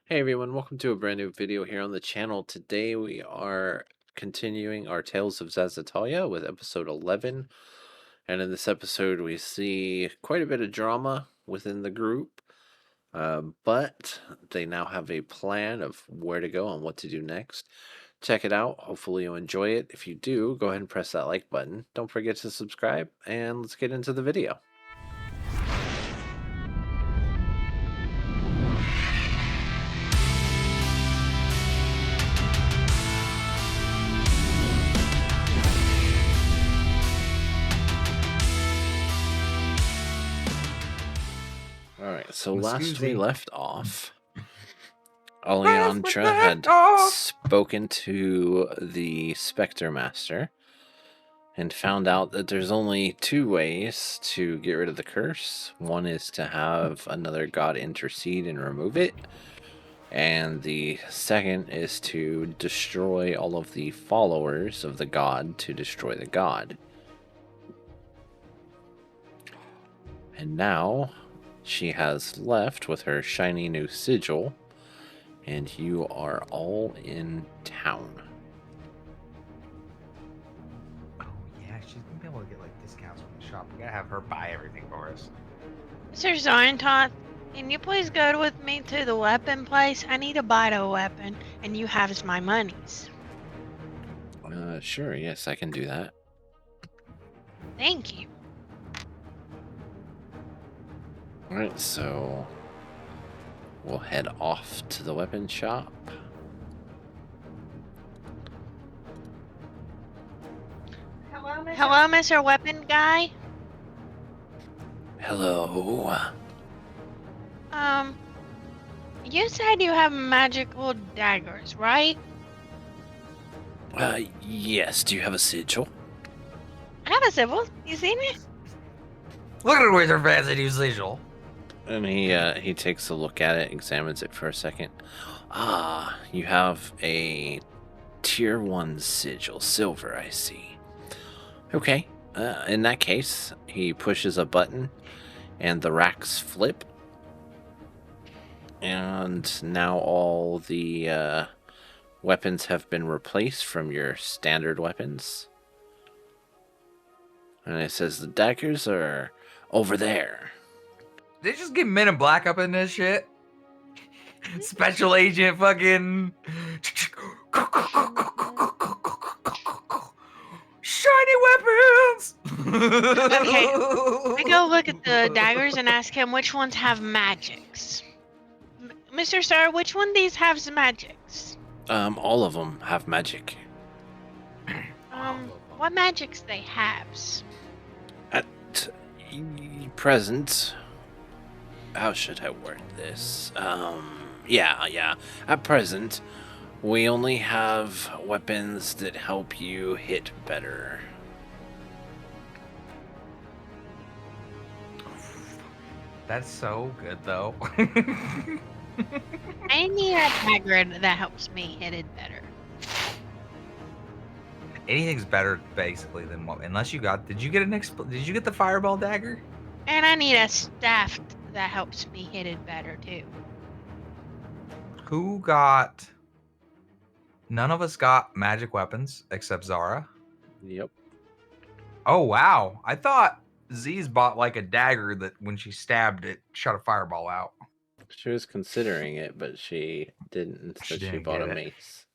Hey everyone, welcome to a brand new video here on the channel. Today we are continuing our Tales of Zazitaliah with episode 11. And in this episode we see quite a bit of drama within the group. But they now have a plan of where to go and what to do next. Check it out. Hopefully you'll enjoy it. If you do, go ahead and press that like button. Don't forget to subscribe, and let's get into the video. Alright, so last we left off, Aliandra had spoken to the Spectre Master and found out that there's only two ways to get rid of the curse. One is to have another god intercede and remove it, and the second is to destroy all of the followers of the god to destroy the god. And now she has left with her shiny new sigil, and you are all in town. Oh yeah, she's gonna be able to get like discounts from the shop. We gotta have her buy everything for us. Mr. Zarantoth, can you please go with me to the weapon place? I need to buy a weapon, and you have my monies. Sure, yes, I can do that. Thank you. Alright, so we'll head off to the weapon shop. Hello, Mr. Weapon Guy. Hello. You said you have magical daggers, right? Yes, do you have a sigil? I have a civil. You seen it? Look at her with her fancy new sigil. And he takes a look at it, examines it for a second. Ah, you have a tier 1 sigil, silver, I see. Okay, in that case, he pushes a button and the racks flip. And now all the weapons have been replaced from your standard weapons. And it says the daggers are over there. They just get Men in Black up in this shit. Special agent fucking shiny weapons. Okay. I go look at the daggers and ask him which ones have magics. Mr. Star, which one of these has magics? All of them have magic. What magics they have? At present, how should I word this? Yeah. At present, we only have weapons that help you hit better. That's so good though. I need a dagger that helps me hit it better. Anything's better basically than what, unless you got, did you get the fireball dagger? And I need a staff that helps me hit it better too. Who got, none of us got magic weapons except Zara. Yep. Oh wow, I thought Z's bought like a dagger that when she stabbed it shot a fireball out. She was considering it, but she didn't, so she bought a mace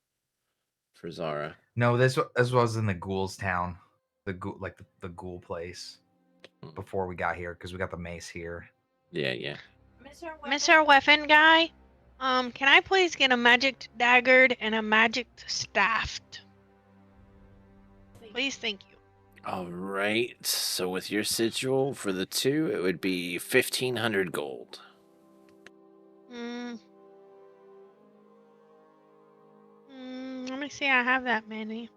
for Zara. No, this was in the ghouls town, the ghoul place before we got here because we got the mace here. Yeah. Mr. Weapon Guy, can I please get a magic dagger and a magic staff? Please, thank you. All right. So with your sigil for the two, it would be 1,500 gold. Let me see. I have that many.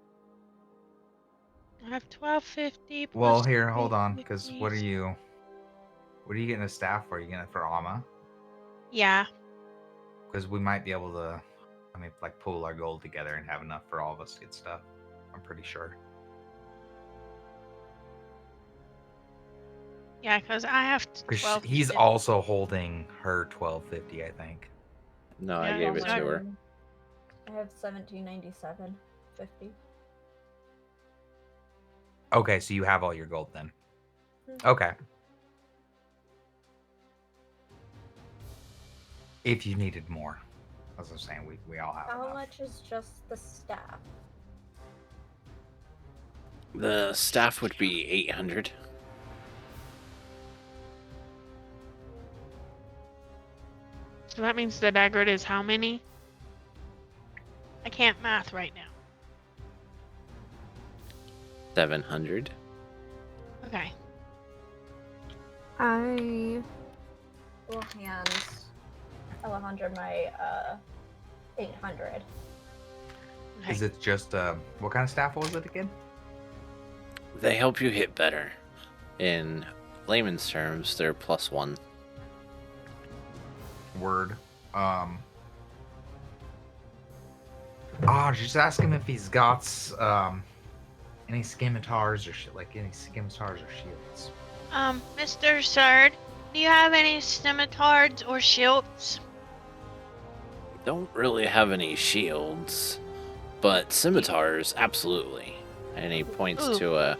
I have 1250. Well, here, hold on, because what are you getting a staff for? Are you getting it for Alma? Yeah. Because we might be able to, like pool our gold together and have enough for all of us to get stuff. I'm pretty sure. Yeah, because I have 12. He's also holding her 1250, I think. No, I Yeah, gave it sorry. to her. I have 1797.50. Okay, so you have all your gold then. Mhm. Okay. If you needed more. As I was saying, we all have How enough. much is just the staff? The staff would be 800. So that means the dagger is how many? I can't math right now. 700. Okay. I will hand Alejandra my 800. Okay. Is it just what kind of staff was it again? They help you hit better. In layman's terms, they're +1. Word. Just ask him if he's got any scimitars or shit, like any scimitars or shields. Mr. Sard, do you have any scimitars or shields? Don't really have any shields, but scimitars, absolutely. And he points Ooh. to a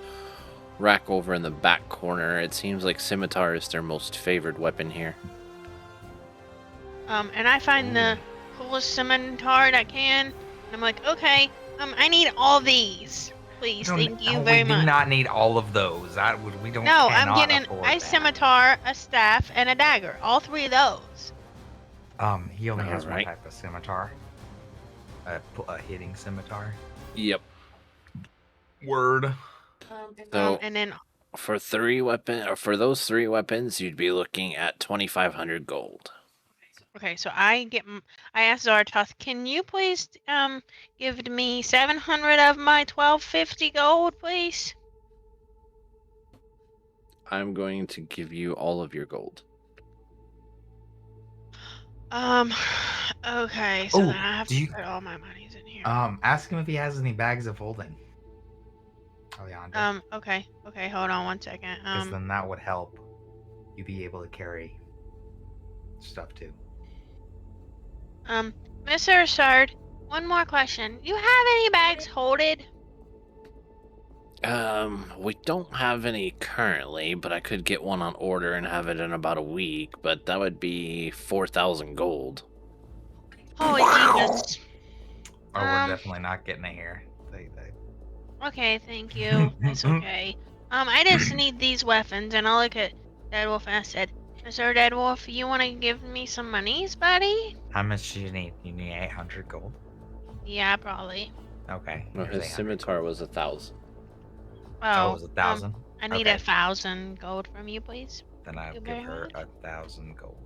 rack over in the back corner. It seems like scimitar is their most favored weapon here. And I find the coolest scimitar I can. And I'm like, okay, I need all these. Please, thank you very We do much. not need all of those. We don't. No, I'm cannot getting afford a that. scimitar, a staff, and a dagger. All three of those. He only has one Alright. type of scimitar. A hitting scimitar. Yep. Word. So And then for those three weapons, you'd be looking at 2,500 gold. okay, so I asked Zartoth, can you please give me 700 of my 1250 gold, please? I'm going to give you all of your gold. Okay, so Oh, then I have do to you- put all my monies in here. Ask him if he has any bags of holding. Alejandro. Okay, hold on one second. Because then that would help you be able to carry stuff too. Mr. Sard, one more question. You have any bags holded? We don't have any currently, but I could get one on order and have it in about a week, but that would be 4,000 gold. Holy Jesus. Oh, we're definitely not getting it here. Okay, thank you. That's okay. I just need these weapons, and I look at Deadwolf and I said, Mr. Deadwolf, you want to give me some monies, buddy? How much do you need? You need 800 gold? Yeah, probably. Okay. No, here's his 800 scimitar gold. was 1,000. Oh, it was 1,000? I need Okay. 1,000 gold from you, please. Then I'll you give very her much. 1,000 gold.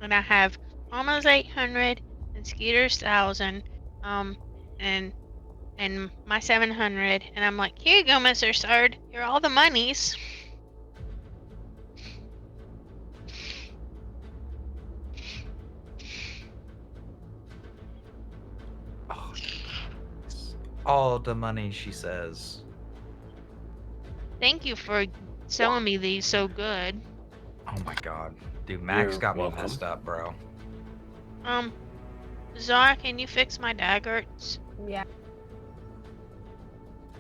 And I have almost 800, and Skeeter's 1,000, and my 700, and I'm like, here you go, Mr. Sard. Here are all the monies. Oh, all the money, she says. Thank you for selling me these so good. Oh my god. Dude, Max You're got me welcome. messed up, bro. Zara, can you fix my daggers? Yeah.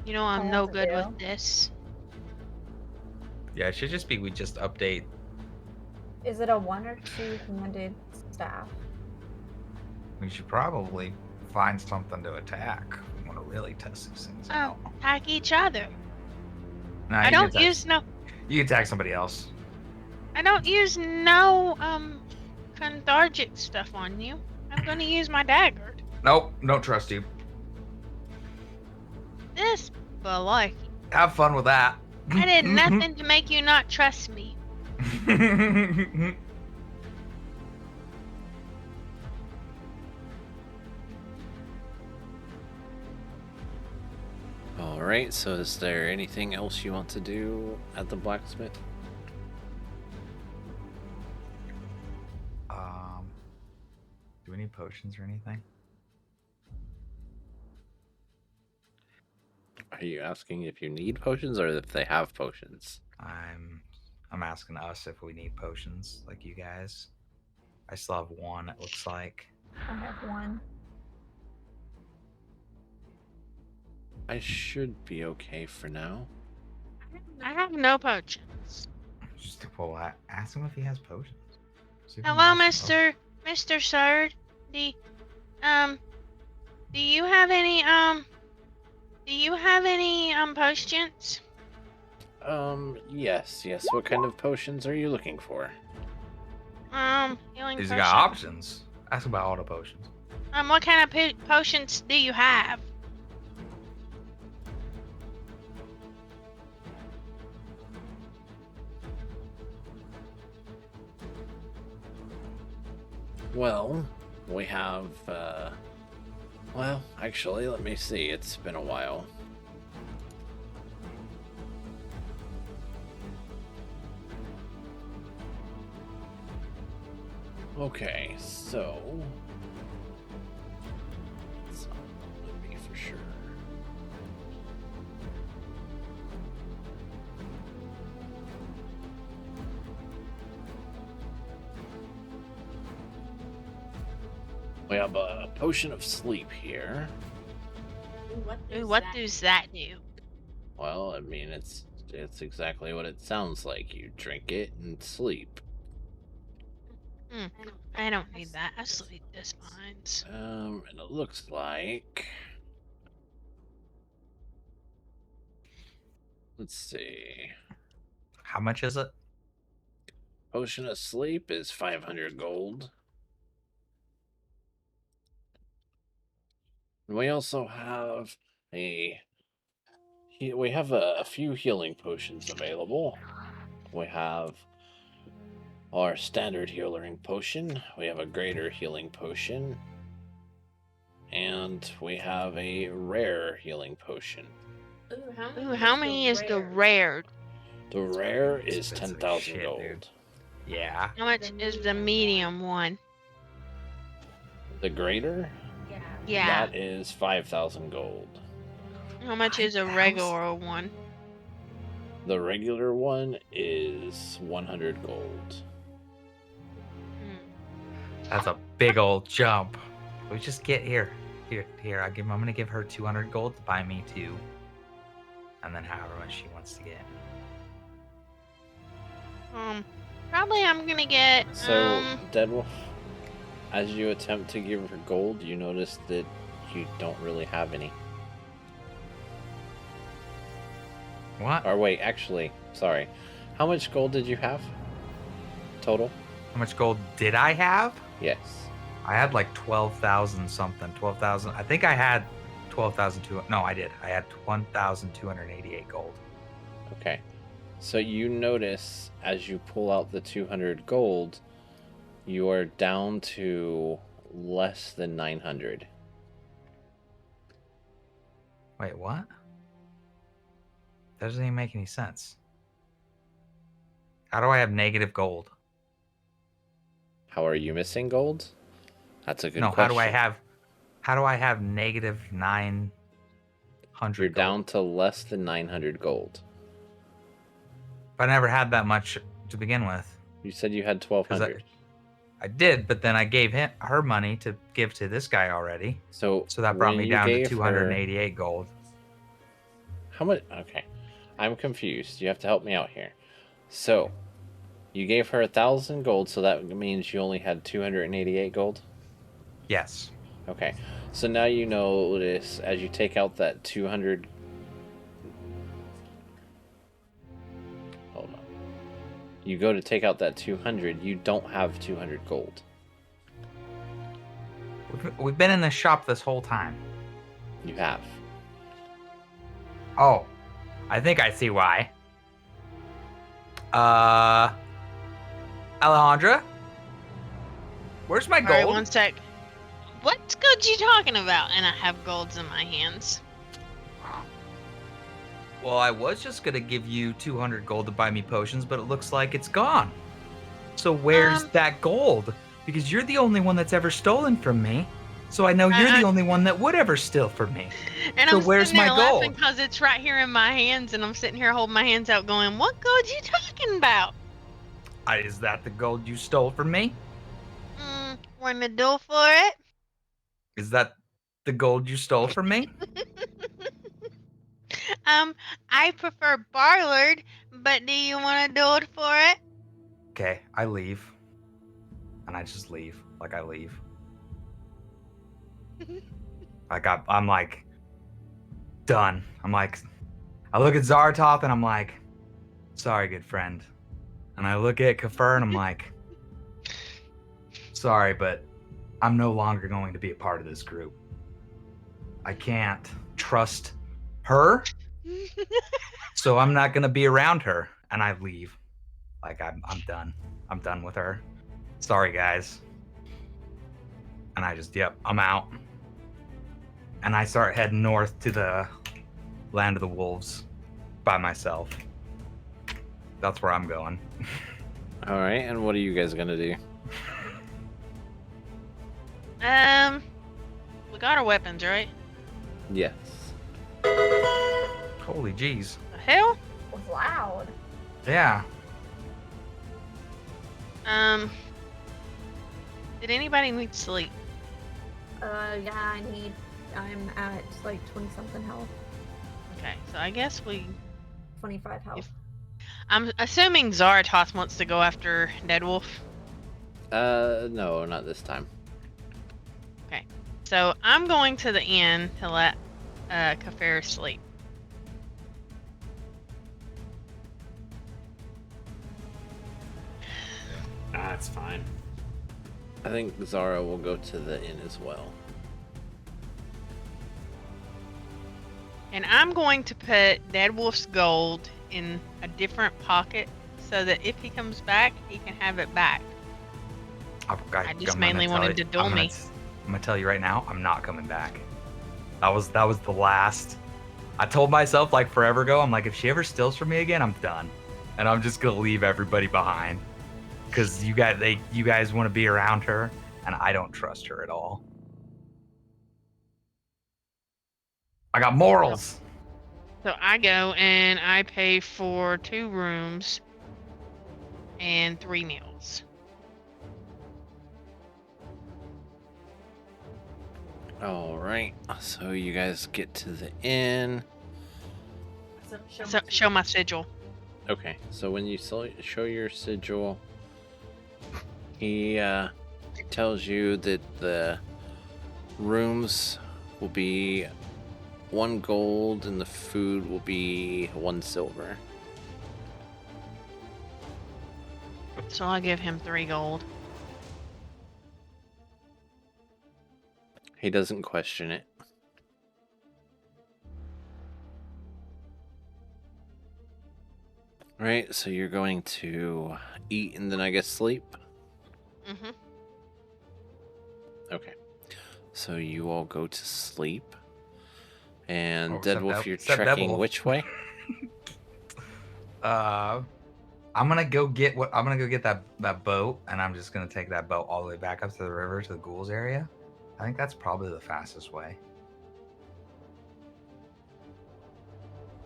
You know I'm I no have to good do. with this. Yeah, it should just be we just update. Is it a 1 or 2-handed staff? We should probably find something to attack. We want to really test these things Oh, out. attack each other. Nah, I you can don't attack- use no You can attack somebody else. cathartic stuff on you. I'm gonna use my dagger. Nope, don't trust you. This malarkey. Have fun with that. I did nothing to make you not trust me. Alright, so is there anything else you want to do at the blacksmith? Do we need potions or anything? Are you asking if you need potions or if they have potions? I'm asking us if we need potions, like you guys. I still have one, it looks like. I have one. I should be okay for now. I have no potions. Just well, ask him if he has potions. See if he can Hello, buy some potions. Mr. Sard. The do you have any potions? Yes. What kind of potions are you looking for? Healing He's potion. got options. Ask about auto potions. What kind of potions do you have? Well, we have, well, actually, let me see. It's been a while. Okay, so... It's not me for sure. We have a potion of sleep here. What does that do? Well, I mean, it's exactly what it sounds like. You drink it and sleep. I don't need that. I sleep just fine. And it looks like... Let's see. How much is it? Potion of sleep is 500 gold. And we also have we have a few healing potions available. We have our standard healing potion. We have a greater healing potion. And we have a rare healing potion. Ooh, how many is the rare? The rare is Expensive 10,000 shit, gold. dude. Yeah. How much is the medium one? The greater? Yeah. That is 5,000 gold. How much is a 5,000? regular one? The regular one is 100 gold. That's a big old jump. We just get here. Here. I'm gonna give her 200 gold to buy me 2, and then however much she wants to get. Probably I'm gonna get So, Deadwolf, as you attempt to give her gold, you notice that you don't really have any. What? Or wait, actually, sorry. How much gold did you have? Total? How much gold did I have? Yes. I had like 12,000 something. 12,000. I think I had 12,200. No, I did. I had 1,288 gold. Okay. So you notice as you pull out the 200 gold, you are down to less than 900. Wait, what? That doesn't even make any sense. How do I have negative gold? How are you missing gold? That's a good No, question. how do I have negative 900 You're gold? down to less than 900 gold. But I never had that much to begin with. You said you had 1,200. I did, but then I gave her money to give to this guy already. So that brought when me you down to gave 288 gold. How much? Okay. I'm confused. You have to help me out here. So, you gave her 1,000 gold, so that means you only had 288 gold? Yes. Okay. So now you notice as you take out that 200... Hold on. You go to take out that 200, you don't have 200 gold. We've been in the shop this whole time. You have. Oh, I think I see why. Alejandra? Where's my gold? Alright, one sec. What gold you talking about? And I have golds in my hands. Well, I was just gonna give you 200 gold to buy me potions, but it looks like it's gone. So where's that gold? Because you're the only one that's ever stolen from me. So I know you're the only one that would ever steal from me. And So I'm where's sitting there my laughing gold? because it's right here in my hands, and I'm sitting here holding my hands out, going, "What gold you talking about?" Is that the gold you stole from me? Want to do for it? Is that the gold you stole from me? I prefer Barlard, but do you want to do it for it? Okay, I leave. And I just leave. Like, I leave. I'm like, done. I'm like, I look at Zaratoth and I'm like, sorry, good friend. And I look at Kafir and I'm like, sorry, but I'm no longer going to be a part of this group. I can't trust her, so I'm not going to be around her. And I leave. Like, I'm done. I'm done with her. Sorry, guys. And I just, yep, I'm out. And I start heading north to the land of the wolves by myself. That's where I'm going. All right, and what are you guys gonna do? We got our weapons, right? Yes. Holy jeez. The hell? It was loud. Yeah. Did anybody need sleep? Yeah, I'm at like 20 something health, Okay, so I guess 25 health. I'm assuming Zaratoth wants to go after Deadwolf. No, not this time. So I'm going to the inn to let Kafir sleep. That's fine. I think Zara will go to the inn as well. And I'm going to put Deadwolf's gold in a different pocket so that if he comes back, he can have it back. I just mainly wanted to duel me. I'm gonna tell you right now, I'm not coming back. That was the last. I told myself like forever ago, I'm like, if she ever steals from me again, I'm done, and I'm just gonna leave everybody behind, because you guys want to be around her, and I don't trust her at all. I got morals. So I go and I pay for 2 rooms and 3 meals. All right, so you guys get to the inn. So show my sigil. Okay, so when you show your sigil, he tells you that the rooms will be 1 gold and the food will be 1 silver. So I'll give him 3 gold. He doesn't question it. Right, so you're going to eat and then I guess sleep? Mm-hmm. Okay. So you all go to sleep. And except Deadwolf, you're except trekking Deadwolf. which way? I'm gonna go get that boat, and I'm just gonna take that boat all the way back up to the river to the ghouls area. I think that's probably the fastest way.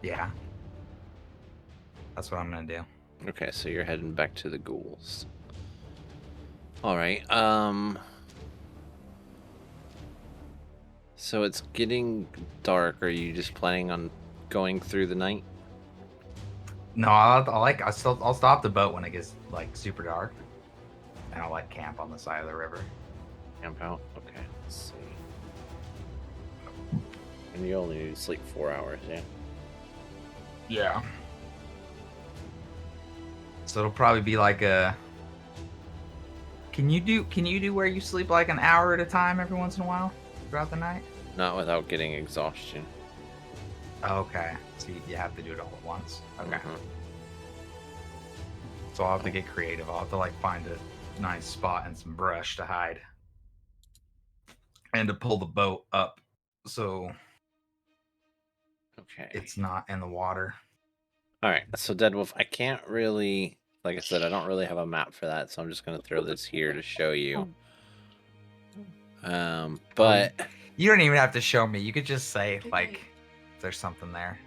Yeah. That's what I'm gonna do. Okay, so you're heading back to the ghouls. All right. So it's getting dark. Are you just planning on going through the night? No, I'll stop the boat when it gets like super dark, and I'll like camp on the side of the river. Camp out? Okay, let's see. And you only need to sleep 4 hours, yeah? Yeah. So it'll probably be like a. Can you do where you sleep like an hour at a time every once in a while throughout the night? Not without getting exhaustion. Okay. So you have to do it all at once. Okay. Mhm. So I'll have to get creative. I'll have to like find a nice spot and some brush to hide. And to pull the boat up so Okay. it's not in the water. All right, so Deadwolf, I can't really, like I said, I don't really have a map for that, so I'm just gonna throw this here to show you. But You don't even have to show me. You could just say like if there's something there.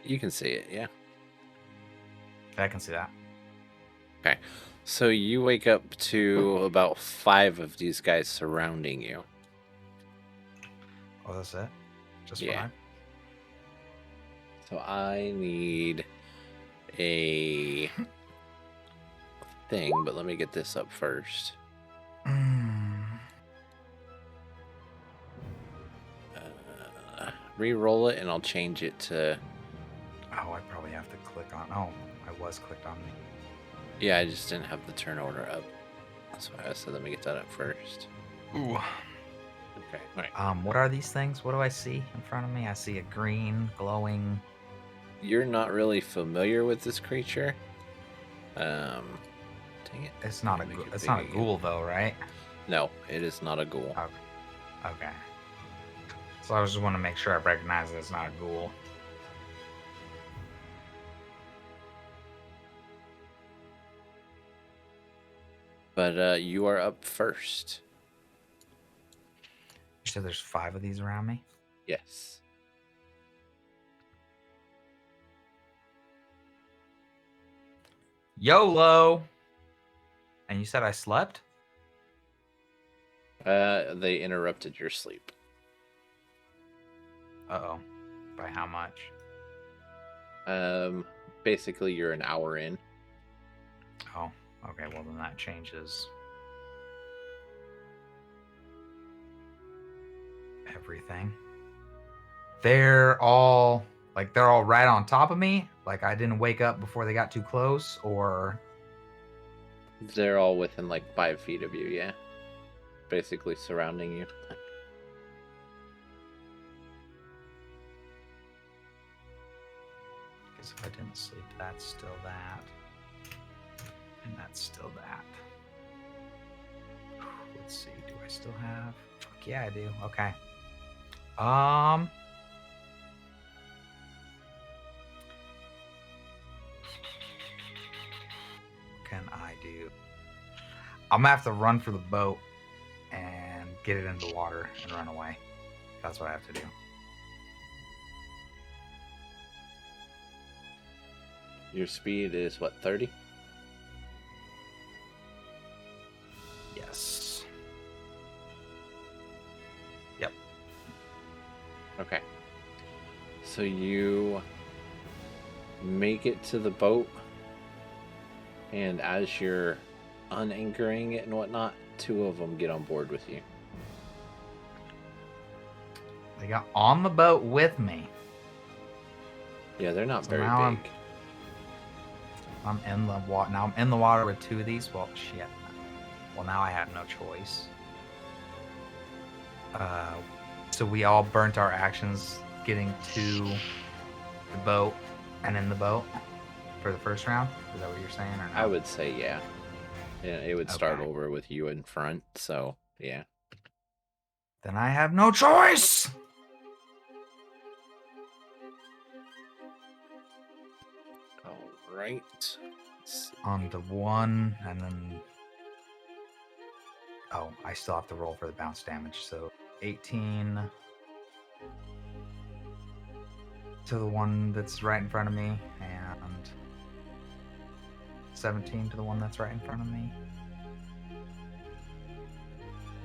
you can see it, yeah. I can see that. So you wake up to about 5 of these guys surrounding you. Oh, that's it? Just Yeah. 5? So I need a thing, but let me get this up first. Re-roll it, and I'll change it to... Oh, I probably have to click on... Oh, I was clicked on. Yeah, I just didn't have the turn order up. That's why I said let me get that up first. Ooh. Okay, alright. What are these things? What do I see in front of me? I see a green, glowing... You're not really familiar with this creature. Dang it. It's not a ghoul, though, right? No, it is not a ghoul. Okay. So I just want to make sure I recognize that it's not a ghoul. But you are up first. You said there's 5 of these around me? Yes. YOLO! And you said I slept? They interrupted your sleep. Uh-oh. By how much? Basically you're an hour in. Oh, okay, well then that changes everything. They're all right on top of me? Like I didn't wake up before they got too close, or... They're all within like 5 feet of you, yeah. Basically surrounding you. Because if I didn't sleep, that's still that. And that's still that. Let's see, do I still have... Fuck yeah, I do. Okay. Can I do? I'm gonna have to run for the boat and get it into the water and run away. That's what I have to do. Your speed is what, 30? Yes. Yep. Okay. So you make it to the boat, and as you're unanchoring it and whatnot, 2 of them get on board with you. They got on the boat with me. Yeah, they're not So very now big. I'm in the water. Now I'm in the water with 2 of these. Well, shit. Well, now I have no choice. So we all burnt our actions getting to the boat and in the boat for the first round. Is that what you're saying? Or no? I would say yeah. Yeah, it would start Okay. over with you in front, so yeah. Then I have no choice. All right. On the 1, and then... Oh, I still have to roll for the bounce damage. So 18 to the one that's right in front of me, and 17 to the one that's right in front of me.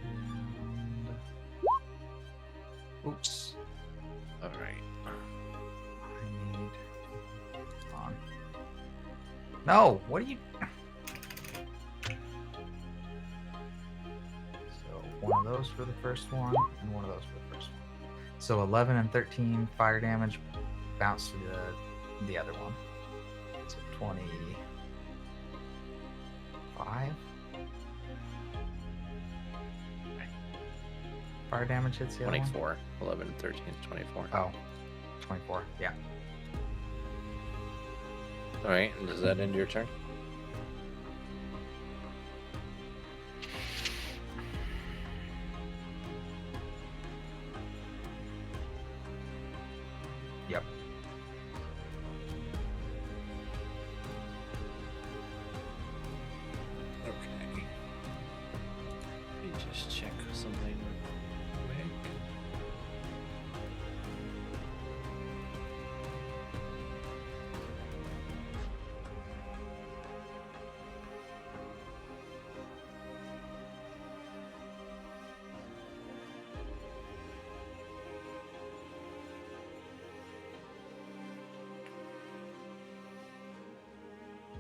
And... Oops. All right. I need... on. No, what are you... So one of those for the first one, and one of those for the first one. So 11 and 13 fire damage bounce to the other one. So 25 fire damage hits the other one. 24. 11 and 13 is 24. Oh, 24. Yeah. All right. And does that end your turn? Yep. Okay. Let me just check something real quick.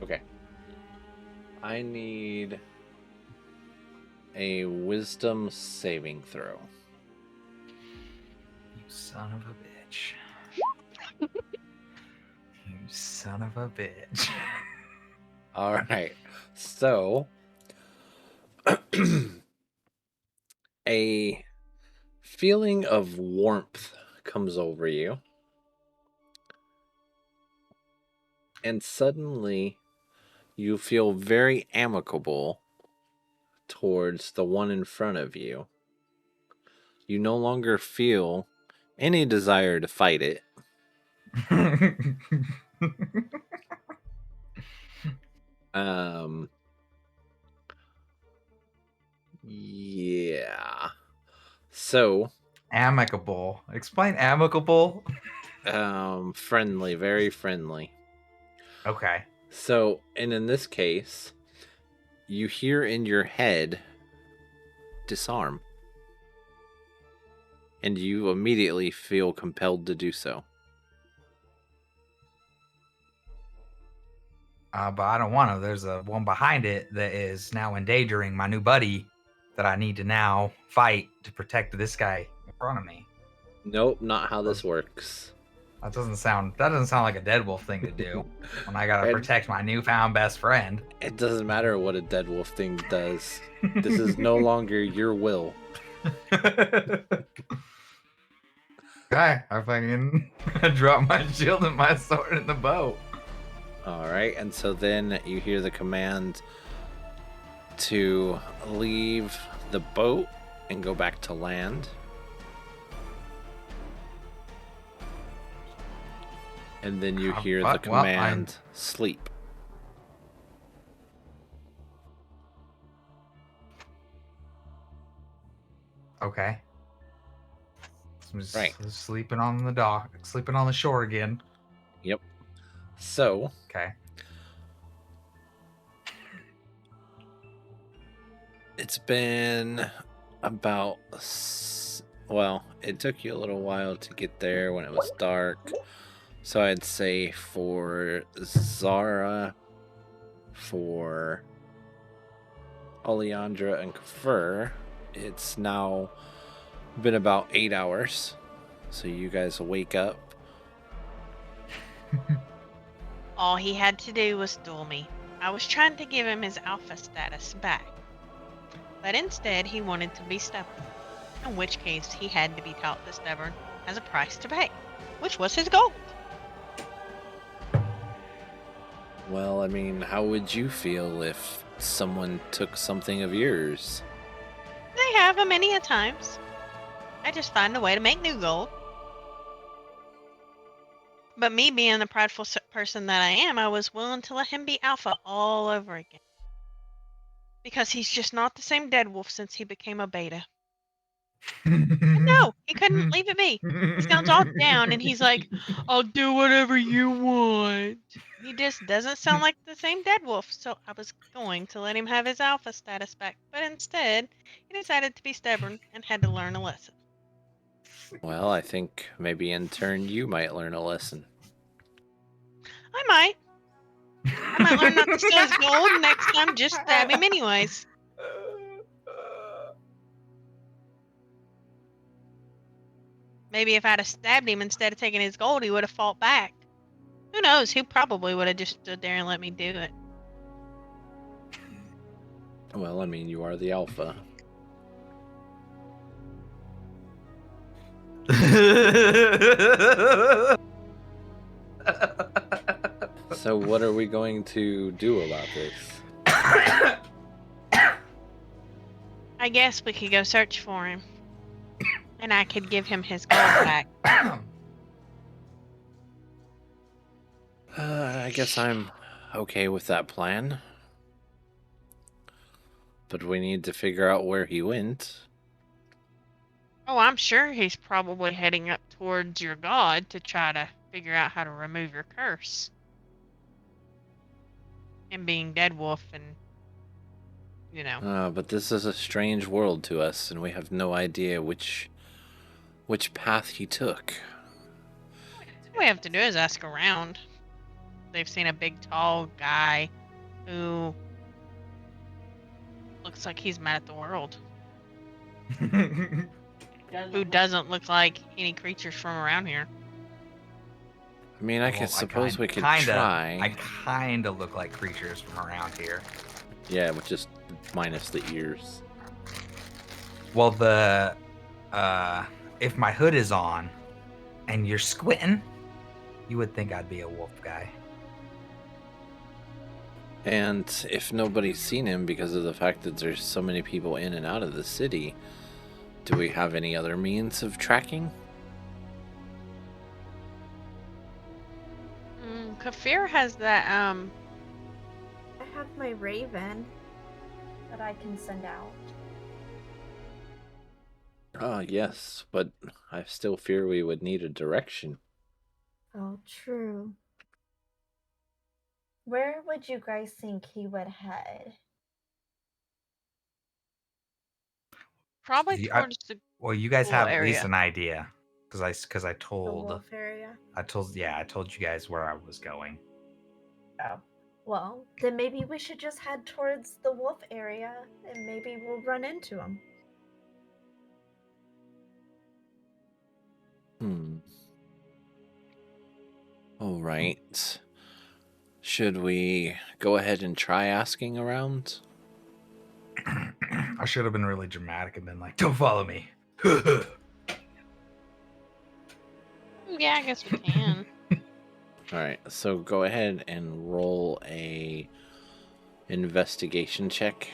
Okay. I need a wisdom saving throw. You son of a bitch. You son of a bitch. All right. So, a feeling of warmth comes over you. And suddenly, you feel very amicable towards the one in front of you. You no longer feel any desire to fight it. Yeah. So, Amicable. Explain amicable. friendly, very friendly. Okay. So, and in this case, you hear in your head, disarm. And you immediately feel compelled to do so. But I don't want to. There's a one behind it that is now endangering my new buddy that I need to now fight to protect this guy in front of me. Nope, not how this works. That doesn't sound like a dead wolf thing to do when I gotta protect my newfound best friend. It doesn't matter what a dead wolf thing does. This is no longer your will. Okay, I fucking drop my shield and my sword in the boat. Alright, and so then you hear the command to leave the boat and go back to land. And then you hear the command, sleep. Okay. Right. Sleeping on the dock, sleeping on the shore again. Yep. So. Okay. It's been about, well, it took you a little while to get there when it was dark. So I'd say for Zara, for Oleandra and Kafir, it's now been about 8 hours. So you guys wake up. All he had to do was duel me. I was trying to give him his alpha status back. But instead he wanted to be stubborn. In which case he had to be taught the stubborn as a price to pay. Which was his goal. Well, I mean, how would you feel if someone took something of yours? They have a many a times. I just find a way to make new gold. But me being the prideful person that I am, I was willing to let him be alpha all over again. Because he's just not the same dead wolf since he became a beta. And no, he couldn't leave it be. He sounds all down and he's like, I'll do whatever you want. He just doesn't sound like the same dead wolf, so I was going to let him have his alpha status back. But instead, he decided to be stubborn and had to learn a lesson. Well, I think maybe in turn you might learn a lesson. I might. I might learn not to steal his gold next time, just stab him anyways. Maybe if I'd have stabbed him instead of taking his gold, he would have fought back. Who knows? He probably would have just stood there and let me do it. Well, I mean, you are the alpha. So what are we going to do about this? I guess we could go search for him. And I could give him his gold back. I guess I'm okay with that plan. But we need to figure out where he went. Oh, I'm sure he's probably heading up towards your god to try to figure out how to remove your curse. And being dead wolf and, you know. But this is a strange world to us, and we have no idea which path he took. All we have to do is ask around. they've seen a big, tall guy who looks like he's mad at the world. Who doesn't look like any creatures from around here. I mean, I suppose we could try. I kinda look like creatures from around here. Yeah, with just minus the ears. Well, if my hood is on and you're squinting, you would think I'd be a wolf guy. And if nobody's seen him because of the fact that there's so many people in and out of the city, do we have any other means of tracking? Kafir has that, I have my raven that I can send out. Yes, but I still fear we would need a direction. Oh, true. Where would you guys think he would head? probably towards the Well, you guys Cool have at least area. an idea, because I The told wolf area? I told you guys where I was going. Oh. Well, then maybe we should just head towards the wolf area and maybe we'll run into him. All right. Should we go ahead and try asking around? I should have been really dramatic and been like, "Don't follow me." Yeah, I guess we can. All right, so go ahead and roll a investigation check.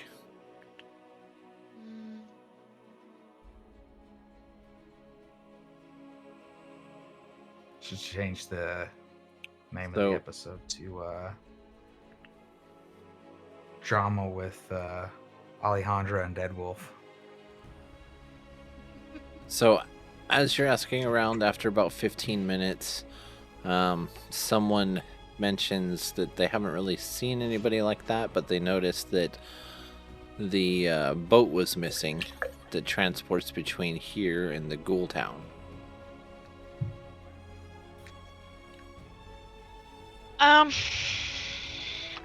Should change the name of the episode to Drama with Alejandra and Dead Wolf. So, as you're asking around after about 15 minutes, someone mentions that they haven't really seen anybody like that, but they noticed that the boat was missing that transports between here and the ghoul town.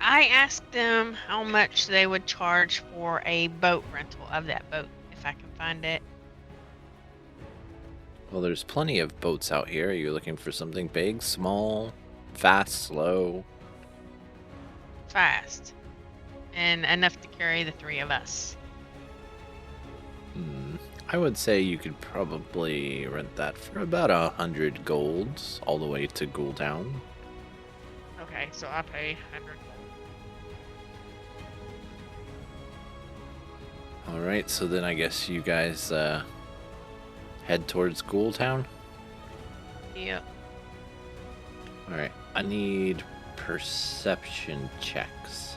I asked them how much they would charge for a boat rental of that boat, if I can find it. Well, there's plenty of boats out here. Are you looking for something big, small, fast, slow? Fast. And enough to carry the three of us. I would say you could probably rent that for about 100 golds all the way to Ghoul Town. Okay, so I pay 100 gold. Alright, so then I guess you guys head towards Ghoul Town? Yep. Alright, I need perception checks.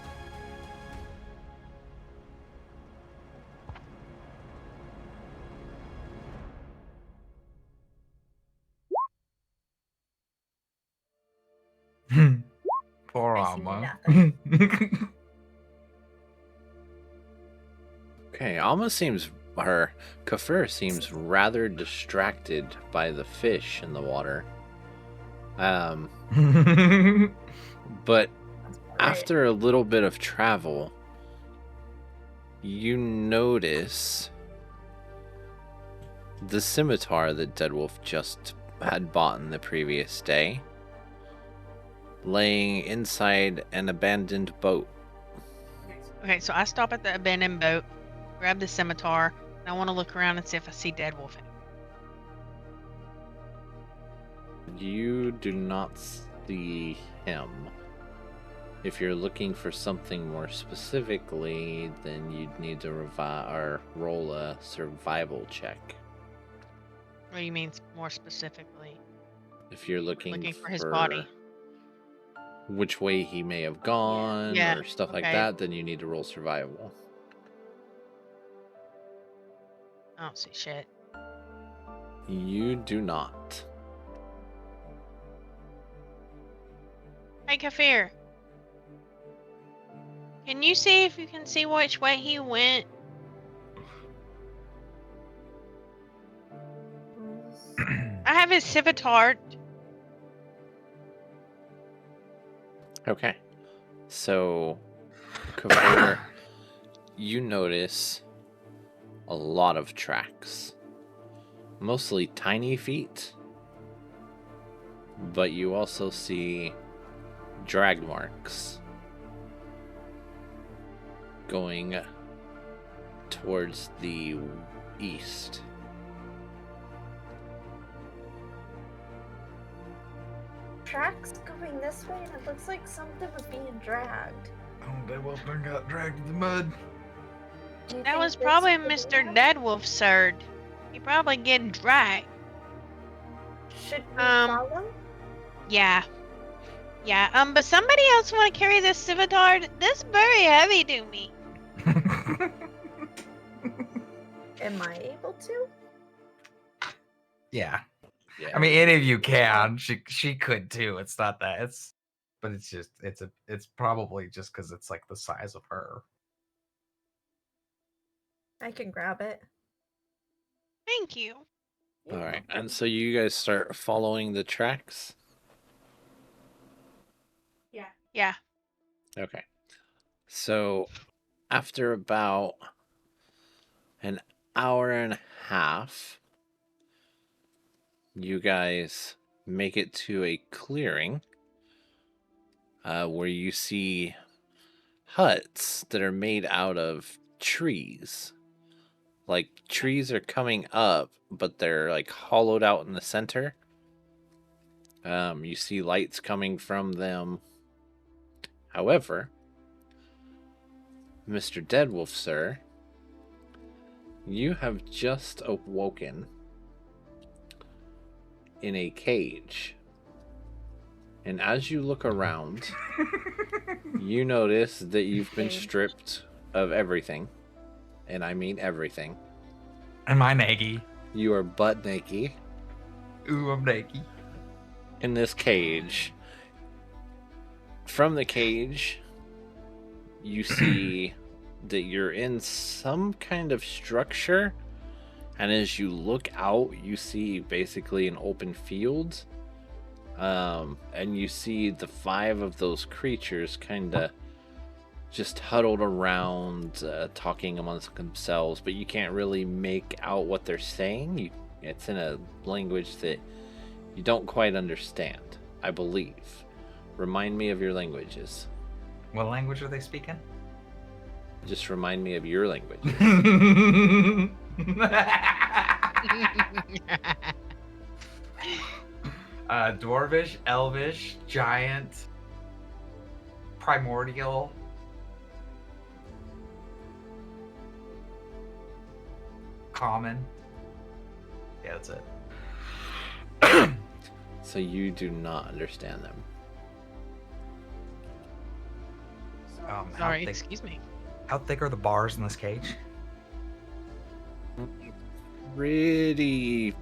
Poor I see Alma. nothing. Okay, Kafir seems rather distracted by the fish in the water. But after a little bit of travel, you notice the scimitar that Deadwolf just had bought in the previous day, laying inside an abandoned boat. Okay, so I stop at the abandoned boat, grab the scimitar, and I want to look around and see if I see Deadwolf. You do not see him. If you're looking for something more specifically, then you'd need to roll a survival check. What do you mean more specifically? If you're looking for his body, which way he may have gone, Yeah, or stuff like okay. that, then you need to roll survival. I don't see shit. You do not. Hey, Kafir. Can you see if you can see which way he went? I have his scimitar. Okay. So, Kavor, you notice a lot of tracks. Mostly tiny feet, but you also see drag marks going towards the east. Tracks going this way, and it looks like something was being dragged. Oh, that wolf done got dragged in the mud. Do you That think was this probably could be Mr. him? Deadwolf, sir. He probably getting dragged. Should we Um, follow? Yeah. Yeah. But somebody else want to carry this scimitar? This is very heavy to me. Am I able to? Yeah. Yeah. I mean, any of you can. She could too. It's not that. But it's just it's probably just because it's like the size of her. I can grab it. Thank you. All right. And so you guys start following the tracks? Yeah. Okay. So after about an hour and a half, you guys make it to a clearing where you see huts that are made out of trees. Like trees are coming up, but they're like hollowed out in the center. You see lights coming from them. However, Mr. Deadwolf, sir, you have just awoken in a cage. And as you look around, you notice that you've been stripped of everything. And I mean everything. Am I naked? You are butt naked. Ooh, I'm naked. In this cage. From the cage, you see that you're in some kind of structure. And as you look out, you see basically an open field. And you see the 5 of those creatures kind of just huddled around, talking amongst themselves, but you can't really make out what they're saying. It's in a language that you don't quite understand, I believe. Remind me of your languages. What language are they speaking? Just remind me of your languages. Dwarvish, Elvish, Giant, Primordial, Common. Yeah, that's it. So you do not understand them. Sorry, excuse me. How thick are the bars in this cage? Pretty,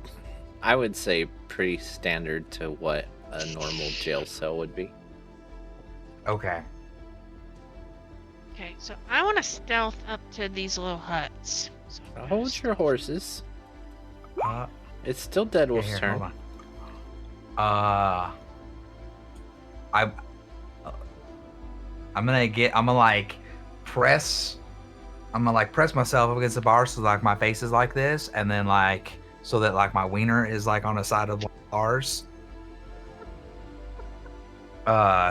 I would say pretty standard to what a normal jail cell would be. Okay. Okay, so I want to stealth up to these little huts. So Hold your horses. Uh, It's still Deadwolf's here, turn. hold on. I'm gonna like press myself up against the bar so like my face is like this, and then like so that like my wiener is like on the side of the bars.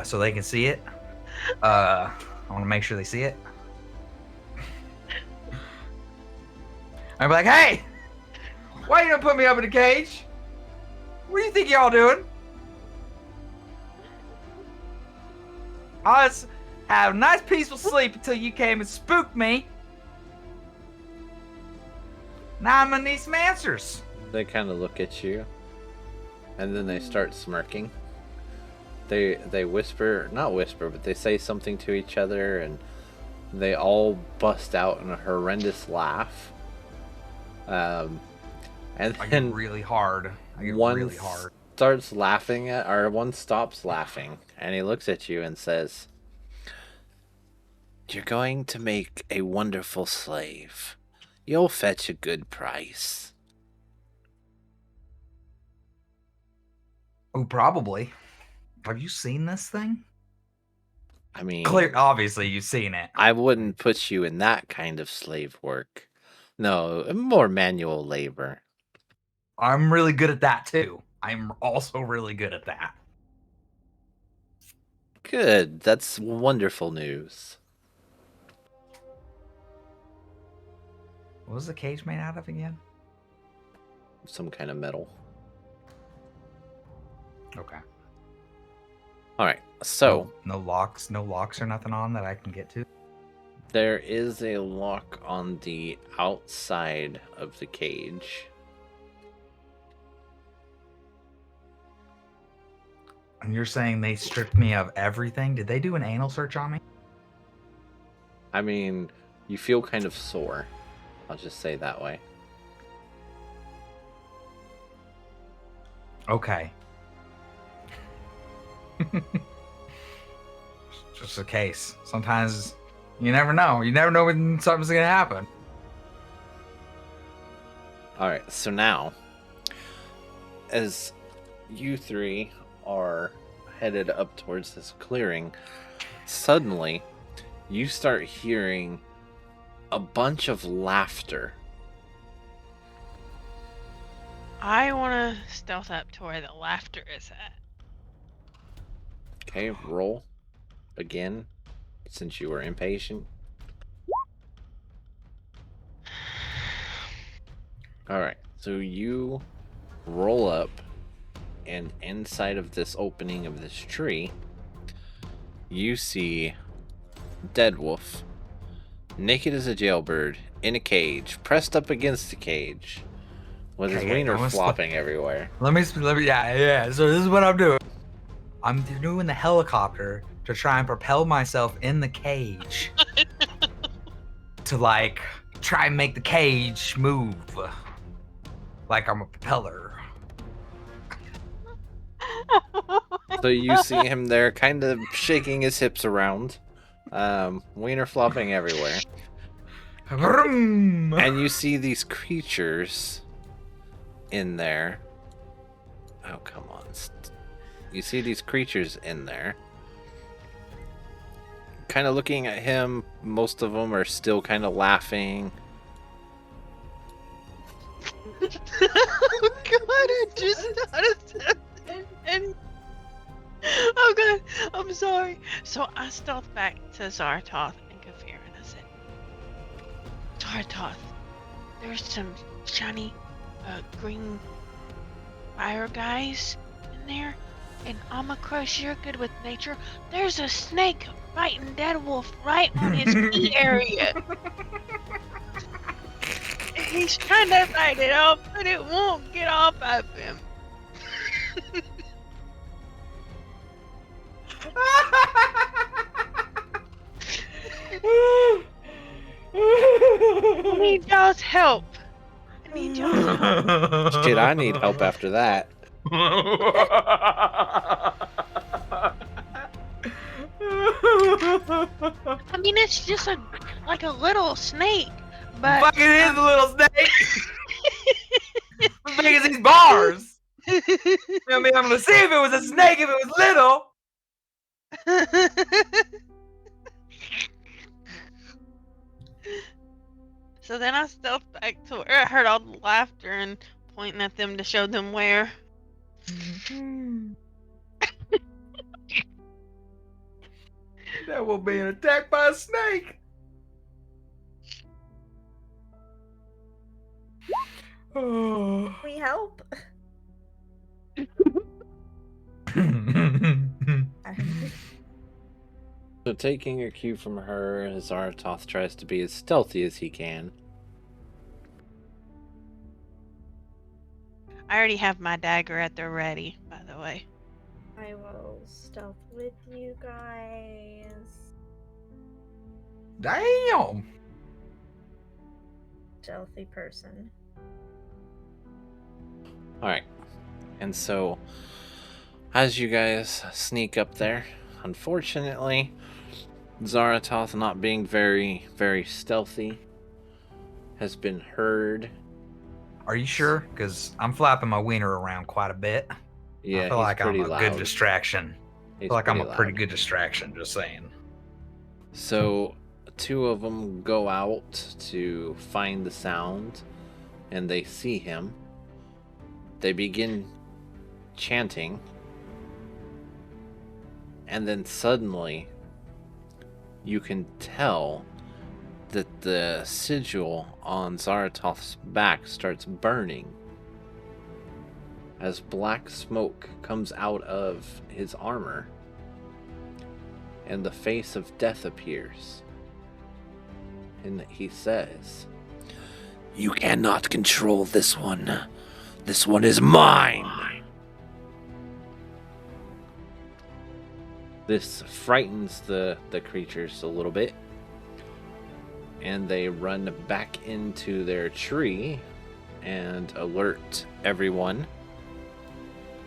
So they can see it. I want to make sure they see it. I'm like, hey, why you don't put me up in a cage? What do you think y'all doing? I was have a nice peaceful sleep until you came and spooked me. Now I'm gonna need some answers. They kind of look at you, and then they start smirking. They whisper, not whisper, but they say something to each other, and they all bust out in a horrendous laugh. And I then get really hard. one starts laughing one stops laughing, and he looks at you and says, "You're going to make a wonderful slave. You'll fetch a good price." Oh, probably. Have you seen this thing? I mean, Obviously, you've seen it. I wouldn't put you in that kind of slave work. No, more manual labor. I'm really good at that too. I'm also really good at that. Good. That's wonderful news. What was the cage made out of again? Some kind of metal. Okay. All right. So no locks or nothing on that I can get to. There is a lock on the outside of the cage. And you're saying they stripped me of everything? Did they do an anal search on me? I mean, you feel kind of sore. I'll just say that way. Okay. Just a case. Sometimes you never know. You never know when something's going to happen. Alright, so now, as you three are headed up towards this clearing, suddenly you start hearing a bunch of laughter. I want to stealth up to where the laughter is at. Okay, roll again, since you were impatient. Alright, so you roll up, and inside of this opening of this tree, you see Dead Wolf, naked as a jailbird, in a cage, pressed up against the cage, with his wiener flopping everywhere. Let me, yeah. So this is what I'm doing. I'm doing the helicopter to try and propel myself in the cage to like try and make the cage move like I'm a propeller. So you see him there kind of shaking his hips around, wiener flopping everywhere. And you see these creatures in there. Oh, come on. You see these creatures in there. Kind of looking at him. Most of them are still kind of laughing. Oh god, I just started and oh god, I'm sorry. So I stealthed back to Zaratoth and Kafir and I said, Zaratoth, there's some shiny green fire guys in there, and Amakrush, you're good with nature. There's a snake biting Dead Wolf right on his pee area. He's trying to fight it off, but it won't get off of him. I need y'all's help. I need y'all's help. Shit, I need help after that. I mean, it's just like a little snake, but fucking is a little snake. As big as these bars. I mean, I'm gonna see if it was a snake if it was little. So then I stealthed back to where I heard all the laughter and pointing at them to show them where. That will be an attack by a snake. Oh. We help. So taking a cue from her, Zaratoth tries to be as stealthy as he can. I already have my dagger at the ready, by the way. I will stealth with you guys. Damn. Stealthy person. Alright. And so, as you guys sneak up there, unfortunately, Zaratoth, not being very, very stealthy, has been heard. Are you sure? Because I'm flapping my wiener around quite a bit. Yeah, I feel like I'm a loud. good distraction. I feel like I'm a loud. pretty good distraction, just saying. So, two of them go out to find the sound, and they see him. They begin chanting, and then suddenly you can tell that the sigil on Zaratoth's back starts burning as black smoke comes out of his armor, and the face of death appears. And he says, "You cannot control this one. This one is mine." This frightens the creatures a little bit, and they run back into their tree and alert everyone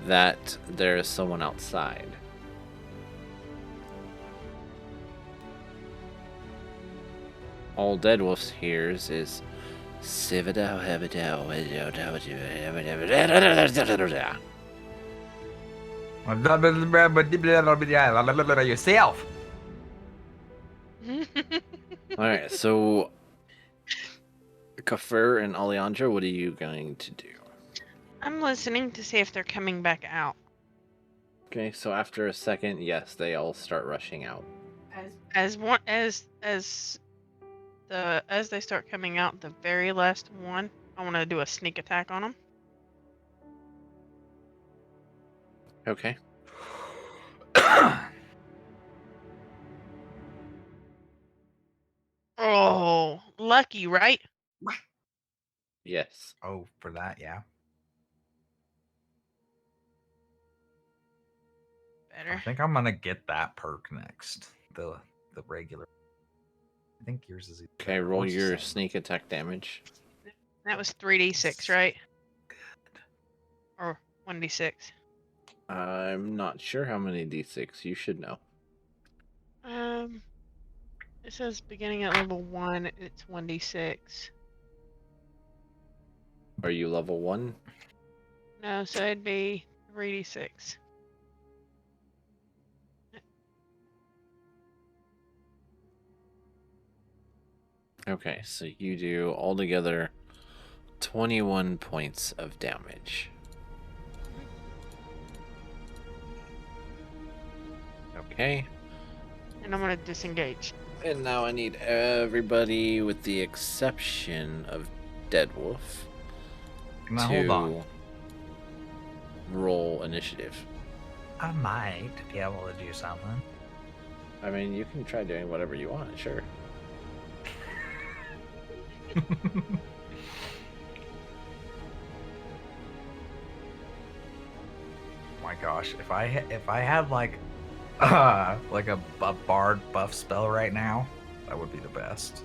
that there is someone outside. All Deadwolf hears is yourself. Alright, so Kafir and Alejandra, what are you going to do? I'm listening to see if they're coming back out. Okay, so after a second, yes, they all start rushing out. As they start coming out, the very last one, I want to do a sneak attack on them. Okay. Oh, lucky, right? Yes. Oh, for that, yeah. Better. I think I'm gonna get that perk next. The regular. I think yours is okay. Roll your sneak attack damage. That was 3d6, right? Or 1d6. I'm not sure how many d6. You should know. It says beginning at level 1. It's 1d6. Are you level 1? No, so it'd be 3d6. Okay, so you do altogether 21 points of damage. Okay. And I'm gonna disengage. And now I need everybody, with the exception of Deadwolf, now, hold on. Roll initiative. I might be able to do something. I mean, you can try doing whatever you want, sure. My gosh, if I had like a bard buff spell right now, that would be the best.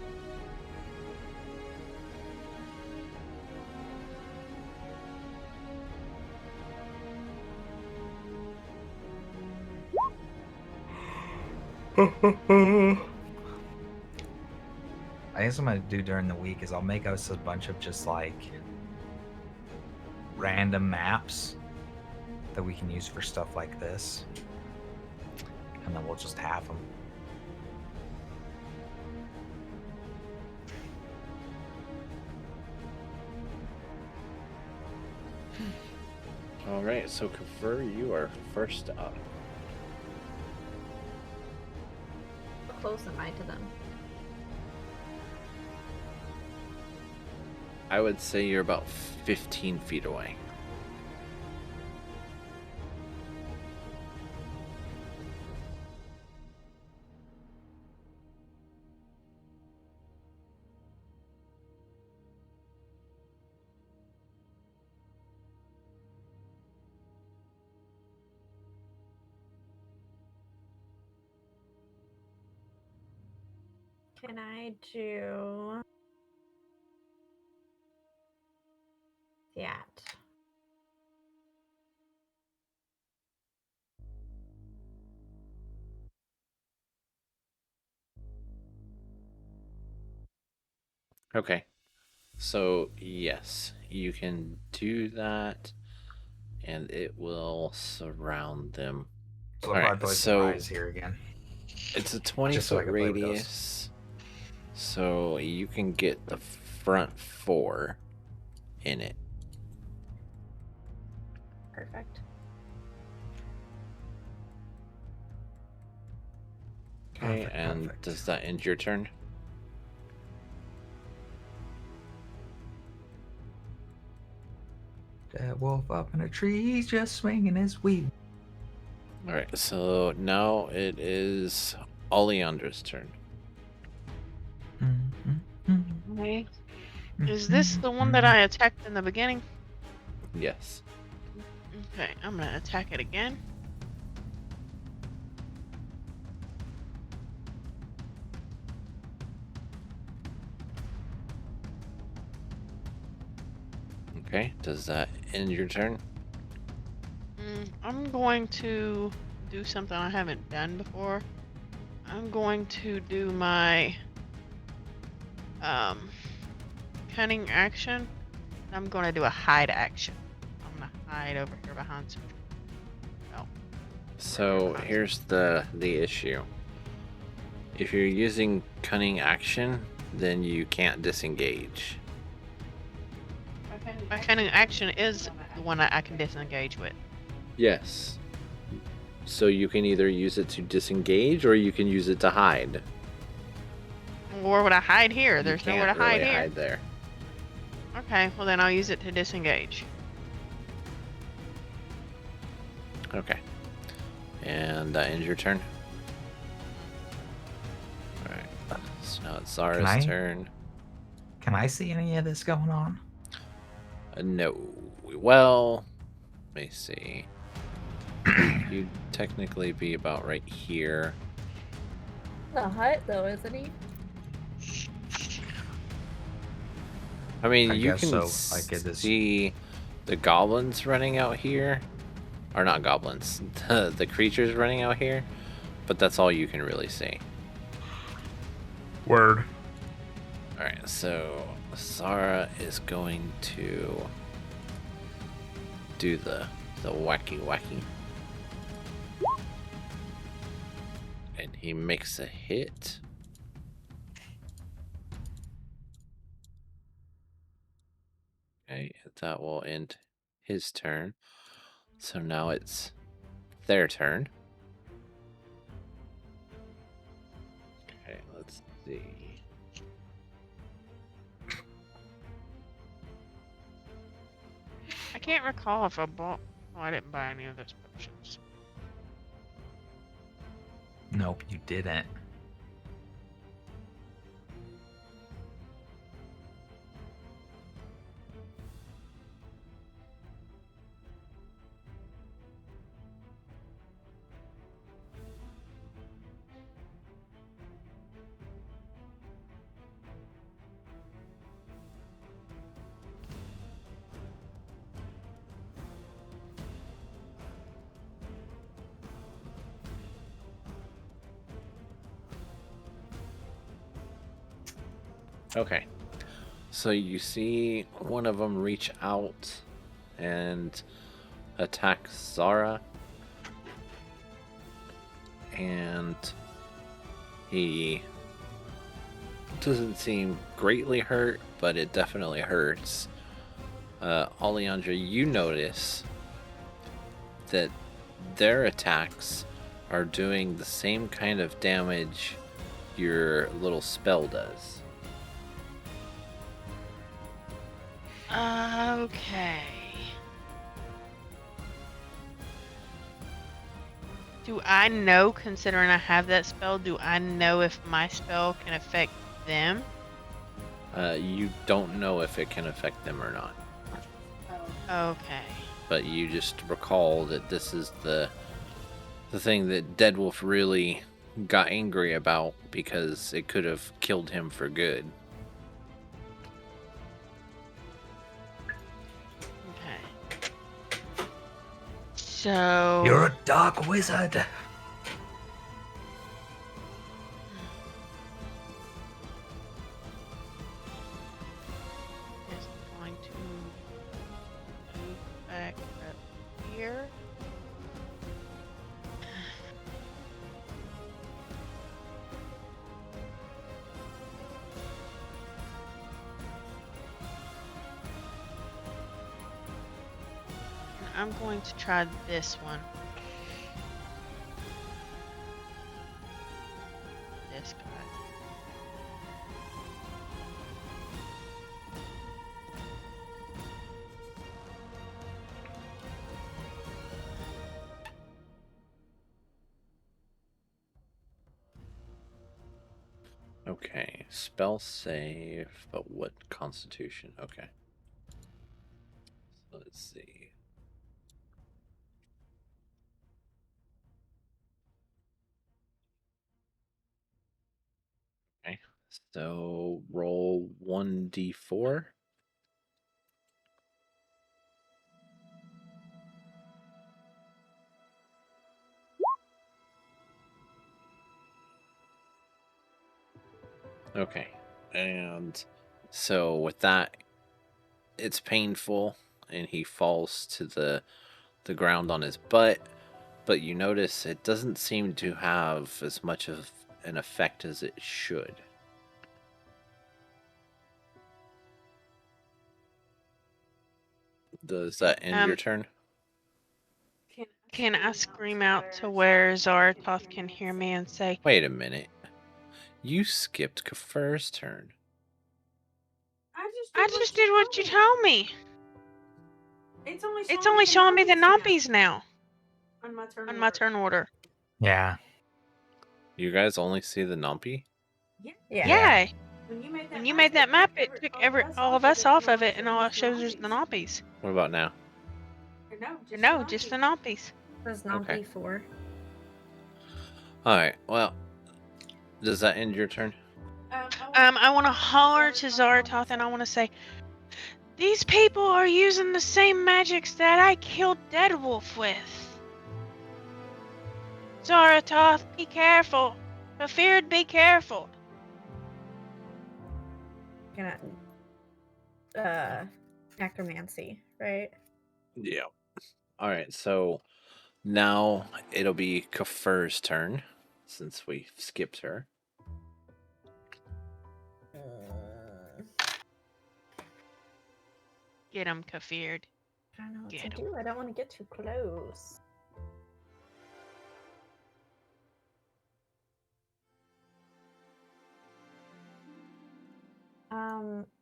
I guess what I'm gonna do during the week is I'll make us a bunch of just like random maps that we can use for stuff like this, and then we'll just have them. All right, so Kafir, you are first up. How close am I to them? I would say you're about 15 feet away. Can I do that? Okay. So, yes, you can do that, and it will surround them. So All right, so so here again. It's a 20 Just so I foot can play with those. radius, so you can get the front 4 in it. Perfect. Okay, Perfect, and perfect. does that end your turn? That wolf up in a tree, he's just swinging his weed. Alright, so now it is Oleandra's turn. Okay. Is this the one that I attacked in the beginning? Yes. Okay, I'm gonna attack it again. Okay, does that end your turn? I'm going to do something I haven't done before. I'm going to do my cunning action. I'm going to do a hide action. I'm going to hide over here behind some. Oh. So here's the issue. If you're using cunning action, then you can't disengage. My cunning action is the one I can disengage with. Yes. So you can either use it to disengage or you can use it to hide. Where would I hide here? There's you nowhere to can't really hide here. hide there. Okay, well then I'll use it to disengage. Okay. And that ends your turn. Alright. So now it's Zara's turn. Can I see any of this going on? No. Well, let me see. You'd technically be about right here. The hut, though, isn't he? I mean, I you guess can so. I get this. see the goblins running out here. Or not goblins. The creatures running out here. But that's all you can really see. Word. Alright, so Zara is going to do the wacky. And he makes a hit. Okay, that will end his turn. So now it's their turn. Okay, let's see. I can't recall if I bought. Oh, I didn't buy any of those potions. Nope, you didn't. Okay. So you see one of them reach out and attack Zara. And he doesn't seem greatly hurt, but it definitely hurts. Oleandra, you notice that their attacks are doing the same kind of damage your little spell does. Okay. Do I know, considering I have that spell, do I know if my spell can affect them? You don't know if it can affect them or not. Okay. But you just recall that this is the thing that Deadwolf really got angry about because it could have killed him for good. Okay. So... You're a dark wizard. I'm going to move back up here. I'm going to try this one. This guy. Okay, spell save, but what constitution? Okay. So let's see. Okay, so roll 1d4. Okay, and so with that, it's painful, and he falls to the ground on his butt. But you notice it doesn't seem to have as much of an effect as it should. Does that end your turn? Can I scream out to where Zaratoth can hear me and say, Wait a minute. You skipped Kafir's turn. I just did what you told me. It's only showing me the Nompies now. On my turn order. Yeah. You guys only see the Numpy? Yeah. When you made that map, it took all of us off of it, and all it shows is the Nompies. What about now? No, just the Nompies. There's not Okay. B4. Alright, well, does that end your turn? I want to holler to Zaratoth, and I want to say, these people are using the same magics that I killed Deadwolf with. Zaratoth, be careful. Feared, be careful. Necromancy, right? Yeah. Alright, so now it'll be Kafir's turn, since we skipped her. Get him, Kafird. I don't know what Get to him. do. I don't want to get too close.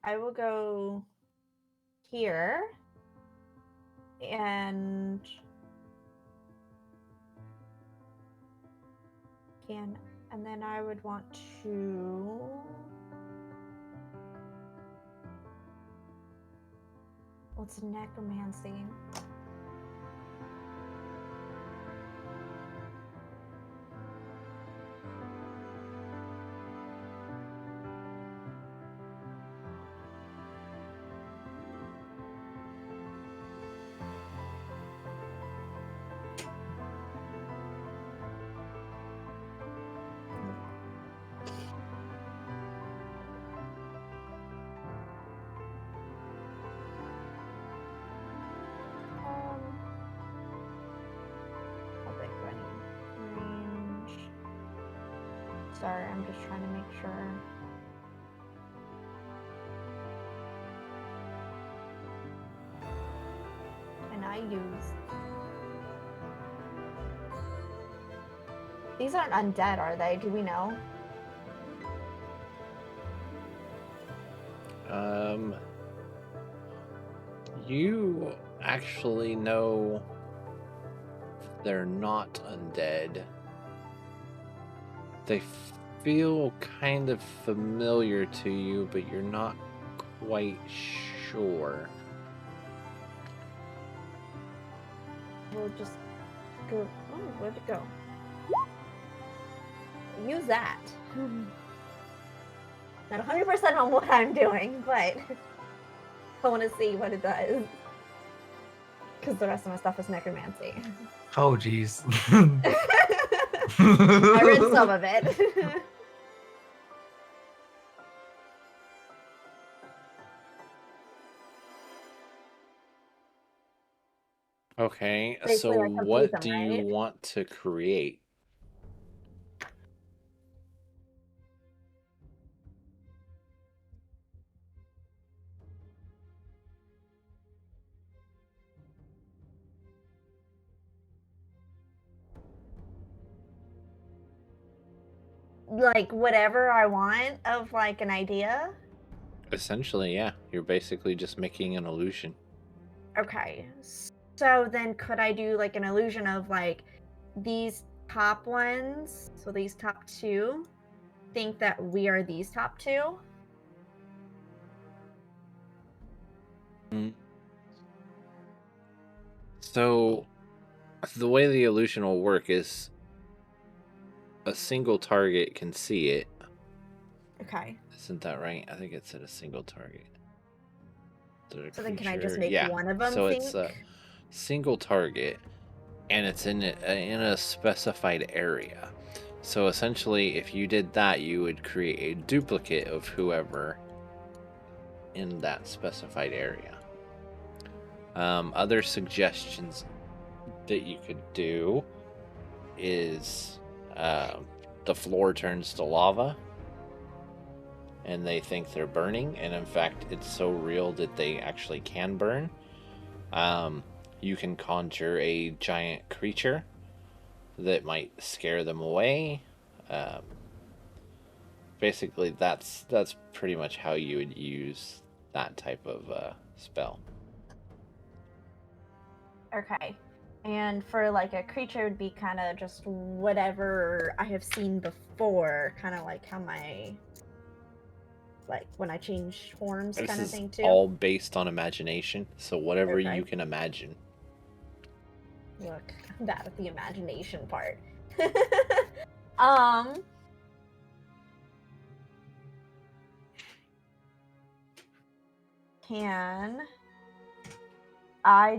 I will go here and then I would want to what's necromancy? How big do I need? Range. Sorry, I'm just trying to make sure. And I use. These aren't undead, are they? Do we know? You actually know they're not undead. They feel kind of familiar to you, but you're not quite sure. We'll just go. Oh, where'd it go? Use that. Not 100% on what I'm doing, but I want to see what it does. Because the rest of my stuff is necromancy. Oh, jeez. I read some of it. Okay, Basically, so like, confuse what them, do you right? want to create? like whatever I want of like an idea? Essentially, yeah. You're basically just making an illusion. Okay. So then could I do like an illusion of like these top ones, so these top two, think that we are these top two? So, the way the illusion will work is a single target can see it. Okay. Isn't that right? I think it said a single target. So then can I just make one of them so think? it's a single target, and it's in a specified area. So essentially, if you did that, you would create a duplicate of whoever in that specified area. Other suggestions that you could do is the floor turns to lava and they think they're burning, and in fact it's so real that they actually can burn. You can conjure a giant creature that might scare them away. Basically that's pretty much how you would use that type of spell. Okay. And for like a creature, would be kind of just whatever I have seen before, kind of like how like when I change forms, kind of thing too. All based on imagination, so whatever Okay. you can imagine. Look, I'm bad at the imagination part. Can I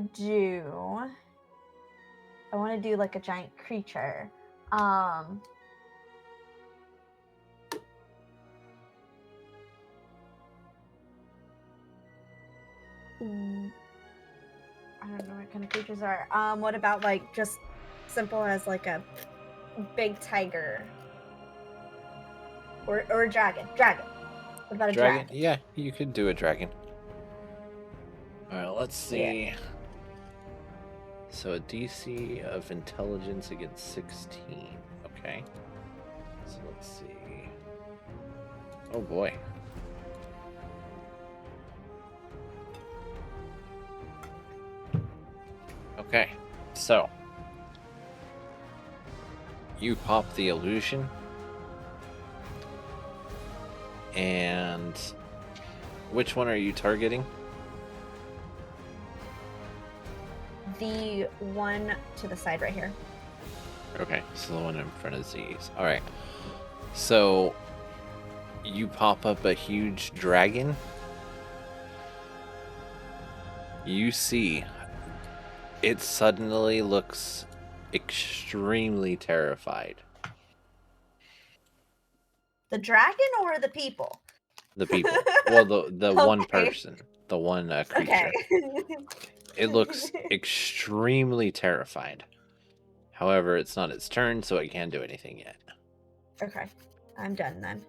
want to do like a giant creature. I don't know what kind of creatures are. What about like just simple as like a big tiger or a dragon? Dragon. What about a dragon? Yeah, you could do a dragon. All right, let's see. Yeah. So a DC of intelligence against 16. Okay. So let's see. Oh boy. Okay. So you pop the illusion, and which one are you targeting? The one to the side right here. Okay, so the one in front of Z's. Alright. So you pop up a huge dragon. You see it suddenly looks extremely terrified. The dragon or the people? The people. Well, the Okay. one person. The one creature. Okay. It looks extremely terrified. However, it's not its turn, so it can't do anything yet. Okay. I'm done then.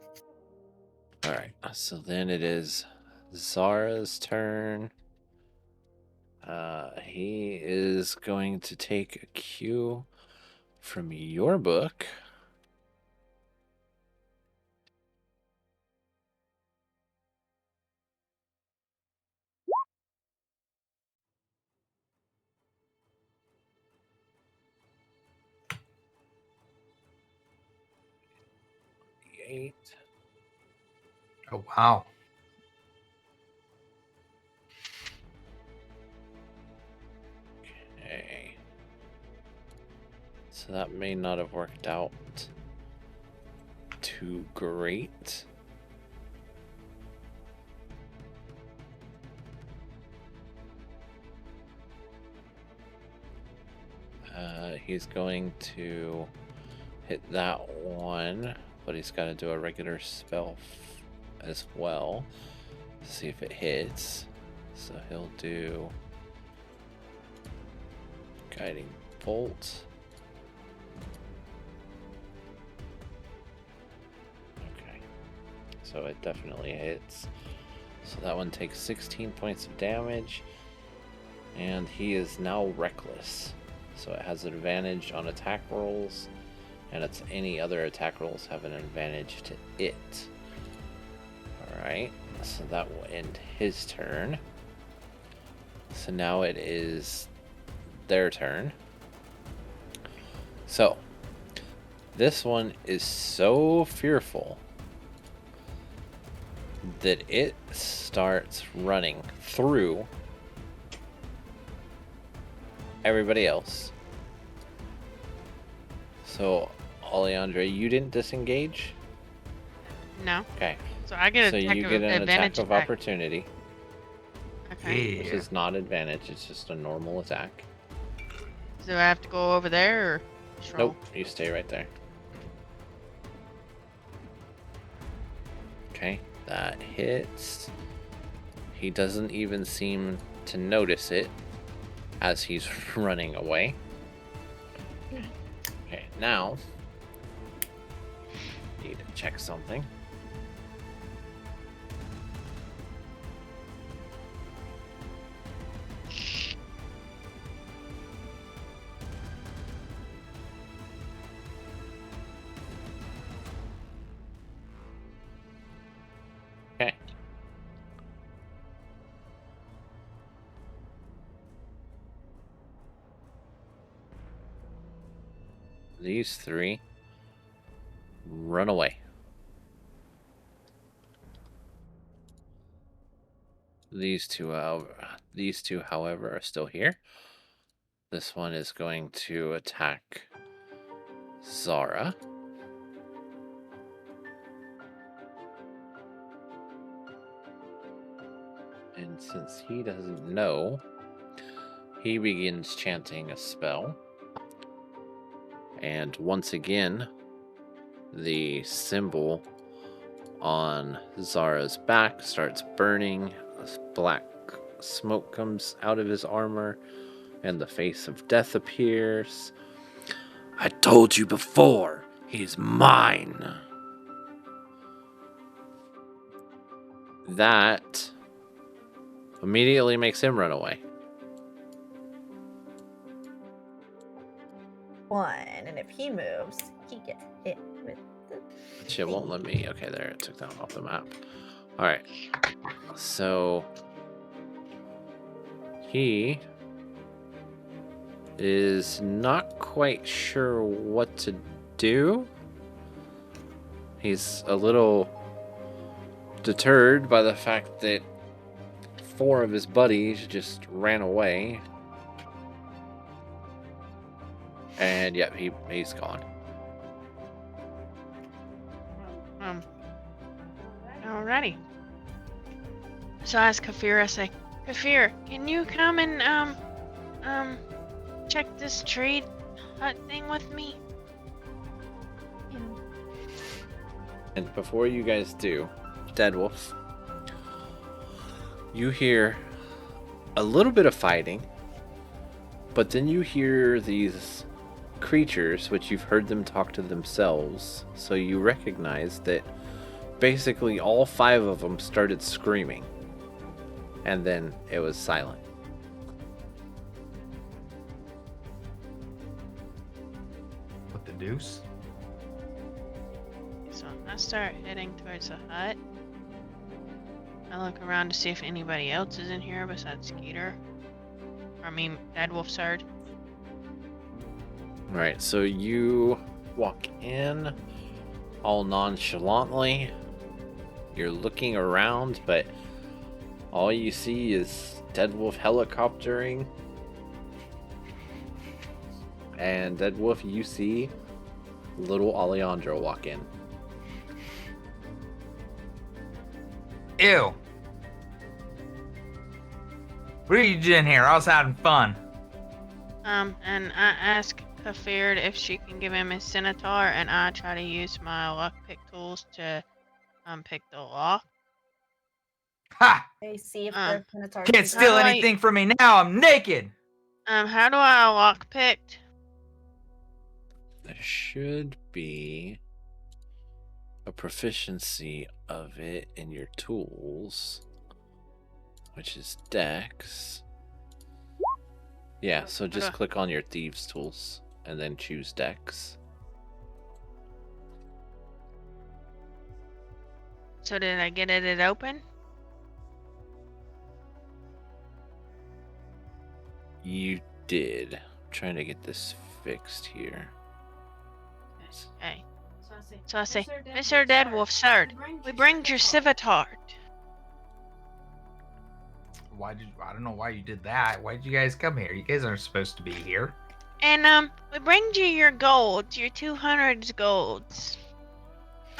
Alright, so then it is Zara's turn. He is going to take a cue from your book. Eight. Oh, wow. Okay. So that may not have worked out too great. He's going to hit that one, but he's got to do a regular spell as well to see if it hits. So he'll do Guiding Bolt. Okay, so it definitely hits. So that one takes 16 points of damage, and he is now reckless. So it has advantage on attack rolls and its any other attack rolls have an advantage to it. Alright, so that will end his turn. So now it is their turn. So, this one is so fearful that it starts running through everybody else. So, Alejandra, you didn't disengage? No. Okay. So I get So an attack you of get an advantage attack of attack. opportunity, Okay. which is not advantage, it's just a normal attack. Do I have to go over there or just roll? Nope, you stay right there. Okay, that hits. He doesn't even seem to notice it as he's running away. Okay, now need to check something. Okay. These three run away. These two, however, are still here. This one is going to attack Zara. And since he doesn't know, he begins chanting a spell. And once again, the symbol on Zara's back starts burning. Black smoke comes out of his armor, and the face of death appears. I told you before, he's mine. That immediately makes him run away. One, and if he moves, he gets hit with the Shit won't let me. Okay, there, it took that one off the map. Alright. So he is not quite sure what to do. He's a little deterred by the fact that 4 of his buddies just ran away. And yep, he's gone. Alrighty. So I ask Kafir, I say, Kafir, can you come and check this trade hut thing with me? And before you guys do, Dead Wolf, you hear a little bit of fighting, but then you hear these creatures, which you've heard them talk to themselves, so you recognize that basically all 5 of them started screaming, and then it was silent. What the deuce? So I start heading towards the hut. I look around to see if anybody else is in here besides Skeeter. Dead Wolf's herd. Alright, so you walk in all nonchalantly. You're looking around, but all you see is Dead Wolf helicoptering. And Dead Wolf, you see little Alejandro walk in. Ew. What are you doing here? I was having fun. And I ask Kafir if she can give him his scimitar, and I try to use my lockpick tools to pick the lock. Ha! I see if the Minotaur Can't steal anything from me now. I'm naked. How do I lockpick? There should be a proficiency of it in your tools, which is Dex. Yeah, so just click on your Thieves tools and then choose Dex. So did I get it open? You did. I'm trying to get this fixed here. Okay. So I say, Mr. Deadwolf, sir, we bring your Civitar. I don't know why you did that. Why did you guys come here? You guys aren't supposed to be here. And we bring you your gold, your 200 golds.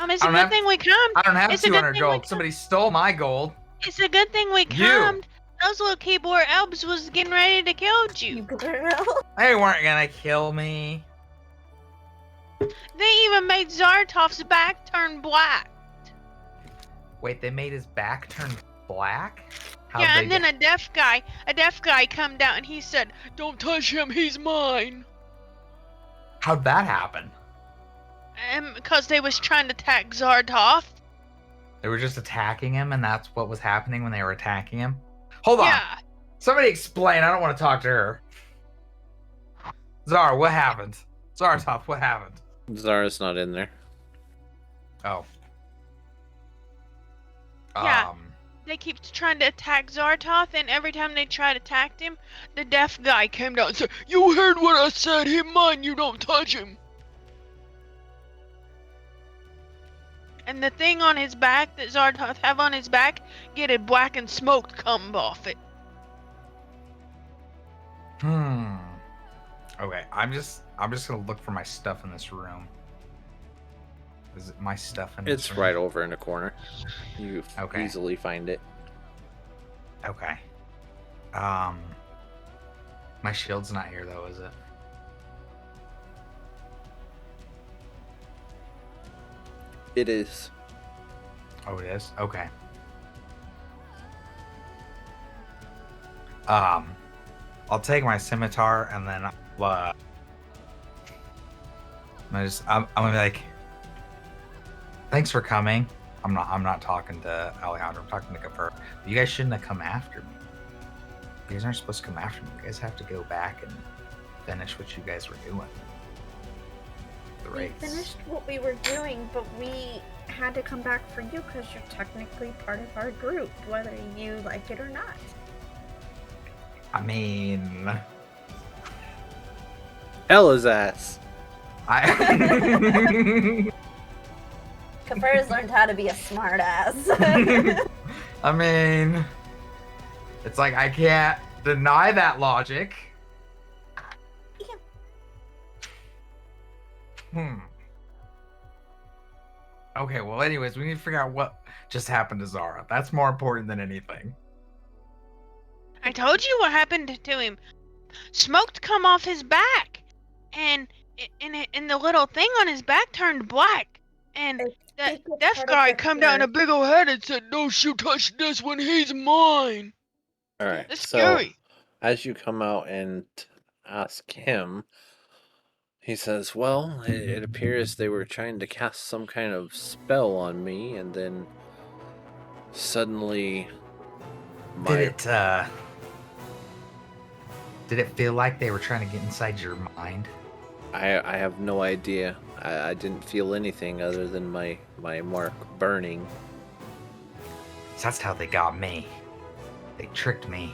It's a good thing we come. I don't have 200 gold. Somebody stole my gold. It's a good thing we come. Those little keyboard elves was getting ready to kill you. They weren't gonna kill me. They even made Zartov's back turn black. Wait, they made his back turn black? Yeah, and then a deaf guy come down and he said, "Don't touch him, he's mine." How'd that happen? Because they was trying to attack Zartov. They were just attacking him, and that's what was happening when they were attacking him? Hold on. Yeah. Somebody explain. I don't want to talk to her. Zara, what happened? Zartov, what happened? Zara's not in there. Oh. Yeah. They keep trying to attack Zartov, and every time they try to attack him, the deaf guy came down and said, "You heard what I said, he's mine, you don't touch him." And the thing on his back that Zartov have on his back, get a black and smoke come off it. Okay, I'm just gonna look for my stuff in this room. Is it my stuff in this room? It's right over in the corner. You Okay. easily find it. Okay. My shield's not here though, is it? It is. Oh, it is? Okay. I'll take my scimitar and then I'm gonna be like, thanks for coming. I'm not talking to Alejandro, I'm talking to Kafir. You guys shouldn't have come after me. You guys aren't supposed to come after me. You guys have to go back and finish what you guys were doing. The We raids. finished what we were doing, but we had to come back for you because you're technically part of our group, whether you like it or not. I mean, Ella's ass. I Kafir's learned how to be a smart ass. I mean, it's like I can't deny that logic. Okay, well, anyways, we need to figure out what just happened to Zara. That's more important than anything. I told you what happened to him. Smoke come off his back, and the little thing on his back turned black. And that deaf guy come down a big old head and said, "Don't you touch this one, he's mine." All right. That's so scary. as you come out and ask him, he says, "Well, it appears they were trying to cast some kind of spell on me, and then suddenly Did it feel like they were trying to get inside your mind? I have no idea. I didn't feel anything other than my mark burning." That's how they got me. They tricked me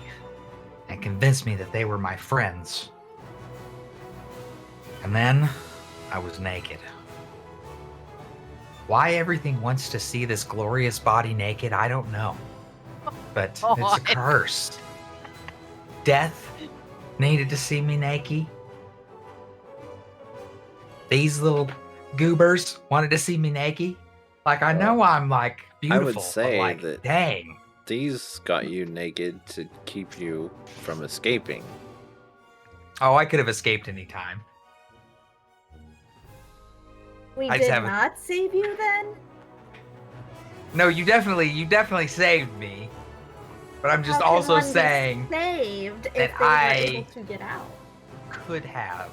and convinced me that they were my friends. And then I was naked. Why everything wants to see this glorious body naked, I don't know. But it's a curse. Death needed to see me naked. These little goobers wanted to see me naked. Like, I know I'm like beautiful. I would say but like, that dang. these got you naked to keep you from escaping. Oh, I could have escaped any time. We I did just haven't- not save you then? No, you definitely saved me. But I'm just How can also one be saved saved if that they were I- able to get out. could have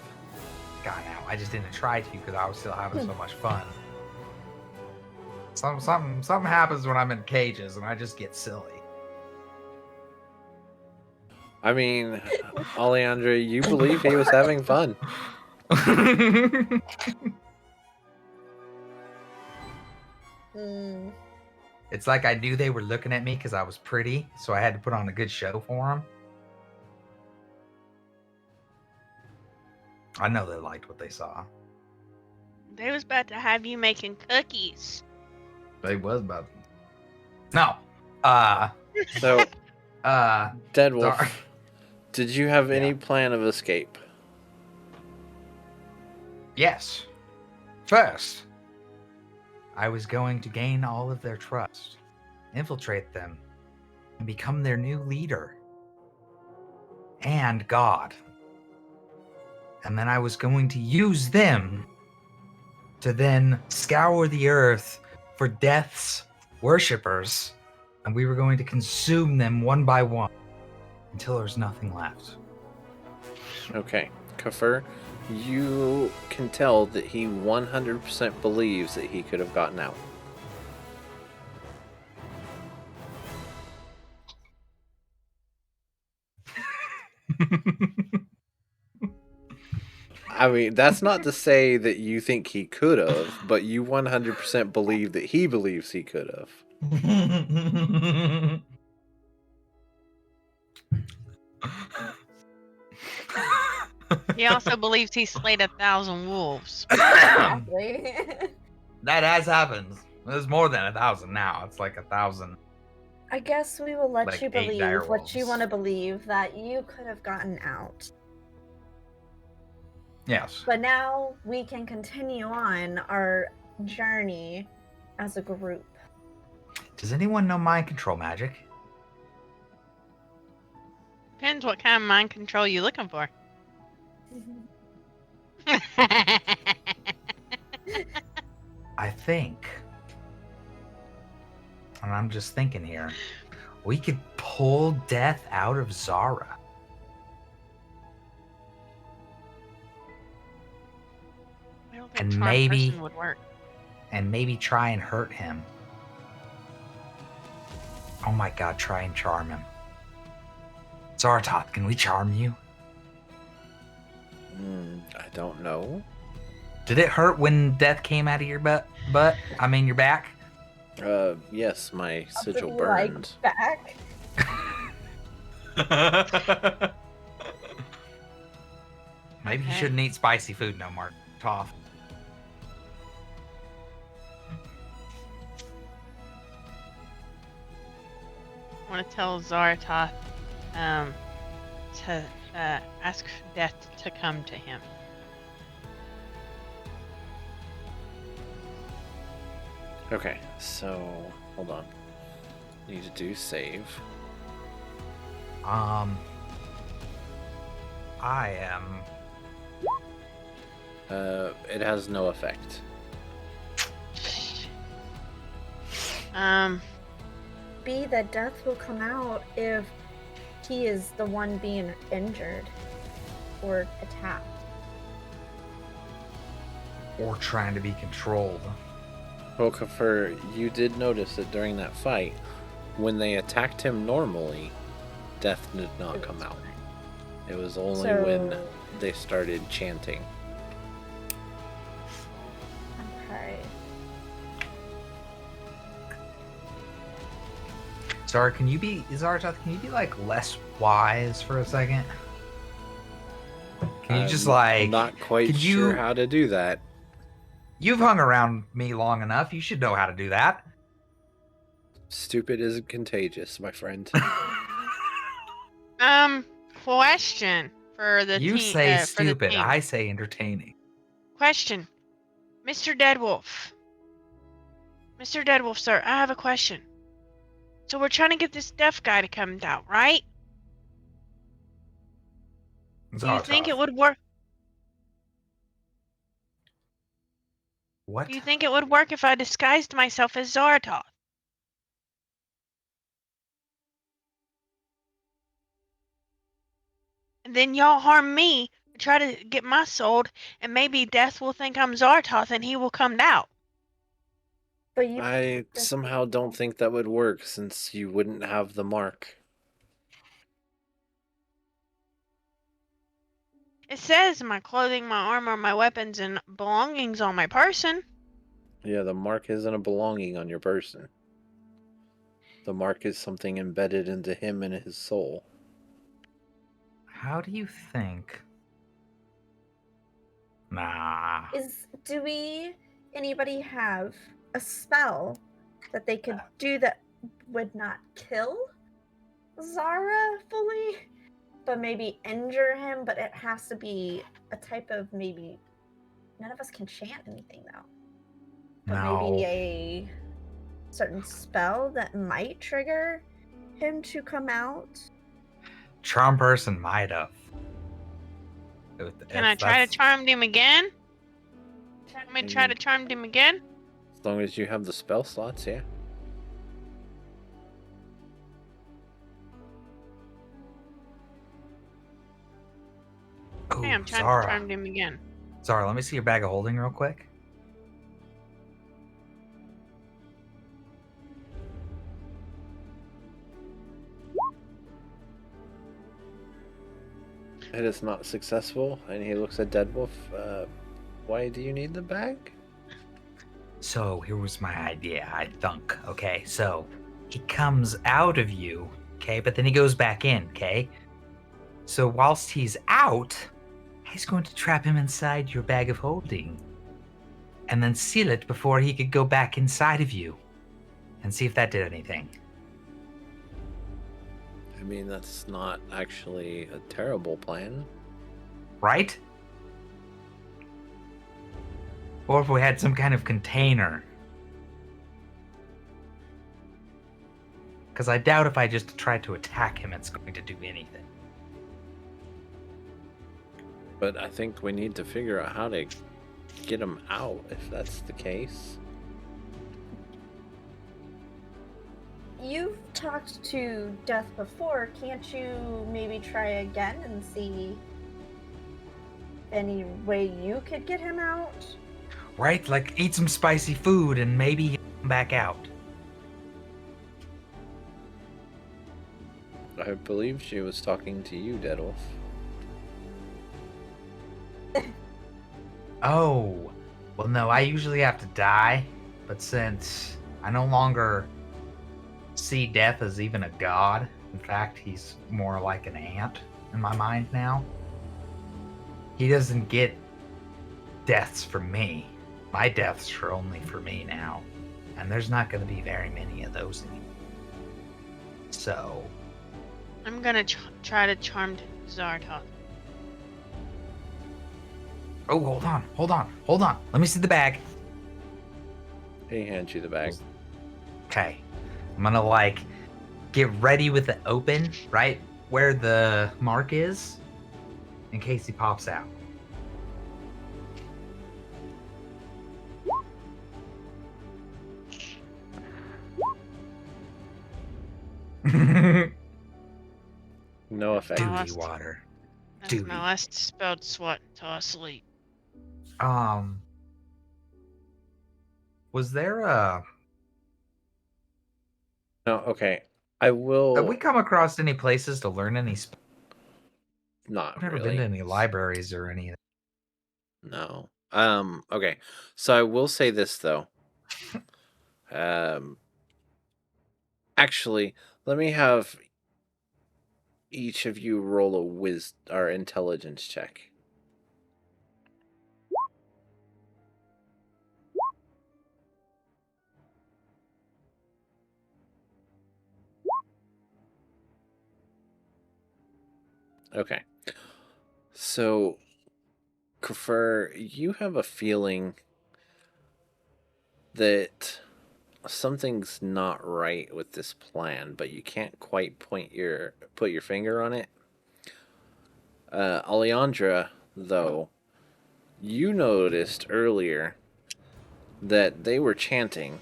gone out. I just didn't try to because I was still having so much fun. Something happens when I'm in cages and I just get silly. I mean, Alejandro, you believe he was having fun. It's like I knew they were looking at me because I was pretty, so I had to put on a good show for them. I know they liked what they saw. They was about to have you making cookies. They was about to. No. So, Dead sorry. Wolf, did you have any Yeah. plan of escape? Yes. First, I was going to gain all of their trust, infiltrate them, and become their new leader. And God. And then I was going to use them to then scour the earth for Death's worshippers, and we were going to consume them one by one until there was nothing left. Okay, Kafir, you can tell that he 100% believes that he could have gotten out. I mean, that's not to say that you think he could have, but you 100% believe that he believes he could have. He also believes he slayed 1,000 wolves. Exactly. That has happened. There's more than 1,000 now. It's like 1,000. I guess we will let Like you 8 dire believe what you wolves. want to believe, that you could have gotten out. Yes. But now we can continue on our journey as a group. Does anyone know mind control magic? Depends what kind of mind control you're looking for. I think, and I'm just thinking here, we could pull Death out of Zara. I don't think And charm maybe- person would work. And maybe try and hurt him. Oh my god, try and charm him. Zaratoth, can we charm you? I don't know. Did it hurt when Death came out of your butt? I mean, your back? Yes, my sigil Be burned. like back. Maybe you Okay. shouldn't eat spicy food no more, Toph. I want to tell Zaratoth to ask Death to come to him. Okay, so hold on. Need to do save. I am. It has no effect. Be that Death will come out if he is the one being injured or attacked. Or trying to be controlled. Well, Kafir, you did notice that during that fight, when they attacked him normally, Death did not come out. It was only when they started chanting. Okay. Zaratoth, can you be like less wise for a second? Can you just like? I'm not quite could sure you- how to do that. You've hung around me long enough. You should know how to do that. Stupid isn't contagious, my friend. Question for the You team. say for the stupid. team. I say entertaining. Question, Mr. Deadwolf. Mr. Deadwolf, sir, I have a question. So we're trying to get this deaf guy to come out, right? Do you think it would work? What? Do you think it would work if I disguised myself as Zaratoth? And then y'all harm me, try to get my soul, and maybe Death will think I'm Zaratoth and he will come out. But you I somehow don't think that would work since you wouldn't have the mark. It says my clothing, my armor, my weapons, and belongings on my person. Yeah, the mark isn't a belonging on your person. The mark is something embedded into him and his soul. How do you think? Nah. Do anybody have a spell that they could do that would not kill Zara fully, but maybe injure him? But it has to be a type of maybe. None of us can chant anything though. But No. maybe a certain spell that might trigger him to come out. Charm person might have. Can I try to charm him again? Let me try to charm him again. As long as you have the spell slots, yeah. Ooh, Okay, I'm trying Zara. to charm him again. Zara, let me see your bag of holding real quick. It is not successful, and he looks at Deadwolf. Why do you need the bag? So here was my idea, I think. Okay, so he comes out of you, okay, but then he goes back in, okay? So whilst he's out, he's going to trap him inside your bag of holding and then seal it before he could go back inside of you and see if that did anything. I mean, that's not actually a terrible plan. Right? Or if we had some kind of container. Because I doubt if I just try to attack him, it's going to do anything. But I think we need to figure out how to get him out, if that's the case. You've talked to Death before. Can't you maybe try again and see any way you could get him out? Right? Like, eat some spicy food and maybe he'll come back out. I believe she was talking to you, Deadwolf. Oh. Well, no, I usually have to die. But since I no longer see death as even a god, in fact, he's more like an ant in my mind now. He doesn't get deaths from me. My deaths are only for me now. And there's not going to be very many of those anymore. So, I'm gonna try to charm Zartok. oh, hold on. Let me see the bag. He hands you the bag. Okay. I'm gonna, like, get ready with it open, right where the mark is, in case he pops out. No effect. Duty water. That's Duty. my last spelled swat to sleep. Was there a... No, okay. I will... Have we come across any places to learn any... Not I've never really. been to any libraries or anything. No. Okay. So I will say this, though. Actually, let me have each of you roll a or intelligence check. Okay. So, Kafir, you have a feeling that something's not right with this plan, but you can't quite put your finger on it. Alejandra, though, you noticed earlier that they were chanting,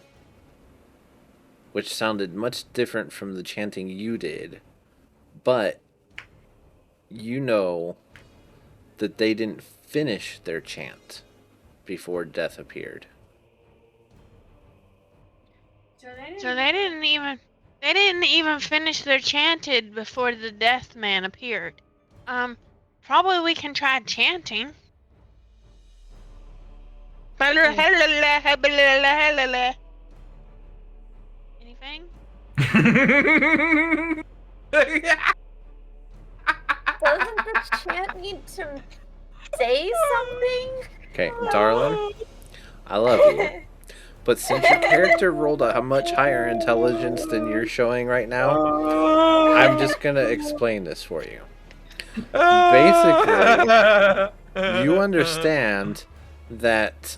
which sounded much different from the chanting you did, but you know that they didn't finish their chant before death appeared. So they didn't even finish their chanted before the death man appeared. Probably we can try chanting. Anything? Doesn't the chant need to say something? Okay, darling, I love you. But since your character rolled a much higher intelligence than you're showing right now, I'm just gonna explain this for you. Basically, you understand that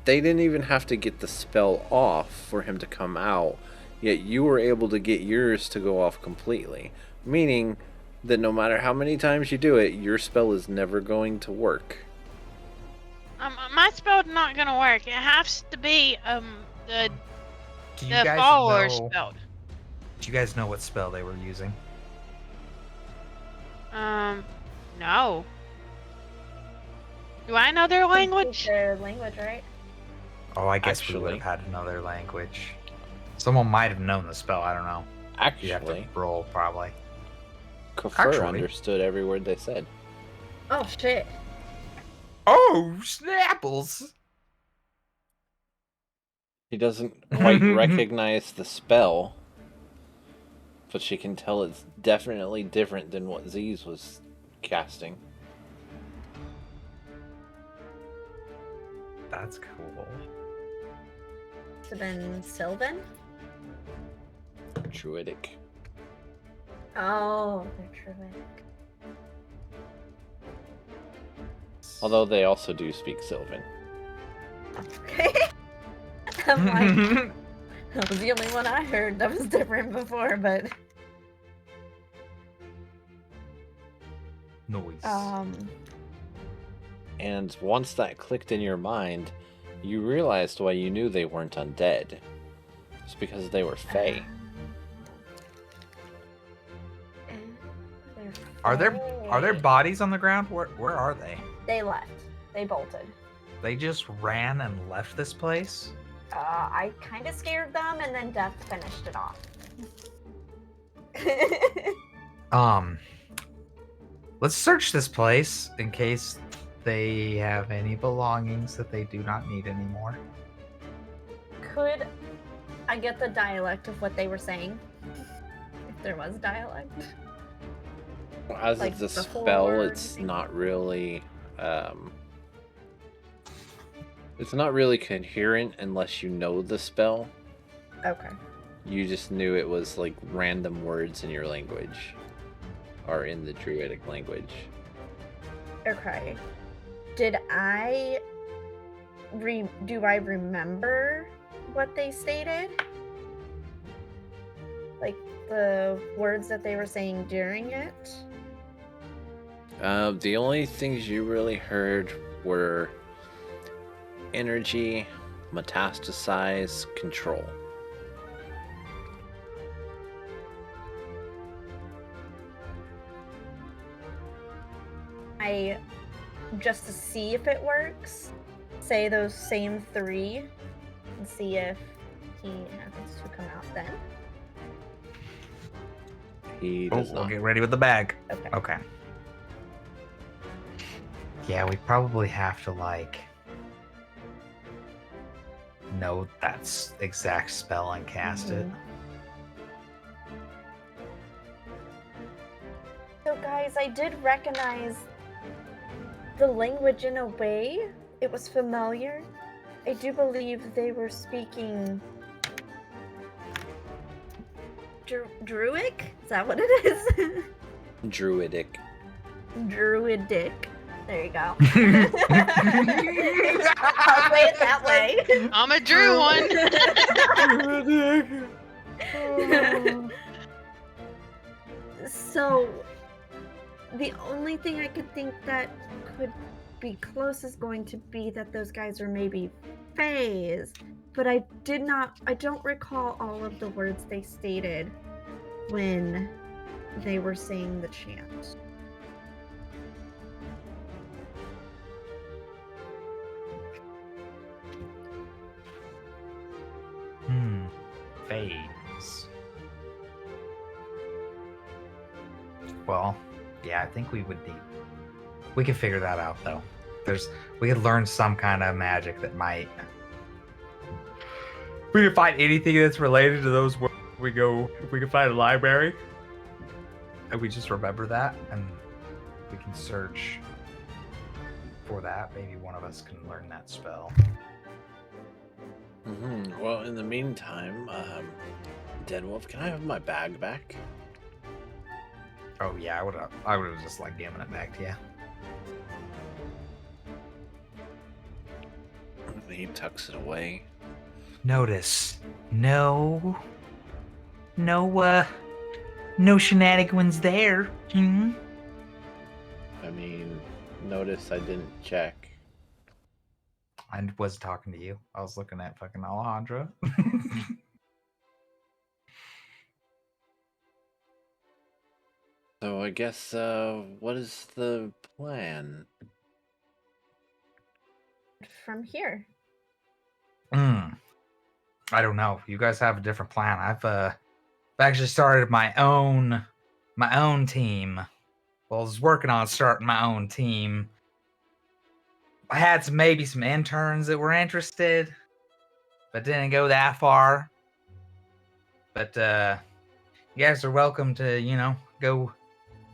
they didn't even have to get the spell off for him to come out, yet you were able to get yours to go off completely. Meaning that no matter how many times you do it, your spell is never going to work. My spell's not gonna work. It has to be the Do you guys follower know? spell. Do you guys know what spell they were using? No. Do I know their language? Their language, right? Oh, I guess we would Actually- have had another language. Someone might have known the spell. I don't know. You have to Actually, roll probably. Kafir Actually- understood every word they said. Oh shit. Oh, snapples! He doesn't quite recognize the spell, but she can tell it's definitely different than what Z's was casting. That's cool. So then Sylvan? Druidic. Oh, they're Druidic. Although they also do speak Sylvan. Okay. I'm like, that was the only one I heard that was different before, but Noise. And once that clicked in your mind, you realized why you knew they weren't undead. It's because they were Fae. Are there Fae. bodies on the ground? Where are they? They left. They bolted. They just ran and left this place? I kind of scared them, and then Death finished it off. Let's search this place in case they have any belongings that they do not need anymore. Could I get the dialect of what they were saying? If there was dialect. As Like it's a before spell, or it's anything? not really it's not really coherent unless you know the spell. Okay. You just knew it was like random words in your language. Or in the Druidic language. Okay. Did I do I remember what they stated? Like the words that they were saying during it? The only things you really heard were energy, metastasize, control. I just to see if it works, say those same three and see if he happens to come out then. He Oh, does we'll not. get ready with the bag. Okay. Okay. Yeah, we probably have to, like, know that exact spell and cast it. So guys, I did recognize the language in a way. It was familiar. I do believe they were speaking Druidic? Is that what it is? Druidic. Druidic. There you go. I'll say it that way. I'm a Drew one. So, the only thing I could think that could be close is going to be that those guys are maybe fays, but I don't recall all of the words they stated when they were saying the chant. Phase. Well, yeah, I think we would need. We can figure that out, though. We could learn some kind of magic that might. We could find anything that's related to those we go, if we can find a library, and we just remember that, and we can search for that. Maybe one of us can learn that spell. Well, in the meantime, Deadwolf, can I have my bag back? Oh yeah, I would have just like given it back to you. He tucks it away. Notice, no shenanigans there. Hmm? I mean, notice I didn't check. I wasn't talking to you. I was looking at fucking Alejandra. So I guess, what is the plan? From here. I don't know. You guys have a different plan. I've actually started my own team. Well, I was working on starting my own team. I had maybe some interns that were interested, but didn't go that far. But you guys are welcome to,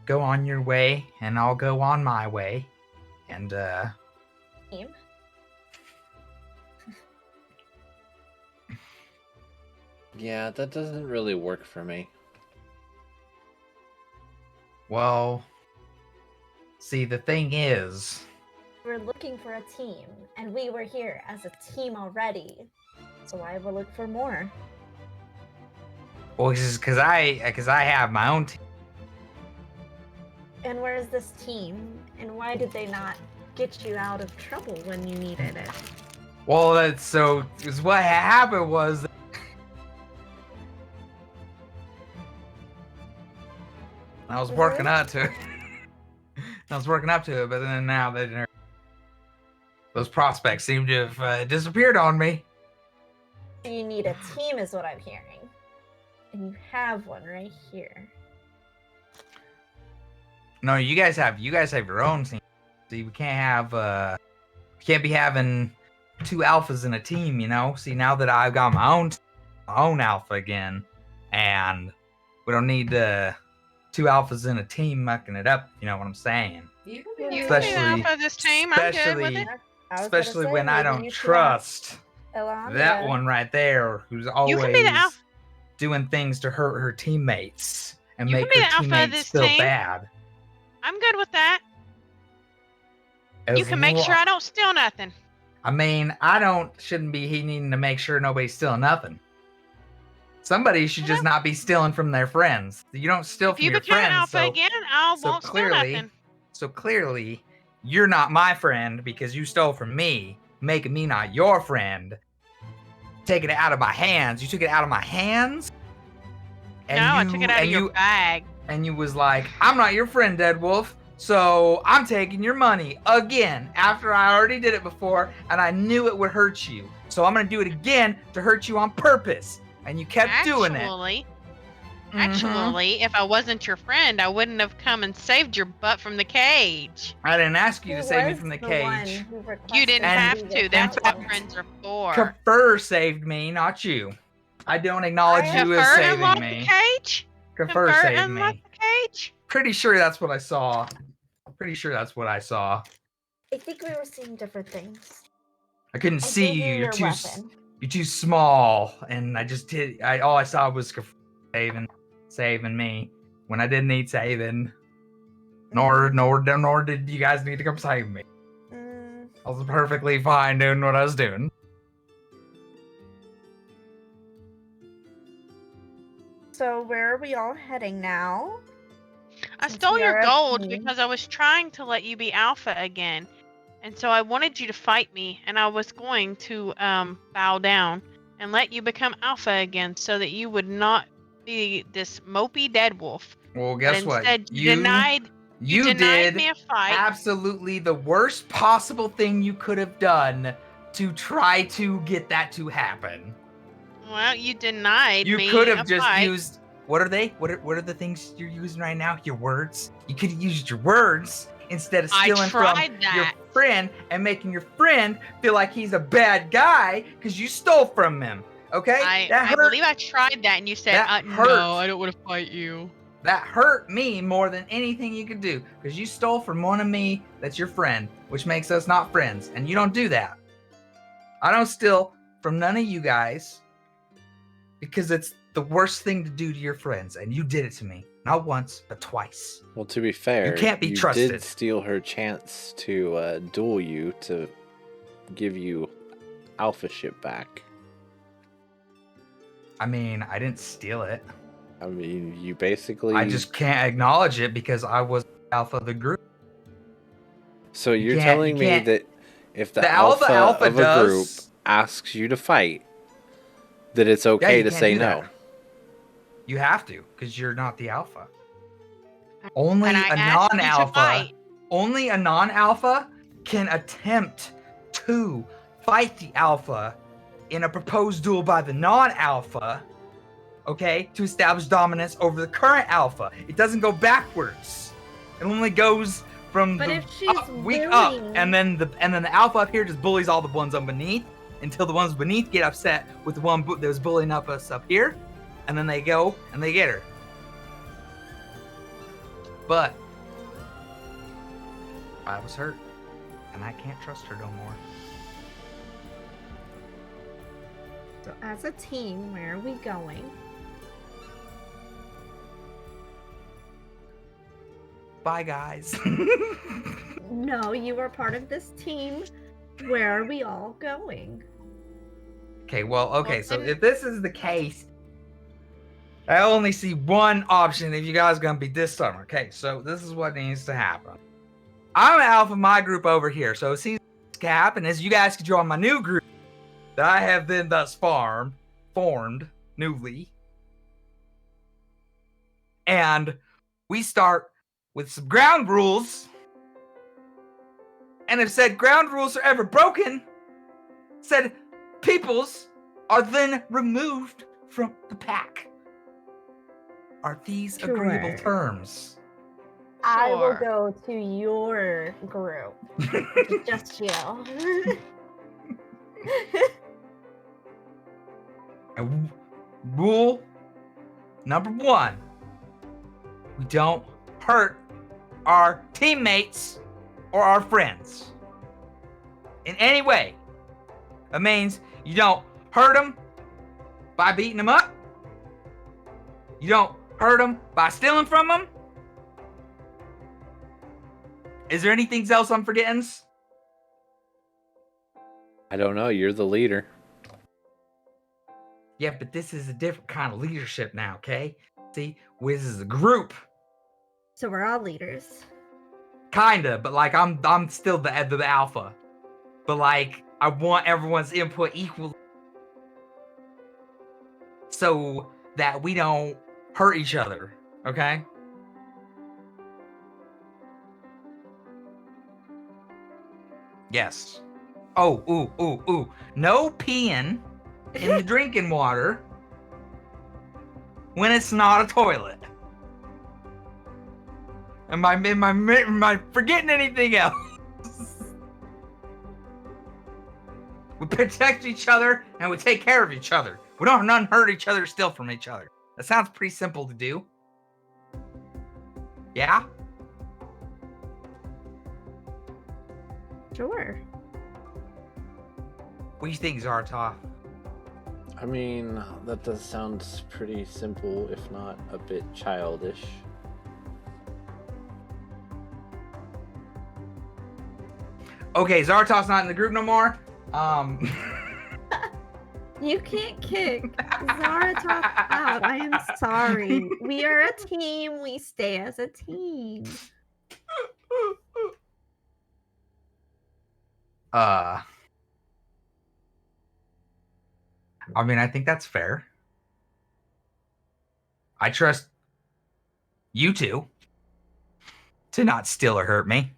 go on your way, and I'll go on my way. And Team. Yeah, that doesn't really work for me. Well, see, the thing is, We're looking for a team, and we were here as a team already. So why will look for more? well, because I have my own team. And where is this team? And why did they not get you out of trouble when you needed it? Well, because what happened was, I was working up to it. But then now those prospects seem to have disappeared on me. You need a team is what I'm hearing. And you have one right here. No, you guys have your own team. See, we can't be having two alphas in a team, See, now that I've got my own alpha again, and we don't need two alphas in a team mucking it up, you know what I'm saying? You can be the alpha of this team. I'm good with it. Especially when I don't trust that one right there, who's always doing things to hurt her teammates and make her teammates feel bad. I'm good with that. You can make sure I don't steal nothing. I mean, shouldn't be needing to make sure nobody's stealing nothing. Somebody should just not be stealing from their friends. You don't steal from your friends. If you become alpha again, I won't steal nothing. So clearly, you're not my friend because you stole from me, making me not your friend. Taking it out of my hands. You took it out of my hands? I took it out of your bag. And you was like, I'm not your friend, Deadwolf, so I'm taking your money again after I already did it before and I knew it would hurt you. So I'm going to do it again to hurt you on purpose. And you kept doing it. Actually, if I wasn't your friend, I wouldn't have come and saved your butt from the cage. I didn't ask you to save me from the cage. You didn't have to. That's what friends are for. Kafir saved me, not you. I don't acknowledge you as saving me. Cage? Kafir saved me. The cage? Pretty sure that's what I saw. I think we were seeing different things. I couldn't see you. You're too small, and all I saw was saving me when I didn't need saving. Nor did you guys need to come save me. I was perfectly fine doing what I was doing. So where are we all heading now? I stole your gold because I was trying to let you be alpha again. And so I wanted you to fight me, and I was going to bow down and let you become alpha again so that you would not be this mopey dead wolf. Well, guess what? You denied did me a fight. Absolutely the worst possible thing you could have done to try to get that to happen. Well, you denied me. You could have just used. What are they? What are the things you're using right now? Your words. You could have used your words instead of stealing from your friend and making your friend feel like he's a bad guy because you stole from him. Okay? I believe I tried that, and you said, That "No, hurt. I don't want to fight you." That hurt me more than anything you could do, because you stole from one of me that's your friend, which makes us not friends, and you don't do that. I don't steal from none of you guys, because it's the worst thing to do to your friends, and you did it to me. Not once, but twice. Well, to be fair, you can't be you trusted. did steal her chance to duel you to give you alpha ship back. I mean, I didn't steal it. I mean, you basically... I just can't acknowledge it because I was alpha of the group. So you're telling me that if the alpha of a group asks you to fight, that it's okay to say no? You have to, because you're not the alpha. Only a non-alpha can attempt to fight the alpha in a proposed duel by the non-alpha, okay, to establish dominance over the current alpha. It doesn't go backwards. It only goes from weak up, and then the alpha up here just bullies all the ones up beneath until the ones beneath get upset with the one that was bullying us up here, and then they go and they get her. But I was hurt, and I can't trust her no more. So as a team, where are we going? Bye, guys. No, you are part of this team. Where are we all going? Okay, so if this is the case, I only see one option if you guys are going to be this summer. Okay, so this is what needs to happen. I'm alpha my group over here, so see what can happen is you guys can join my new group that I have been thus formed newly. And we start with some ground rules. And if said ground rules are ever broken, said peoples are then removed from the pack. Are these agreeable terms? I will go to your group. Just you. And rule number 1. We don't hurt our teammates or our friends in any way. That means you don't hurt them by beating them up. You don't hurt them by stealing from them. Is there anything else I'm forgetting? I don't know. You're the leader. Yeah, but this is a different kind of leadership now, okay? See, Wiz is a group. So we're all leaders. Kinda, but like I'm still the alpha. But like I want everyone's input equally, so that we don't hurt each other, okay? Yes. Oh, ooh. No peeing in the drinking water when it's not a toilet. Am I forgetting anything else? We protect each other and we take care of each other. We don't none hurt each other, steal from each other. That sounds pretty simple to do. Yeah? Sure. What do you think, Zartov? I mean, that does sound pretty simple, if not a bit childish. Okay, Zartov's not in the group no more. You can't kick Zaratov out. I am sorry. We are a team. We stay as a team. I mean, I think that's fair. I trust you two to not steal or hurt me.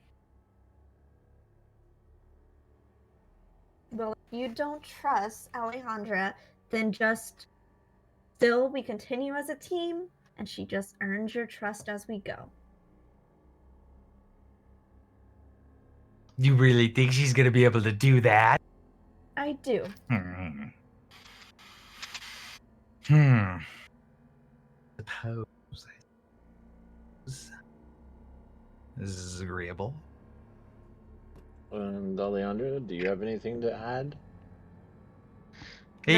Well, if you don't trust Alejandra, then just still we continue as a team, and she just earns your trust as we go. You really think she's gonna be able to do that? I do. Suppose this is agreeable. And Alejandro, do you have anything to add? No,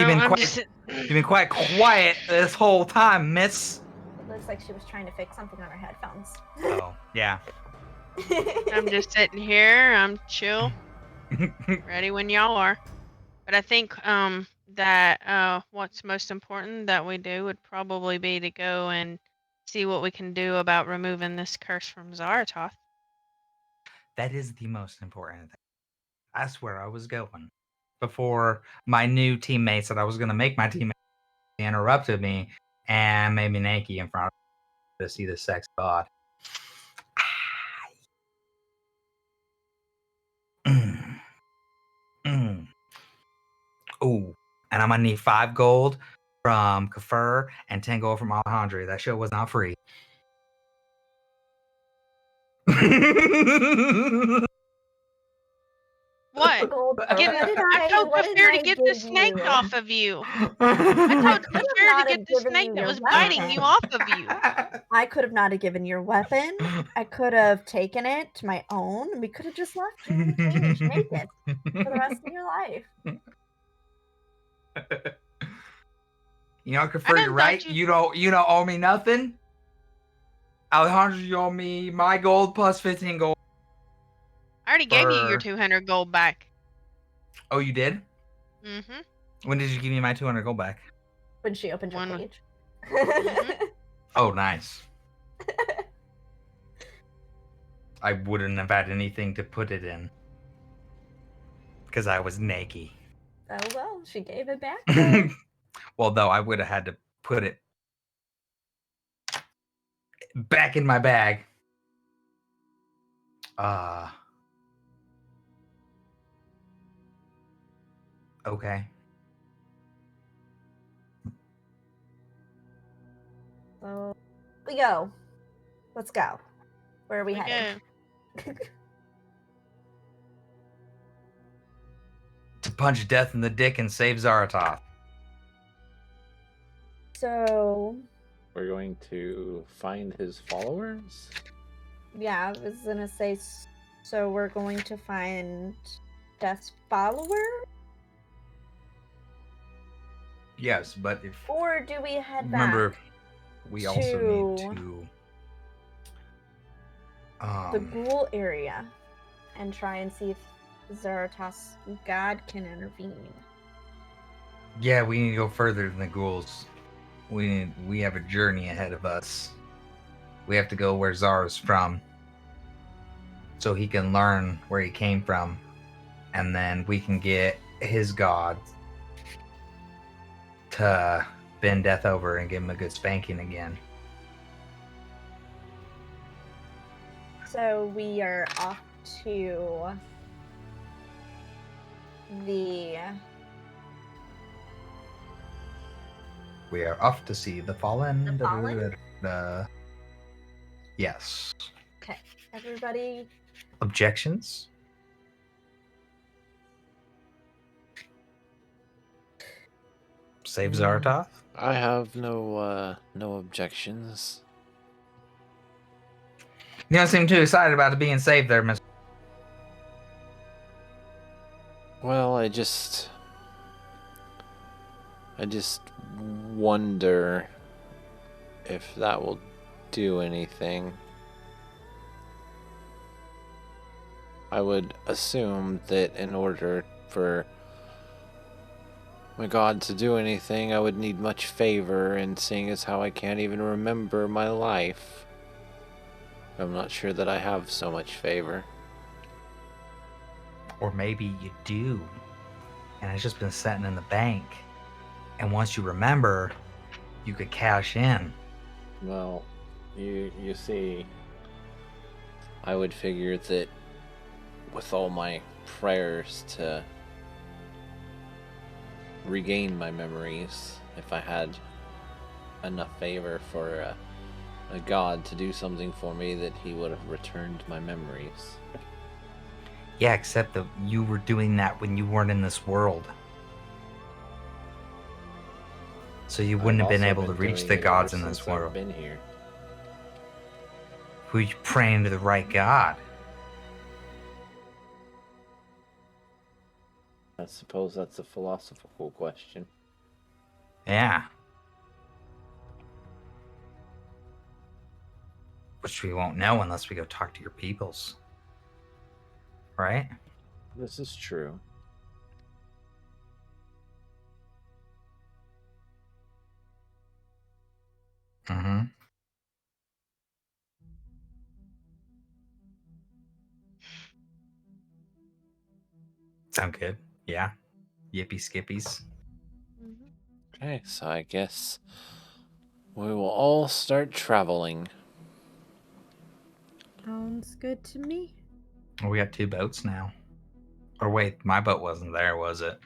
You've been quite quiet this whole time, miss. It looks like she was trying to fix something on her headphones. Oh, yeah. I'm just sitting here. I'm chill, ready when y'all are. But I think that what's most important that we do would probably be to go and see what we can do about removing this curse from Zaratoth. That is the most important thing. That's where I was going. Before my new teammates that I was going to make my teammates interrupted me and made me naked in front of to see the sex god. Ooh, and I'm gonna need 5 gold from Kafir and 10 gold from Alejandro. That show was not free. What? Gold. I told Kafir to get the snake off of you. I told Kafir to get the snake that was biting you off of you. I could have not have given your weapon. I could have taken it to my own. We could have just left you in the cage naked for the rest of your life. You know, Kafir, you're right. You don't owe me nothing. Alejandro, you owe me my gold plus 15 gold. I already gave you your 200 gold back. Oh, you did? Mm-hmm. When did you give me my 200 gold back? When she opened her cage. Mm-hmm. Oh, nice. I wouldn't have had anything to put it in. Because I was naked. Oh, well, she gave it back. Well, though, I would have had to put it back in my bag. Okay. So we go. Let's go. Where are we headed? To punch death in the dick and save Zaratoth. So we're going to find his followers? Yeah, I was gonna say, so we're going to find Death's follower? Yes, but if... Or do we head remember, back we also need to... the ghoul area and try and see if Zaratoth's god can intervene. Yeah, we need to go further than the ghouls. We have a journey ahead of us. We have to go where Zara's from, so he can learn where he came from, and then we can get his god to bend death over and give him a good spanking again. So we are off to the... We are off to see the Fallen. The Fallen? Yes. Okay, everybody. Objections? Save Zaratoth? I have no objections. You don't seem too excited about it being saved there, Mr. Well, I just wonder if that will do anything. I would assume that in order for my god to do anything, I would need much favor, and seeing as how I can't even remember my life, I'm not sure that I have so much favor. Or maybe you do, and it's just been sitting in the bank, and once you remember, you could cash in. Well, you see, I would figure that with all my prayers to regain my memories, if I had enough favor for a god to do something for me, that he would have returned my memories. Yeah, except that you were doing that when you weren't in this world. So you wouldn't have been I've able to also reach doing the it gods ever in this since I've world. been here. Who you praying to the right god? I suppose that's a philosophical question. Yeah. Which we won't know unless we go talk to your peoples. Right? This is true. Mm-hmm. Sound good? Yeah. Yippee skippies. Mhm. Okay, so I guess we will all start traveling. Sounds good to me. Well, we got 2 boats now. Or wait, my boat wasn't there, was it?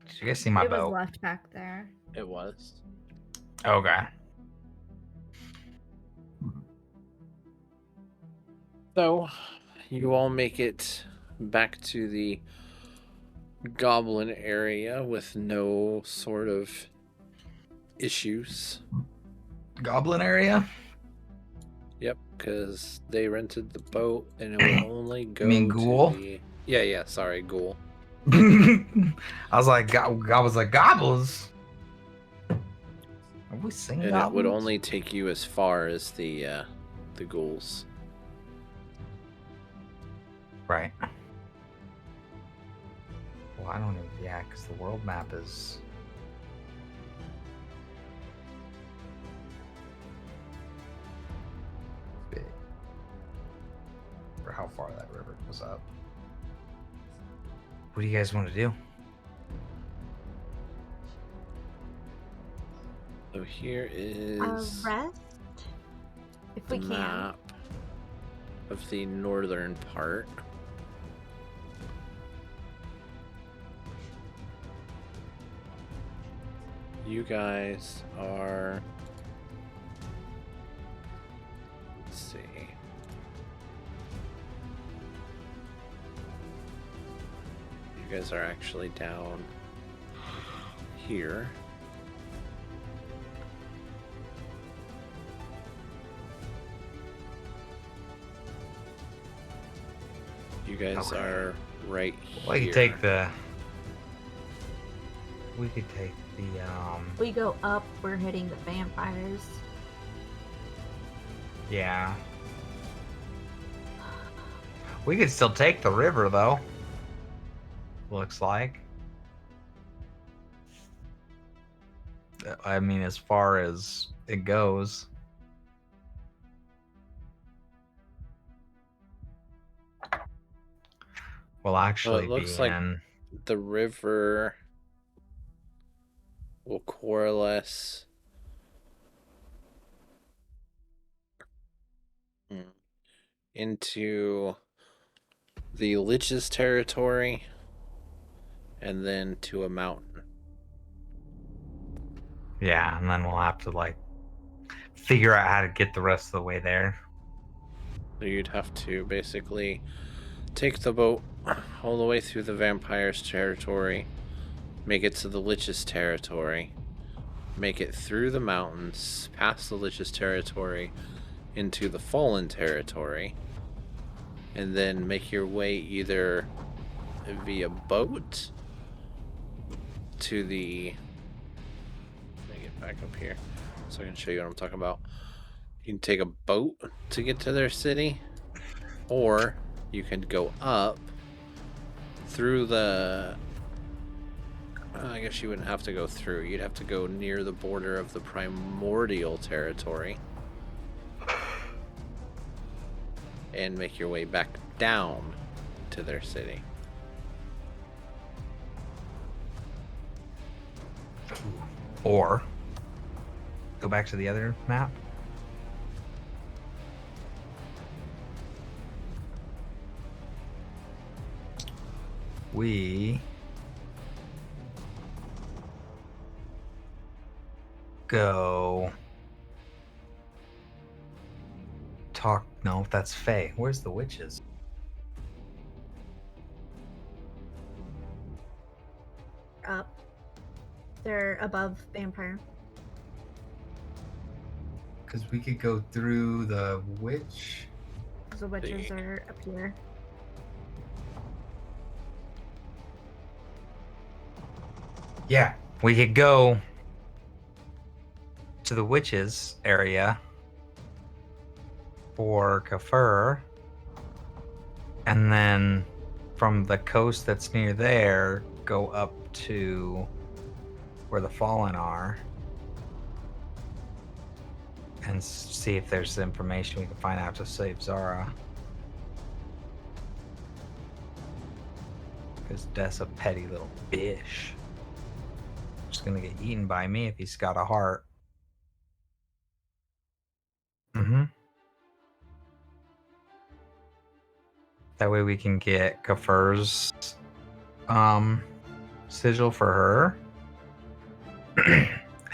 Did you guys see my It was boat? left back there. It was. Okay. So, you all make it back to the goblin area with no sort of issues. Goblin area? Yep, because they rented the boat and it will only go mean to ghoul? the. Yeah, sorry, ghoul. I was like, goblins. Have we seen And goblins? it would only take you as far as the ghouls. Right. Well, I don't know. Yeah, because the world map is. Big. For how far that river goes up. What do you guys want to do? So here is Rest, if the we can. map of the northern part. You guys are. Let's see. You guys are actually down here. You guys Okay. are right Well, we here. could take the. We could take the. If we go up, we're hitting the vampires. Yeah. We could still take the river, though. Looks like. I mean, as far as it goes. Will actually it looks be like in. the river will coalesce into the Lich's territory and then to a mountain. Yeah, and then we'll have to like figure out how to get the rest of the way there. So you'd have to basically take the boat all the way through the vampire's territory, make it to the Lich's territory, make it through the mountains, past the Lich's territory, into the Fallen territory, and then make your way either via boat to the. Let me get back up here so I can show you what I'm talking about. You can take a boat to get to their city, or you can go up through the. I guess you wouldn't have to go through. You'd have to go near the border of the primordial territory and make your way back down to their city. Or go back to the other map. We go talk. No, that's Faye. Where's the witches? Up. They're above vampire. Because we could go through the witch. The witches are up here. Yeah, we could go to the witches area for Kafir, and then from the coast that's near there, go up to where the Fallen are, and see if there's information we can find out to save Zara. Because Death's a petty little bitch. Just gonna get eaten by me if he's got a heart. Mm-hmm. That way we can get Kafir's sigil for her.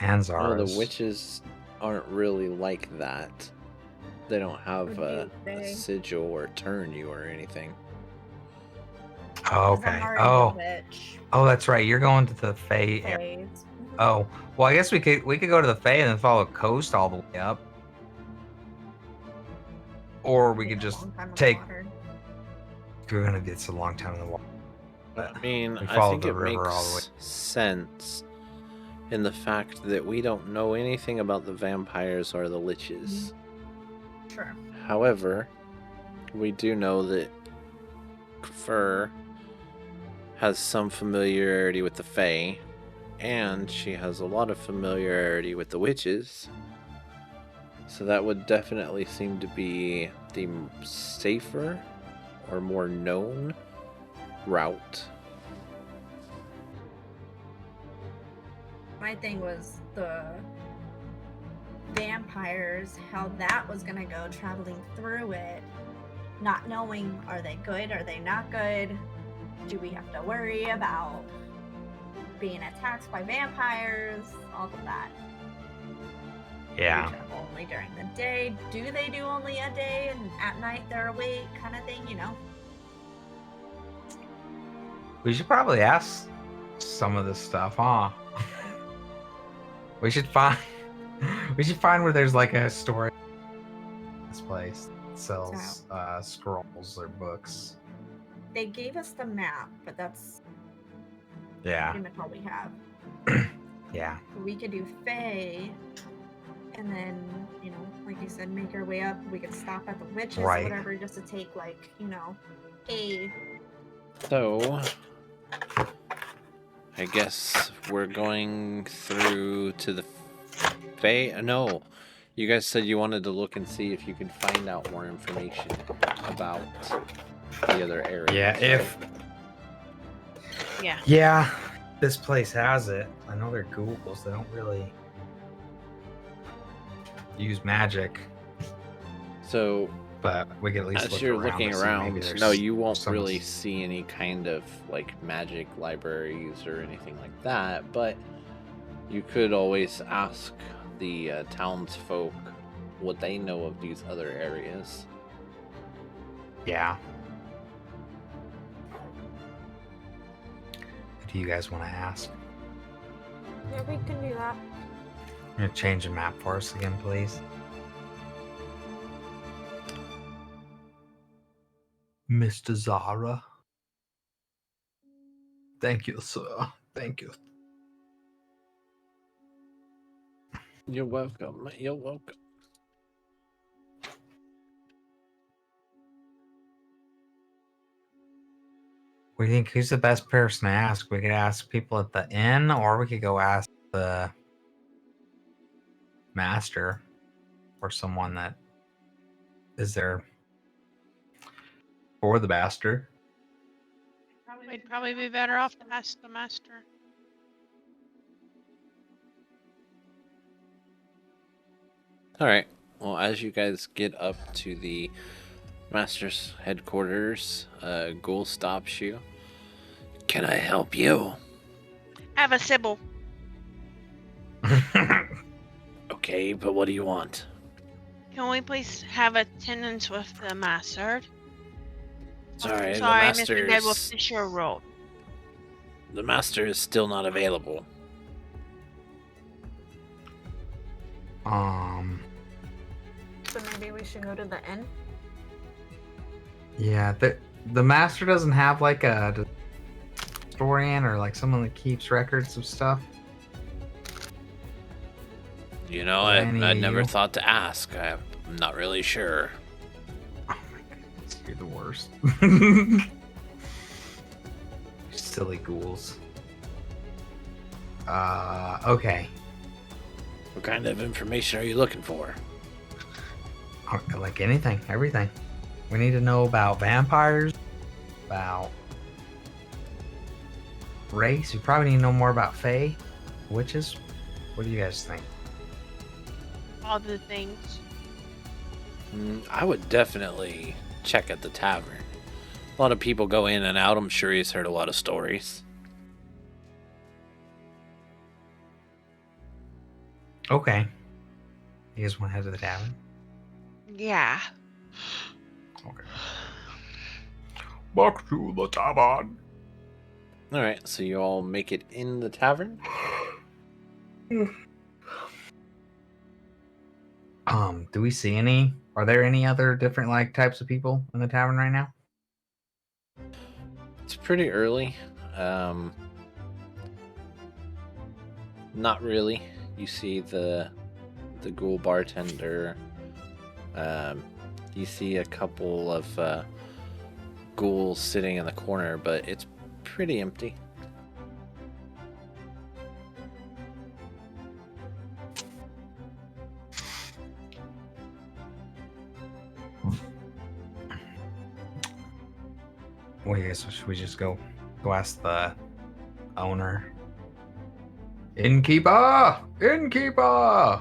And Zara's. Oh, the witches aren't really like that. They don't have a sigil or turn you or anything. Oh, okay. Oh, that's right. You're going to the Fae area. Oh, well, I guess we could go to the Fae and then follow coast all the way up, or we could just take. We're gonna get a long time in the water. I mean, I think it makes sense in the fact that we don't know anything about the vampires or the liches. Sure. However, we do know that Kafir has some familiarity with the Fae, and she has a lot of familiarity with the witches. So that would definitely seem to be the safer or more known route. My thing was the vampires, how that was gonna go, traveling through it, not knowing, are they good, are they not good? Do we have to worry about being attacked by vampires? All of that. Yeah. Only during the day. Do they do only a day and at night they're awake, kind of thing, you know? We should probably ask some of this stuff, huh? We should find where there's like a store in this place that sells scrolls or books. They gave us the map, but that's pretty much all we have. Yeah. We could do Fae, and then, you know, like you said, make our way up. We could stop at the witches or whatever, just to take, like, you know, a... So, I guess we're going through to the Fae. No, you guys said you wanted to look and see if you could find out more information about the other area. Yeah, this place has it. I know they're ghouls. They don't really use magic. So, but we can at least as you're looking around, no, you won't really see any kind of like magic libraries or anything like that, but you could always ask the townsfolk what they know of these other areas. Yeah. Do you guys want to ask? Yeah, we can do that. You're gonna change the map for us again, please. Mr. Zara. Thank you, sir. Thank you. You're welcome. You're welcome. We think who's the best person to ask? We could ask people at the inn, or we could go ask the master or someone that is there for the master. We'd probably be better off to ask the master. All right. Well, as you guys get up to the master's headquarters, Ghoul stops you. Can I help you? I have a Sybil. Okay, but what do you want? Can we please have attendance with the master? Sorry, the Mr. Deadwolf Fisher rolled. The master is still not available. so maybe we should go to the inn. Yeah, the master doesn't have like a historian or like someone that keeps records of stuff. You know, Or I any of never you? thought to ask. I'm not really sure. Oh my goodness, you're the worst. Silly ghouls. Okay. What kind of information are you looking for? Like anything, everything. We need to know about vampires, about race. We probably need to know more about fae, witches. What do you guys think? All the things. I would definitely check at the tavern. A lot of people go in and out. I'm sure he's heard a lot of stories. Okay. You guys want to head to the tavern? Yeah. Okay. Back to the tavern. All right, so you all make it in the tavern. Do we see any? Are there any other different like types of people in the tavern right now? It's pretty early. Not really. You see the ghoul bartender. You see a couple of ghouls sitting in the corner, but it's pretty empty. Well, yeah, so should we just go ask the owner? Innkeeper! Innkeeper!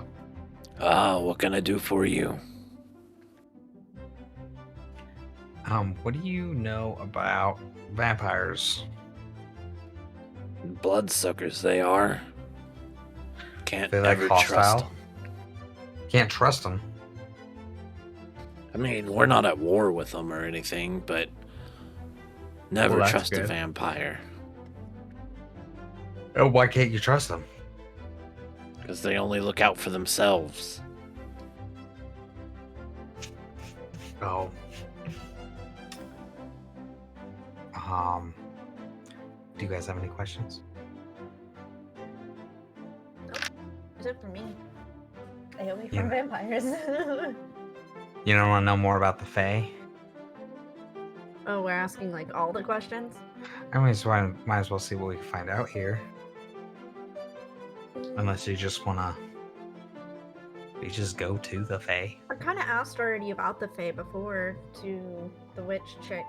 What can I do for you? What do you know about vampires? Bloodsuckers they are. Can't They like ever trust hostile? them. Can't trust them. I mean, we're not at war with them or anything, but never Well, that's trust a good. vampire. Oh, why can't you trust them? Because they only look out for themselves. Oh. Do you guys have any questions? Except for me. Stay away Yeah. from vampires. You don't want to know more about the Fae? Oh, we're asking like all the questions? I mean, so I might as well see what we can find out here. Unless you just want to... You just go to the Fae. I kind of asked already about the Fae before to the witch chick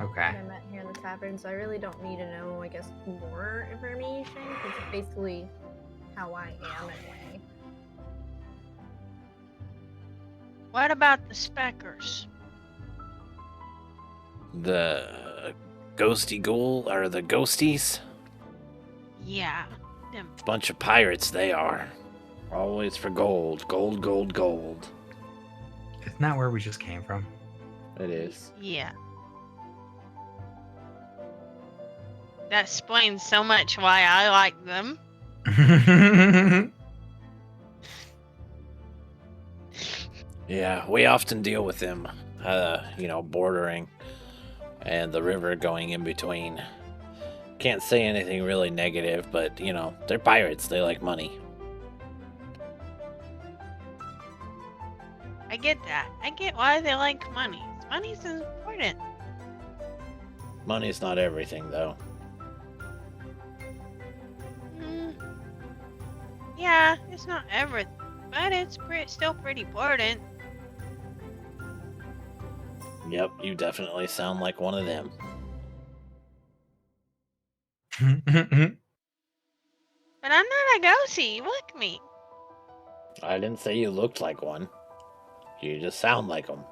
Okay. that I met here in the tavern, so I really don't need to know, I guess, more information, because it's basically how I am anyway. What about the speckers? The ghosty ghoul, or the ghosties? Yeah, them. Bunch of pirates they are. Always for gold. Gold, gold, gold. Isn't that where we just came from? It is. Yeah. That explains so much why I like them. Yeah, we often deal with them, bordering and the river going in between. Can't say anything really negative, but, they're pirates. They like money. I get that. I get why they like money. Money's important. Money's not everything, though. Yeah, it's not everything, but it's still pretty important. Yep, you definitely sound like one of them. But I'm not a ghostie. Look me. I didn't say you looked like one. You just sound like them.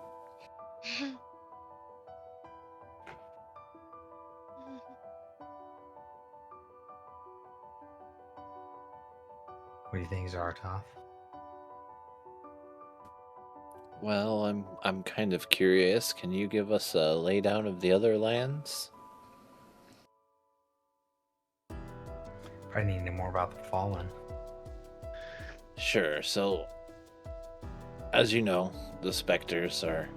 What do you think, Zartoth? Well, I'm kind of curious. Can you give us a laydown of the other lands? Probably need to know more about the Fallen. Sure. So, as you know, the specters are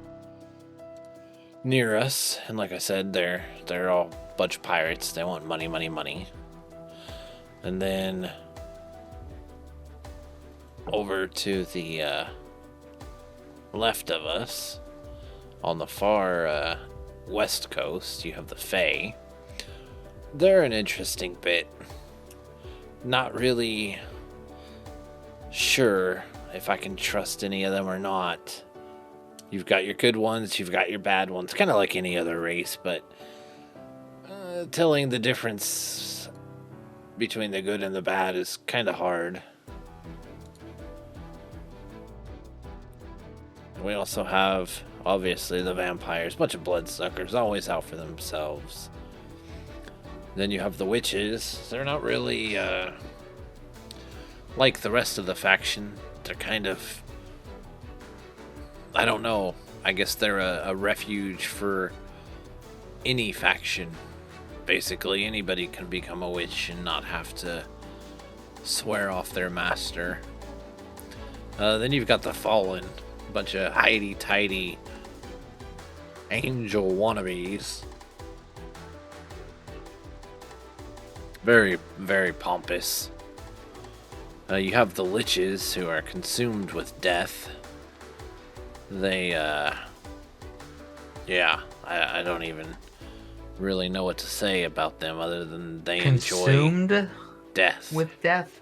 near us, and like I said, they're all a bunch of pirates. They want money, money, money. And then over to the left of us, on the far west coast, you have the Fae. They're an interesting bit. Not really sure if I can trust any of them or not. You've got your good ones, you've got your bad ones, kind of like any other race, but telling the difference between the good and the bad is kind of hard. We also have, obviously, the vampires, bunch of bloodsuckers, always out for themselves. Then you have the witches. They're not really like the rest of the faction. They're kind of, I don't know, I guess they're a refuge for any faction. Basically, anybody can become a witch and not have to swear off their master. Then you've got the Fallen, a bunch of hidey-tidy angel wannabes. Very, very pompous. You have the Liches, who are consumed with death. They, yeah, I don't even really know what to say about them other than they consumed enjoy death. With death?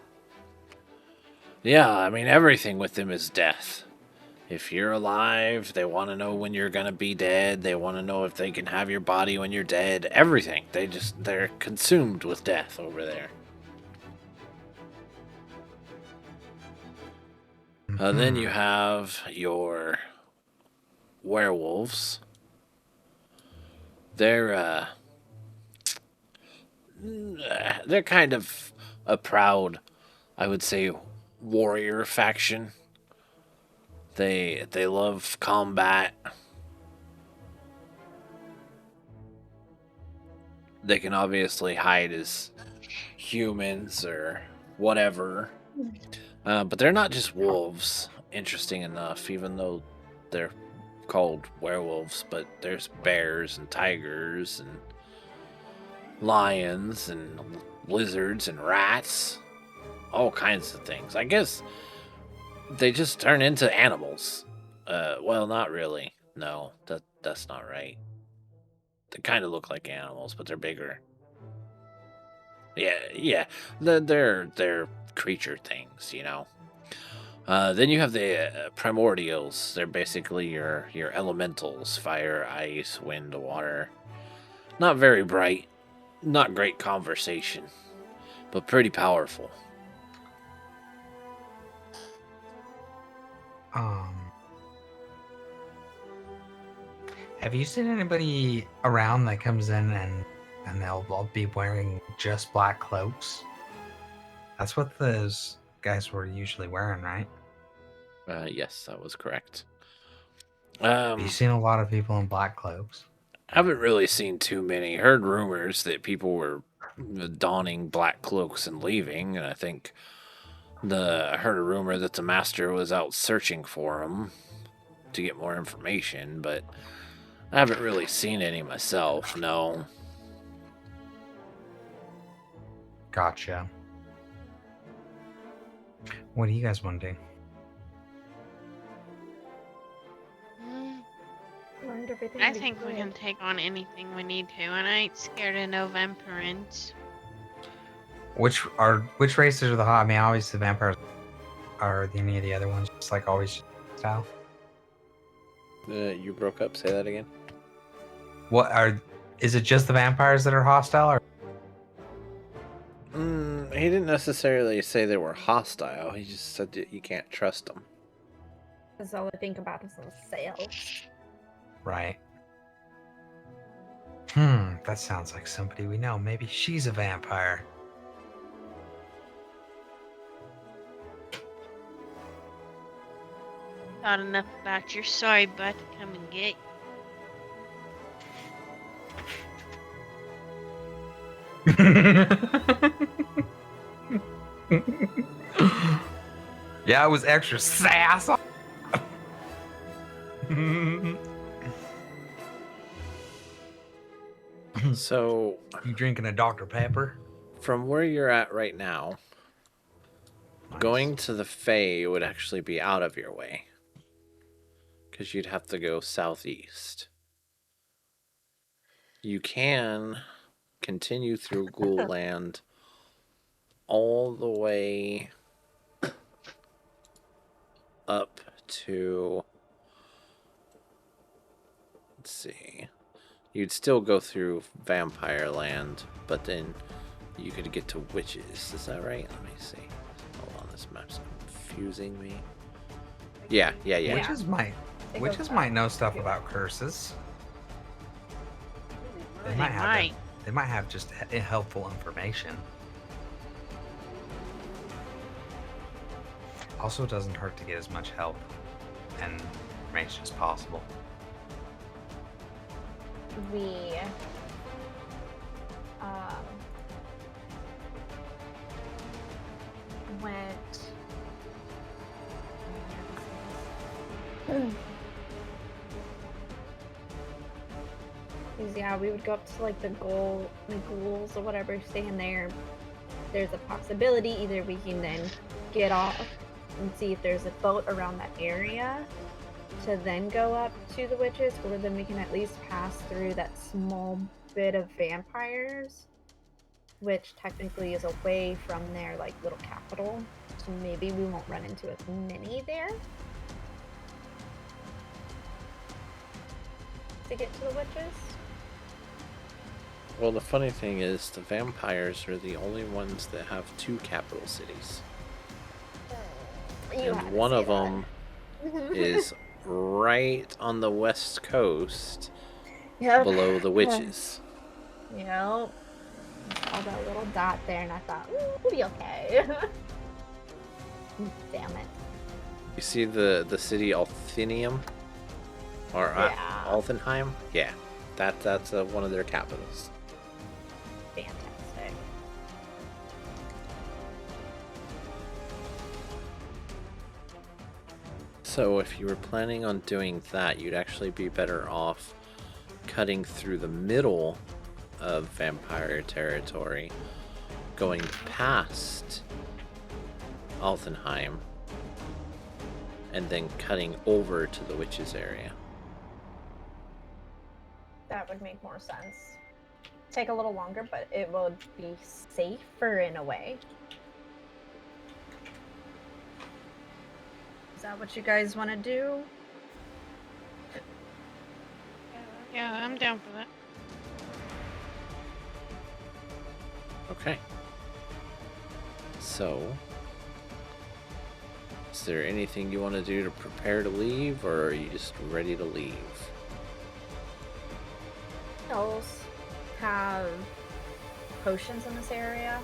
Yeah, I mean, everything with them is death. If you're alive, they want to know when you're going to be dead. They want to know if they can have your body when you're dead. Everything. They're consumed with death over there. Then you have your werewolves. They're kind of a proud, I would say, warrior faction. They love combat. They can obviously hide as humans or whatever. But they're not just wolves, interesting enough, even though they're called werewolves, but there's bears and tigers and lions and lizards and rats, all kinds of things. I guess they just turn into animals. Well, not really. No, that's not right. They kind of look like animals, but they're bigger. Yeah. They're creature things, you know. Then you have the primordials. They're basically your elementals: fire, ice, wind, water. Not very bright, not great conversation, but pretty powerful. Have you seen anybody around that comes in and they'll all be wearing just black cloaks? That's what those guys were usually wearing, right? Yes, that was correct. Have you seen a lot of people in black cloaks? Haven't really seen too many. Heard rumors that people were donning black cloaks and leaving, and I heard a rumor that the master was out searching for them to get more information, but I haven't really seen any myself, no. Gotcha. What do you guys want to do? I think we can take on anything we need to, and I ain't scared of no vampirins. Which races are the hot? I mean, obviously the vampires are any of the other ones, just like always style. You broke up. Say that again. Is it just the vampires that are hostile? Or? He didn't necessarily say they were hostile. He just said that you can't trust them. Because all I think about is those sales. Right. That sounds like somebody we know. Maybe she's a vampire. Thought enough about your sorry butt to come and get Yeah, it was extra sass. So, You drinking a Dr. Pepper? from where you're at right now, Nice. going to the Fae would actually be out of your way. Because you'd have to go southeast. You can continue through Ghoul Land all the way up to... Let's see. You'd still go through Vampire Land, but then you could get to Witches. Is that right? Let me see. Hold on, this map's confusing me. Yeah. Witches might know stuff about curses. They might have just helpful information. Also, it doesn't hurt to get as much help and information as possible. We went. Yeah, we would go up to like the ghouls or whatever, stay in there. There's a possibility either we can then get off and see if there's a boat around that area to then go up to the witches, or then we can at least pass through that small bit of vampires, which technically is away from their like little capital, so maybe we won't run into as many there to get to the witches. Well, the funny thing is, the vampires are the only ones that have 2 capital cities. And one of them is right on the west coast, below the witches. Yep. I saw that little dot there and I thought, we'll be okay. Damn it. You see the city Althinium? Or Altenheim? Yeah. That's one of their capitals. Fantastic. So if you were planning on doing that, you'd actually be better off cutting through the middle of vampire territory, going past Altenheim, and then cutting over to the witches area. That would make more sense. Take a little longer, but it would be safer in a way. Is that what you guys want to do? Yeah, I'm down for that. Okay. So, is there anything you want to do to prepare to leave, or are you just ready to leave? Else have potions in this area?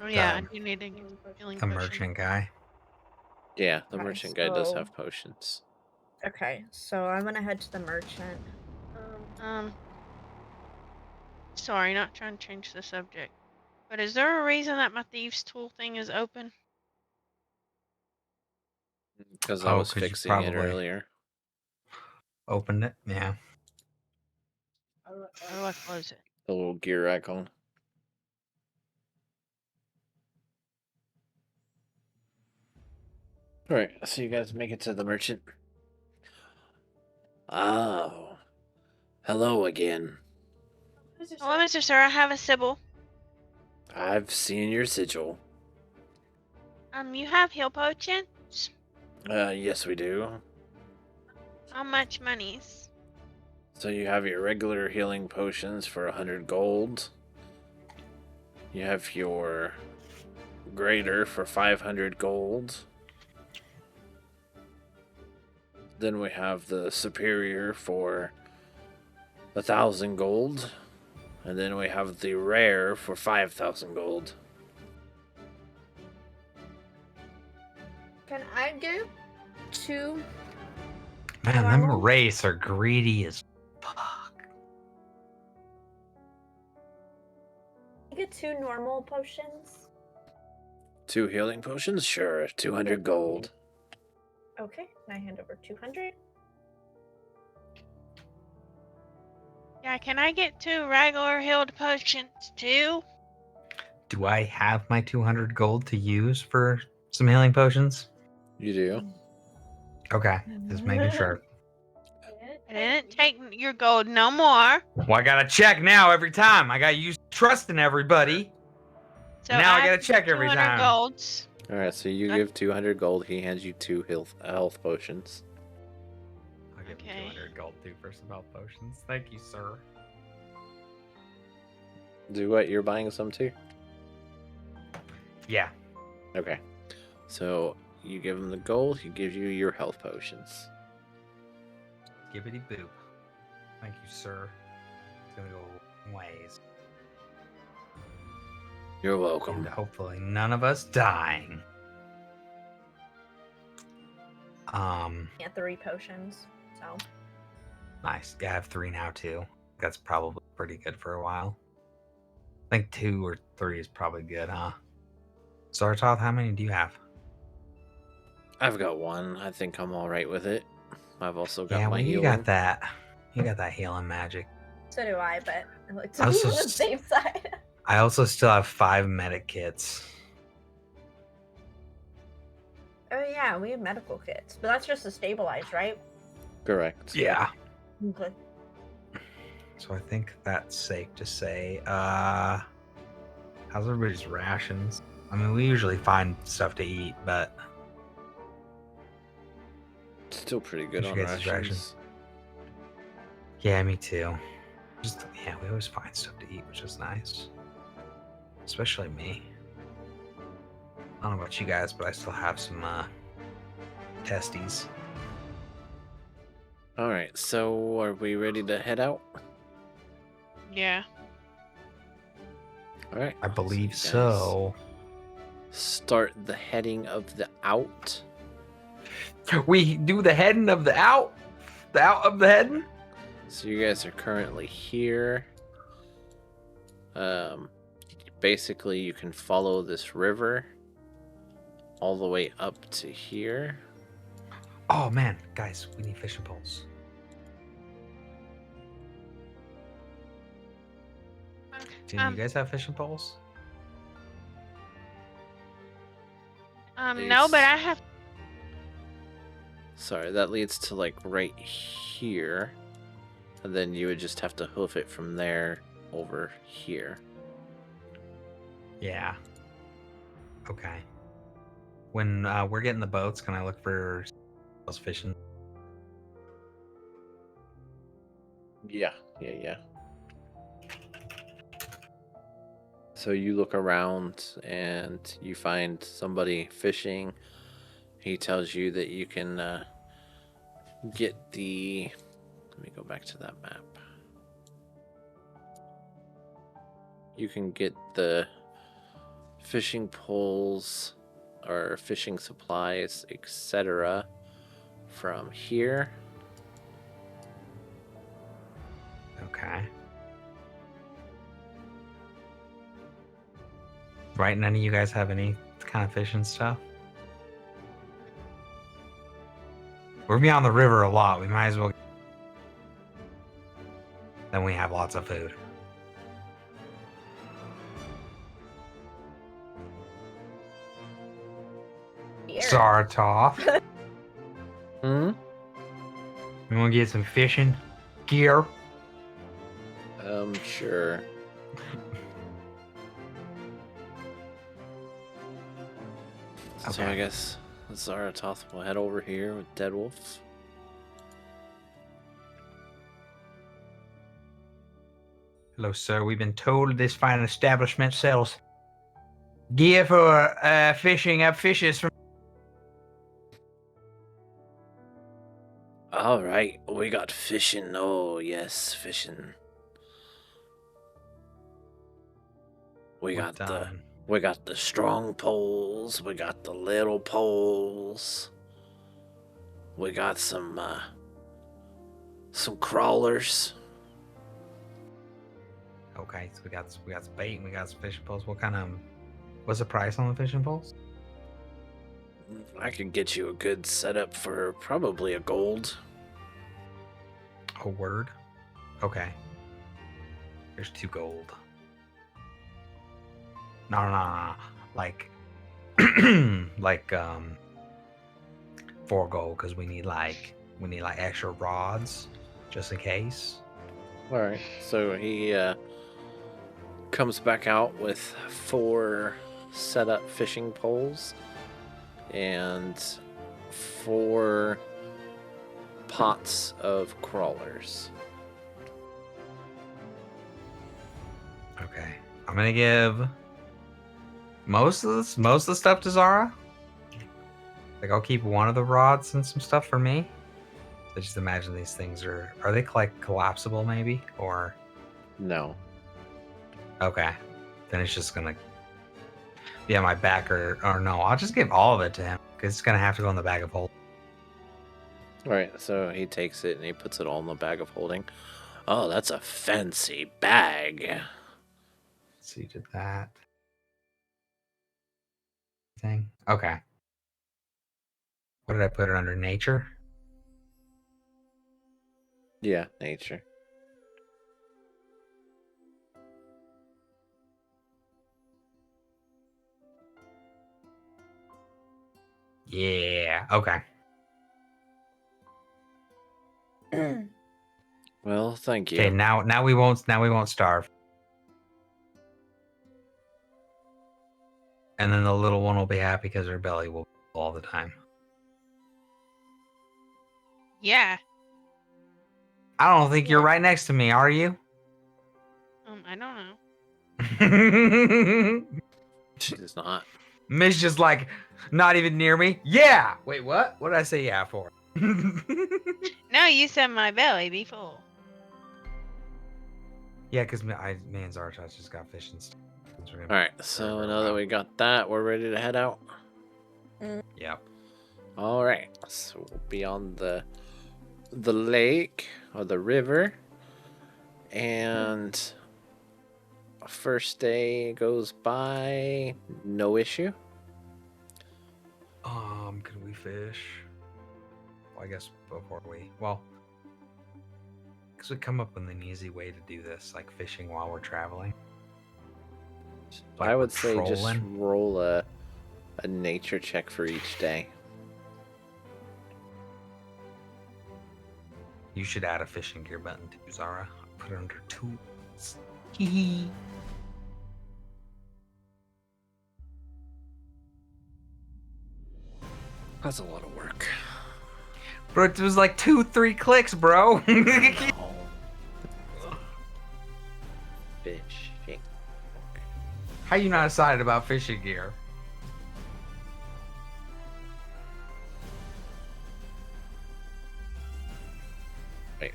Oh yeah, I do need a healing The potion. merchant guy. Yeah, the Okay, merchant guy does so- have potions. Okay, so I'm gonna head to the merchant. Sorry, not trying to change the subject. But is there a reason that my thieves' tool thing is open? Because I was 'Cause you fixing it probably earlier. opened it, yeah. How do I close it? The little gear icon. Alright, so you guys make it to the merchant. Oh. Hello again. Hello, Mr. Sir. I have a Sybil. I've seen your sigil. You have heal potions? Yes we do. How much monies? So you have your regular healing potions for 100 gold. You have your greater for 500 gold. Then we have the superior for 1,000 gold. And then we have the rare for 5,000 gold. Can I get 2? Man, them Normal? wraiths are greedy as fuck. I get 2 normal potions? 2 healing potions? Sure, 200 gold. Okay, and I hand over 200. Yeah, can I get 2 regular healed potions too? Do I have my 200 gold to use for some healing potions? You do. Okay, just making sure. I didn't take your gold no more. Well, I gotta check now every time. I gotta use trust in everybody. So Now I I gotta have check every 200 time. golds. All right, so you Go- give 200 gold. He hands you 2 health potions. I'll give Okay. you 200 gold too for some health potions. Thank you, sir. Do what? You're buying some too? Yeah. Okay. So you give him the gold. He gives you your health potions. Gibbity boop. Thank you, sir. It's gonna go ways. You're welcome. And hopefully none of us dying. Yeah, 3 potions. So Nice. Yeah, I have 3 now too. That's probably pretty good for a while. I think 2 or 3 is probably good, huh? Zartoth, how many do you have? I've got 1. I think I'm all right with it. I've also got Yeah, my well, you healing. got that. You got that healing magic. so do I, but I like to I be also on the s- safe side. I also still have 5 medic kits. Oh yeah, we have medical kits, but that's just to stabilize, right? Correct. Yeah. Okay. So I think that's safe to say. How's everybody's rations? I mean, we usually find stuff to eat, but Still pretty good What's on your guys' rations. ration? Yeah, me too. Yeah, we always find stuff to eat, which is nice. Especially me. I don't know about you guys, but I still have some testes. All right. So are we ready to head out? Yeah. All right. I believe you guys so. Start the heading of the out. We do the heading of the out of the heading. So you guys are currently here. Basically, you can follow this river all the way up to here. Oh man, guys, we need fishing poles. Do you guys have fishing poles? No, but I have. Sorry, that leads to like right here. And then you would just have to hoof it from there over here. Yeah. Okay. When we're getting the boats, can I look for those fishing? Yeah. So you look around and you find somebody fishing. He tells you that you can get the... Let me go back to that map. You can get the fishing poles or fishing supplies, etc. from here. Okay. Right, none of you guys have any kind of fishing stuff? We're gonna be on the river a lot. We might as well. Then we have lots of food. Zartoth. Hmm? You wanna get some fishing gear? Sure. So Okay. I guess Zaratoth will head over here with Dead Wolf. Hello, sir. We've been told this fine establishment sells gear for fishing up fishes from. All right, we got fishing. Oh yes, fishing. We got the strong poles. We got the little poles. We got some crawlers. Okay, so we got some bait and we got some fishing poles. What's the price on the fishing poles? I could get you a good setup for probably a gold. A word. Okay. There's 2 gold. No. Like, like 4 gold because we need like extra rods just in case. All right. So he comes back out with 4 set up fishing poles and 4 pots of crawlers. Okay, I'm gonna give most of the stuff to Zara. Like, I'll keep one of the rods and some stuff for me. I just imagine these things are they like collapsible maybe, or No. okay, then it's just gonna my backer, or no, I'll just give all of it to him because it's gonna have to go in the bag of holding. All right. So he takes it and he puts it all in the bag of holding. Oh, that's a fancy bag. So you did that thing. Okay. What did I put it under? Nature? Yeah, nature. Yeah. Okay. Well, thank you. Okay. Now we won't starve. And then the little one will be happy because her belly will full all the time. Yeah. I don't think you're right next to me, are you? I don't know. She's not. Miss just like not even near me. Yeah. Wait, what? What did I say yeah for? No, you said my belly be full. Yeah, because me and Zarchas just got fish and stuff. All right. So now that we got that, we're ready to head out. Yep. All right. So we'll be on the lake or the river, and first day goes by, no issue. Can we fish? Well, I guess before because we come up with an easy way to do this, like fishing while we're traveling. Like I we're would say just trolling. roll a nature check for each day. You should add a fishing gear button too, Zara. Put it under tools. Hee. That's a lot of work. Bro, it was like 2-3 clicks, bro. Fishing. How you not excited about fishing gear? Wait,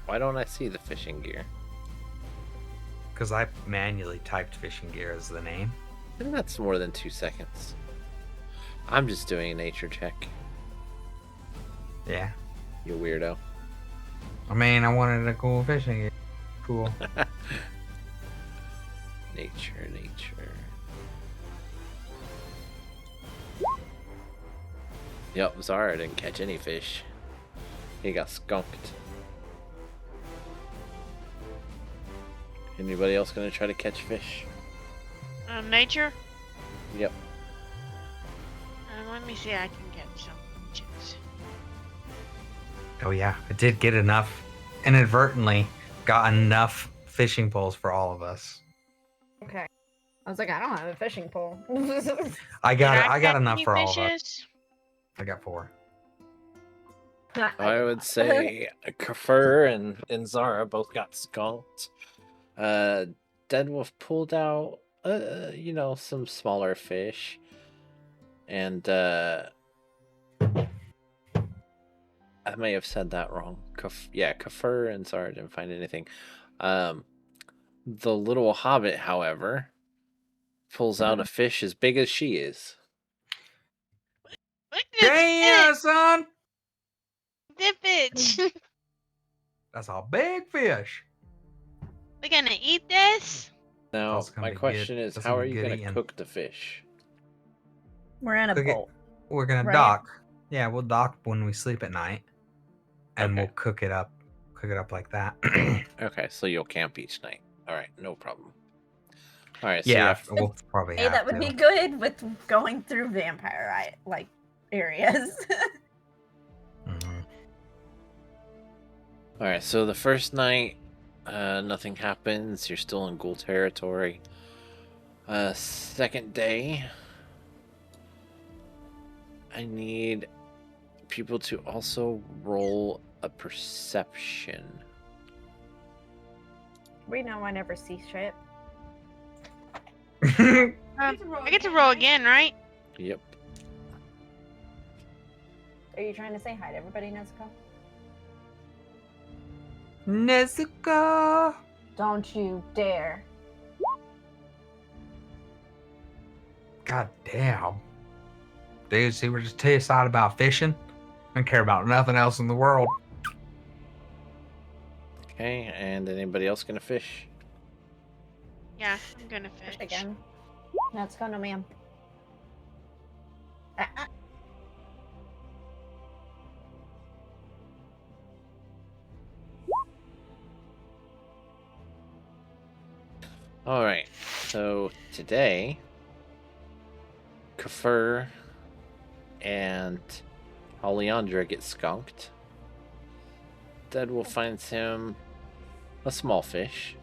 why don't I see the fishing gear? Because I manually typed fishing gear as the name. I think that's more than 2 seconds. I'm just doing a nature check. Yeah. You weirdo. I mean, I wanted a cool fishing gear. Cool. Nature. Yep, Zara didn't catch any fish. He got skunked. Anybody else gonna try to catch fish? Nature? Yep. Let me see. I can get some chips. Oh yeah, I did get enough. Inadvertently, got enough fishing poles for all of us. Okay. I was like, I don't have a fishing pole. I got catch enough any for all of us. fishes? I got 4. I would say Kafir and Zara both got skunked. Deadwolf pulled out, some smaller fish. And, I may have said that wrong. Kafir and Zara didn't find anything. The little hobbit, however, pulls out a fish as big as she is. Look at this Damn, son! Dip it. That's a big fish. We're gonna eat this? Now, That's gonna my be question good. is, That's how gonna are be you good going to eating. cook the fish? We're in a Cook it. boat. We're gonna Right? dock. Yeah, we'll dock when we sleep at night, and Okay. we'll cook it up like that. Okay, so you'll camp each night. All right, no problem. All right, so Yeah, we'll probably Hey, have that would to. be good with going through vampire areas. Mhm. All right, so the first night, nothing happens. You're still in ghoul territory. Second day, I need people to also roll a perception. We know I never see shit. I get to roll again, right? Yep. Are you trying to say hi to everybody, Nezuko? Nezuko! Don't you dare. God damn. Dude, see, we're just too excited about fishing. I don't care about nothing else in the world. Okay, and anybody else gonna fish? Yeah, I'm gonna Fish fish. again. Nezuko, no ma'am. All right, so today, Kafir and Oleandra get skunked. Deadwolf finds him a small fish.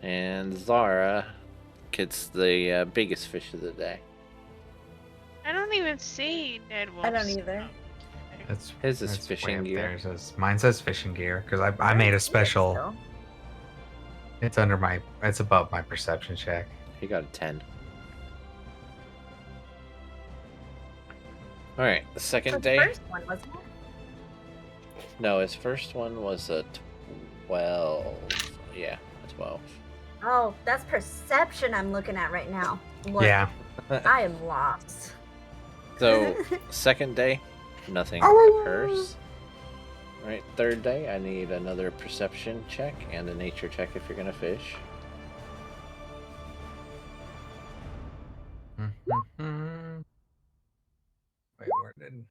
And Zara gets the biggest fish of the day. I don't even see dead wolves. I don't either. His is That's fishing way up gear. there. Mine says fishing gear because I made a special. It's it's above my perception check. He got a 10. All right, the second day. First one, wasn't it? No, his first one was a 12. Yeah, a 12. Oh, that's perception I'm looking at right now. Look, Yeah. I am lost. So, second day, nothing occurs. All right, third day, I need another perception check and a nature check if you're gonna fish. Wait, where did?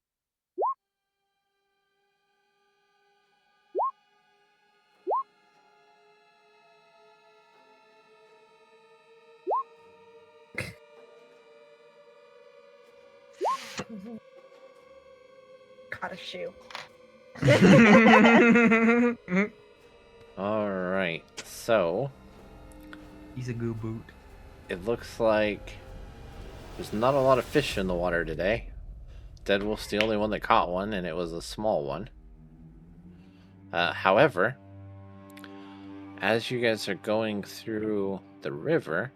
Caught a shoe. All right, so He's a goo boot. it looks like there's not a lot of fish in the water today. Deadwolf's the only one that caught one, and it was a small one. However, as you guys are going through the river,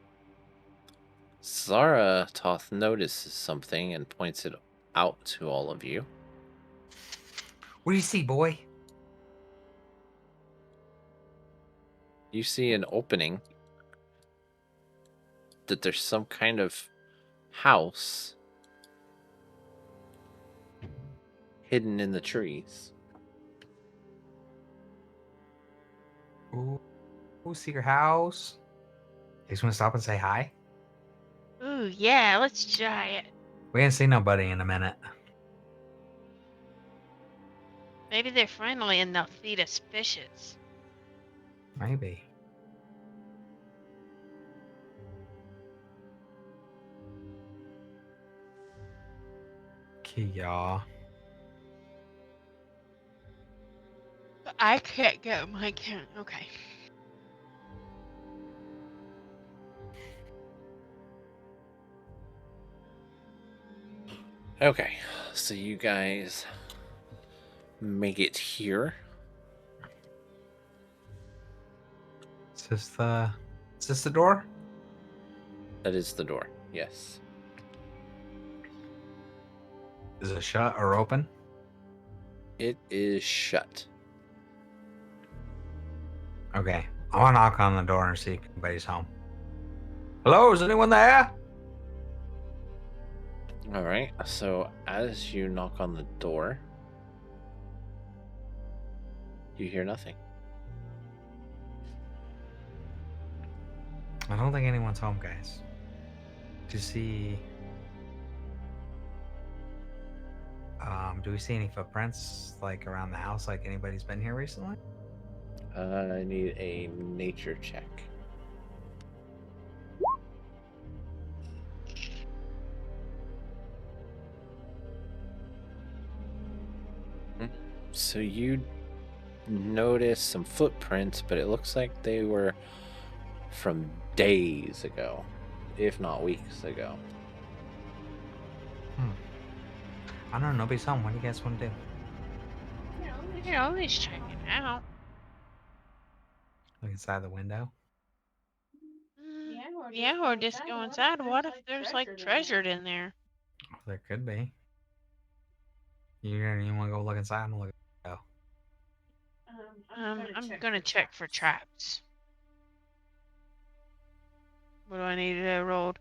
Zaratoth notices something and points it out to all of you. What do you see, boy? You see an opening that there's some kind of house hidden in the trees. Ooh, see your house. You just want to stop and say hi? Ooh, yeah, let's try it. We ain't seen nobody in a minute. Maybe they're friendly and they'll feed us fishes. Maybe. Kia. I can't get my count. Okay. Okay, so you guys make it here. Is this the door? That is the door, yes. Is it shut or open? It is shut. Okay. I want to knock on the door and see if anybody's home. Hello, is anyone there? All right, so as you knock on the door, you hear nothing. I don't think anyone's home, guys. Do we see any footprints like around the house? Like anybody's been here recently? I need a nature check. So you notice some footprints, but it looks like they were from days ago, if not weeks ago. I don't know. Nobody's home. What do you guys want to do? You can always check it out. Look inside the window. Yeah, or just go inside. What if there's like treasured in there? Oh, there could be. You want to go look inside? I'm gonna look at the window. I'm gonna check for traps. What do I need to roll?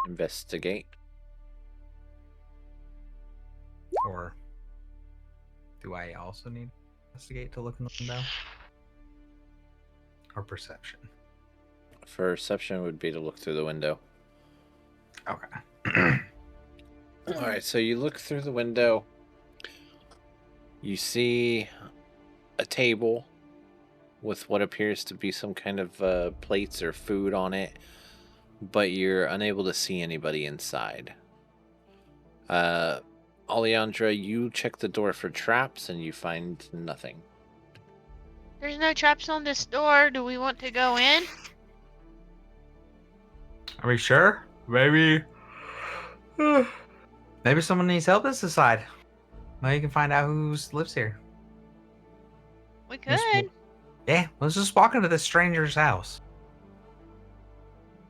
Investigate. Or do I also need to investigate to look in the window? Or perception? Perception would be to look through the window. Okay. Alright, so you look through the window. You see a table with what appears to be some kind of plates or food on it, but you're unable to see anybody inside. Alejandra, you check the door for traps and you find nothing. There's no traps on this door. Do we want to go in? Are we sure? Maybe someone needs help this side. Maybe you can find out who lives here. We could. Yeah, let's just walk into this stranger's house.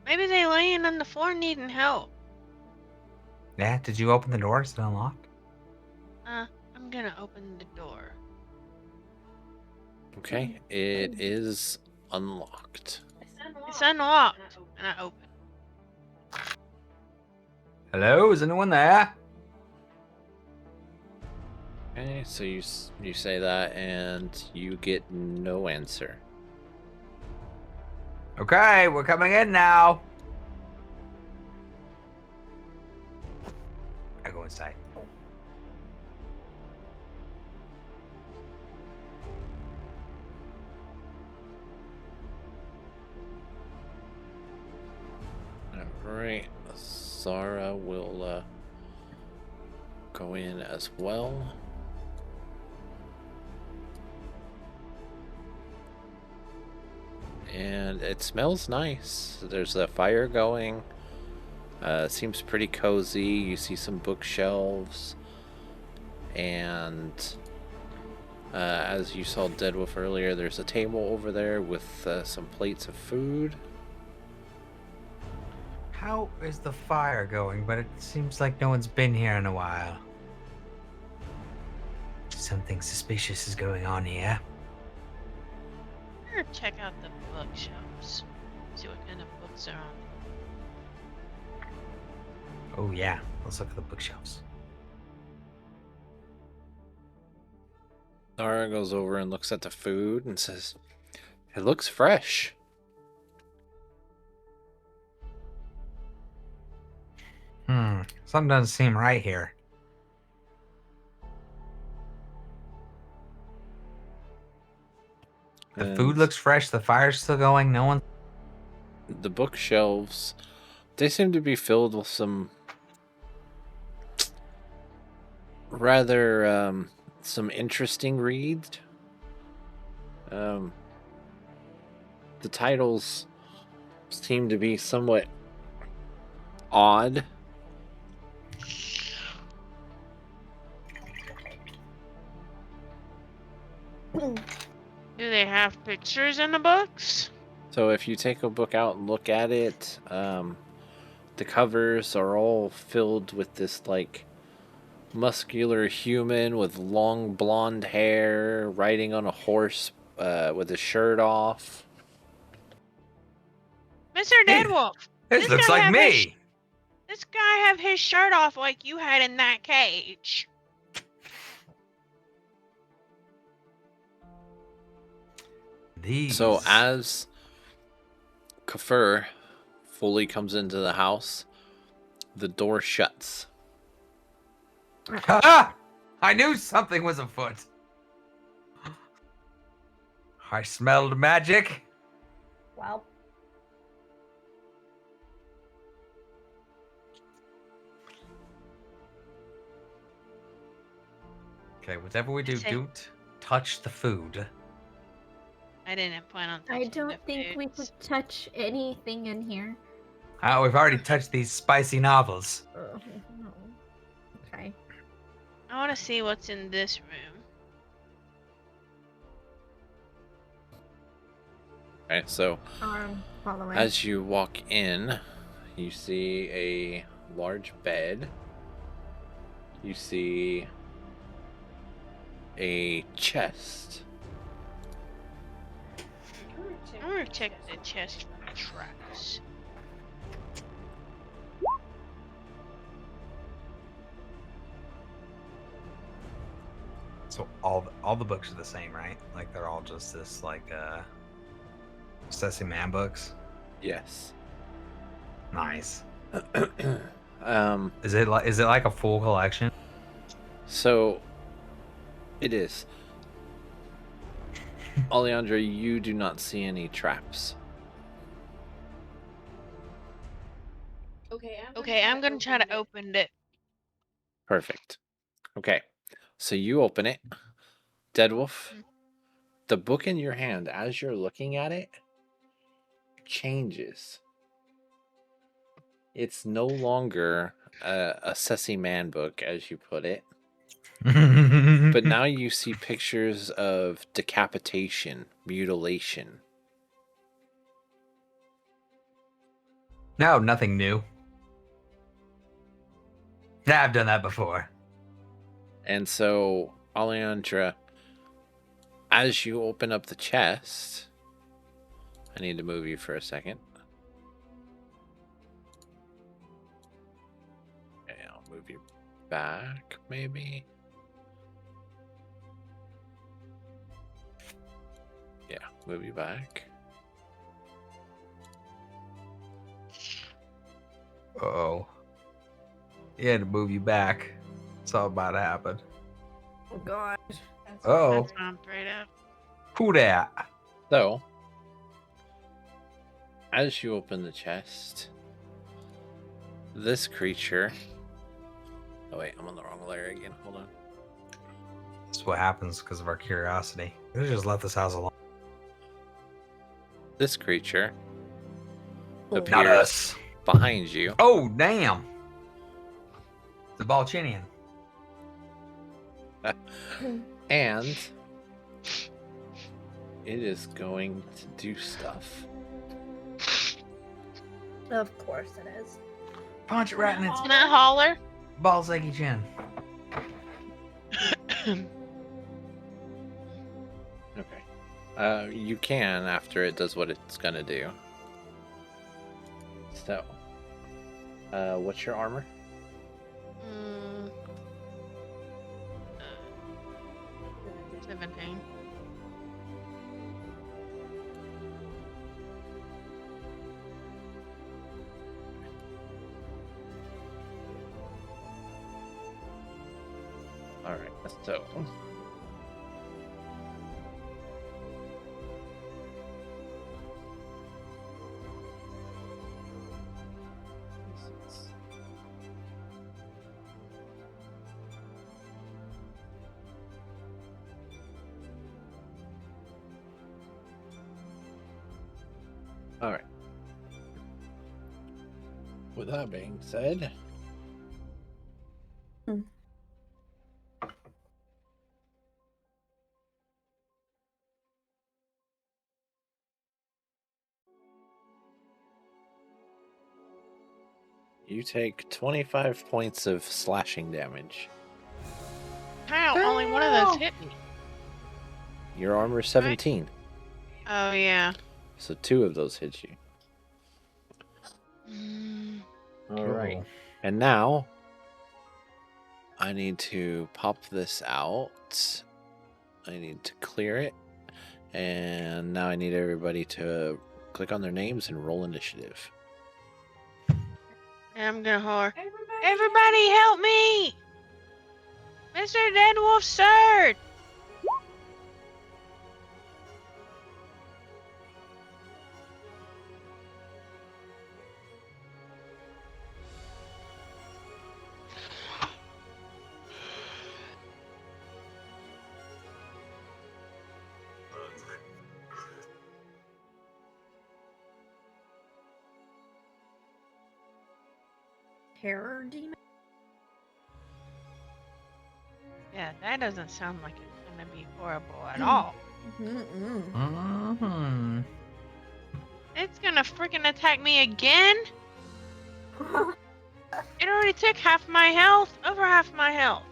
Maybe they laying on the floor needing help. Yeah, did you open the door? Is it unlocked? I'm gonna open the door. Okay, it is unlocked. It's unlocked, and I open. Hello, is anyone there? Okay, so you say that and you get no answer. Okay, we're coming in now. I go inside. Alright, Zara will go in as well. And it smells nice. There's a fire going. Seems pretty cozy. You see some bookshelves. And as you saw Deadwolf earlier, there's a table over there with some plates of food. How is the fire going? But it seems like no one's been here in a while. Something suspicious is going on here. I'm gonna check out the bookshelves. See what kind of books are on. Oh yeah, let's look at the bookshelves. Zara goes over and looks at the food and says, "It looks fresh." Something doesn't seem right here. The food looks fresh, the fire's still going, no one... The bookshelves, they seem to be filled with some rather some interesting reads. The titles seem to be somewhat odd. Do they have pictures in the books? So if you take a book out and look at it, the covers are all filled with this like muscular human with long blonde hair riding on a horse with his shirt off. Mr. Deadwolf. This looks like me. This guy have his shirt off like you had in that cage. So as Kafir fully comes into the house, the door shuts. Ah! I knew something was afoot. I smelled magic. Well, Okay, whatever we do, say- don't touch the food. I didn't plan on I touching don't the think we foods. could touch anything in here. We've already touched these spicy novels. No. Okay. I want to see what's in this room. Alright, so Following. as you walk in, you see a large bed. You see a chest. I'm gonna check the chest for traps. So all the books are the same, right? Like they're all just this like Sassy Man books. Yes. Nice. um, Is it like a full collection? so it is. Alejandra, you do not see any traps. Okay, I'm gonna try to open it. Perfect. Okay. So you open it. Deadwolf, the book in your hand, as you're looking at it, changes. It's no longer a Sassy Man book, as you put it. But now you see pictures of decapitation, mutilation. No, nothing new. Yeah, I've done that before. And so, Alejandra, as you open up the chest, I need to move you for a second. Okay, I'll move you back, maybe. Yeah, move you back. Uh-oh. He had to move you back. It's all about to happen. Oh God. Oh. That's what I'm afraid of. Who that? So, as you open the chest, this creature. Oh, wait, I'm on the wrong layer again. Hold on. That's what happens because of our curiosity. We should just left this house alone. This creature Not appears us. behind you. Oh, damn. The Balchinian. And it is going to do stuff. Of course it is. Punch it right in its Can I holler? balls achy chin. Okay. You can after it does what it's gonna do. So, what's your armor? 17. All right. So, all right. With that being said, you take 25 points of slashing damage. How? Only one of those hit me. Your armor is 17, Oh, yeah. so 2 of those hit you. All right. Cool. And now I need to pop this out. I need to clear it. And now I need everybody to click on their names and roll initiative. I'm gonna holler. Everybody help me! Mr. Deadwolf, sir! terror demon? Yeah, that doesn't sound like it's gonna be horrible at all. Mm-hmm. It's gonna freaking attack me again? It already took half my health, over half my health.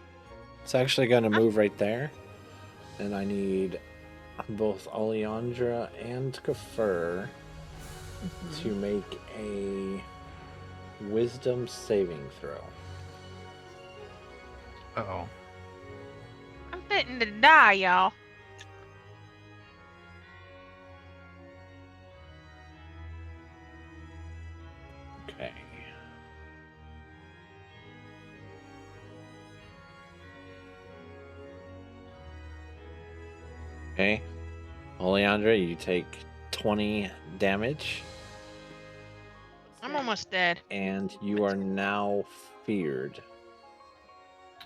It's actually going to move right there. And I need both Alejandra and Kafir to make a wisdom saving throw. Uh-oh. I'm fitting to die, y'all. Okay. Okay. Alejandra, you take 20 damage. I'm almost dead. And you are now feared.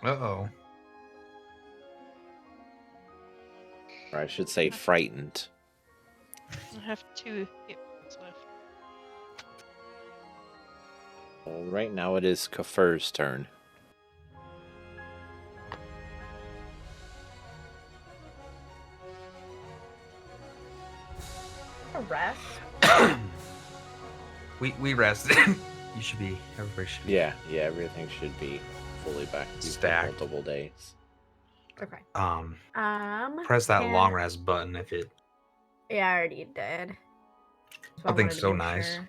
Uh-oh. Or I should say frightened. I have 2 hit points left. Well, right now it is Kafir's turn. A rest. We rested. You should be. Everybody should be. Yeah, everything should be fully back. You've got Stacked. multiple days. Okay. Press that long rest button if it. Yeah, I already did. I think so nice. Sure.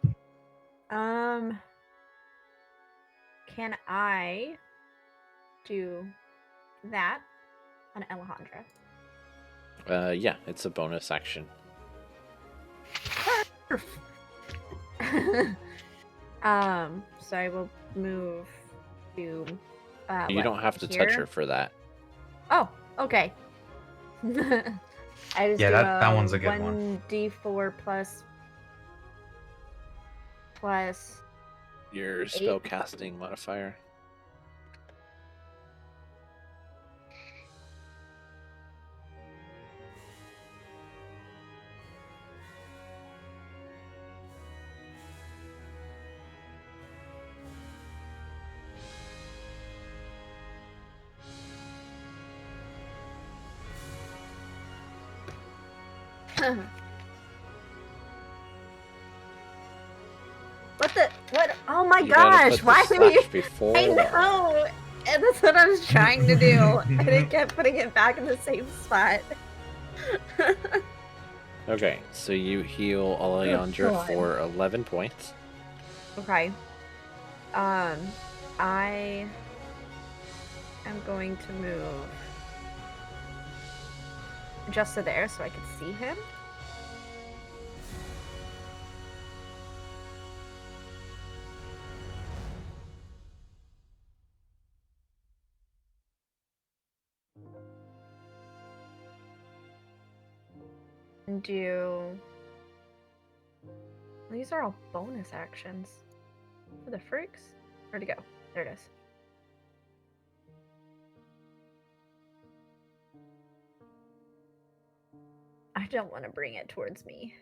Can I do that on Alejandra? Yeah, it's a bonus action. So I will move to. You don't have to touch her for that. Oh, okay. I just Yeah, do that one's a good one. 1d4 plus Your spell casting modifier. What? Oh my You gotta gosh! put Why the did you? slash before I the- know, and that's what I was trying to do, and it kept putting it back in the same spot. Okay, so you heal Alejandra God. for 11 points. Okay. I am going to move just to there so I can see him. And do... These are all bonus actions. For the freaks? Where'd it go? There it is. I don't want to bring it towards me.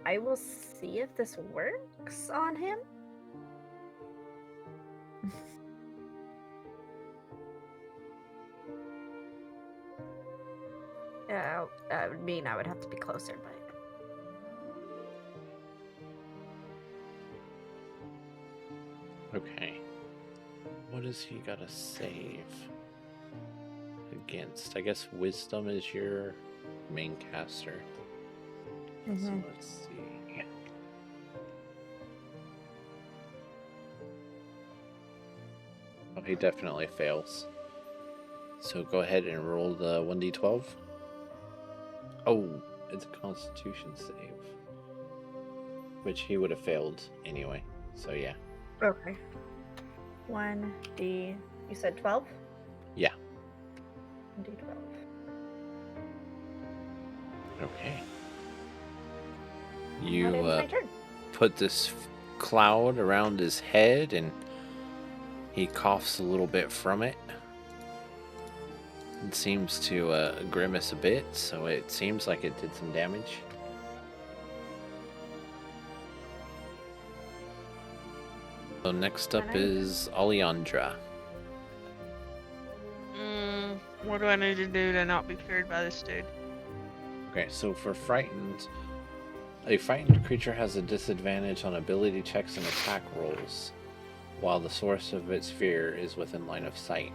I will see if this works on him. That would mean I would have to be closer, but... Okay. What does he gotta save against? I guess wisdom is your main caster. So let's see. Oh, he definitely fails. So go ahead and roll the 1d12. Oh, it's a constitution save. Which he would have failed anyway. So yeah. Okay. 1d... You said 12? Yeah. 1d12. Okay. That You ends my turn. put this cloud around his head and he coughs a little bit from it. It seems to grimace a bit, so it seems like it did some damage. So next up is Alejandra. What do I need to do to not be feared by this dude? Okay, so for frightened, a frightened creature has a disadvantage on ability checks and attack rolls, while the source of its fear is within line of sight.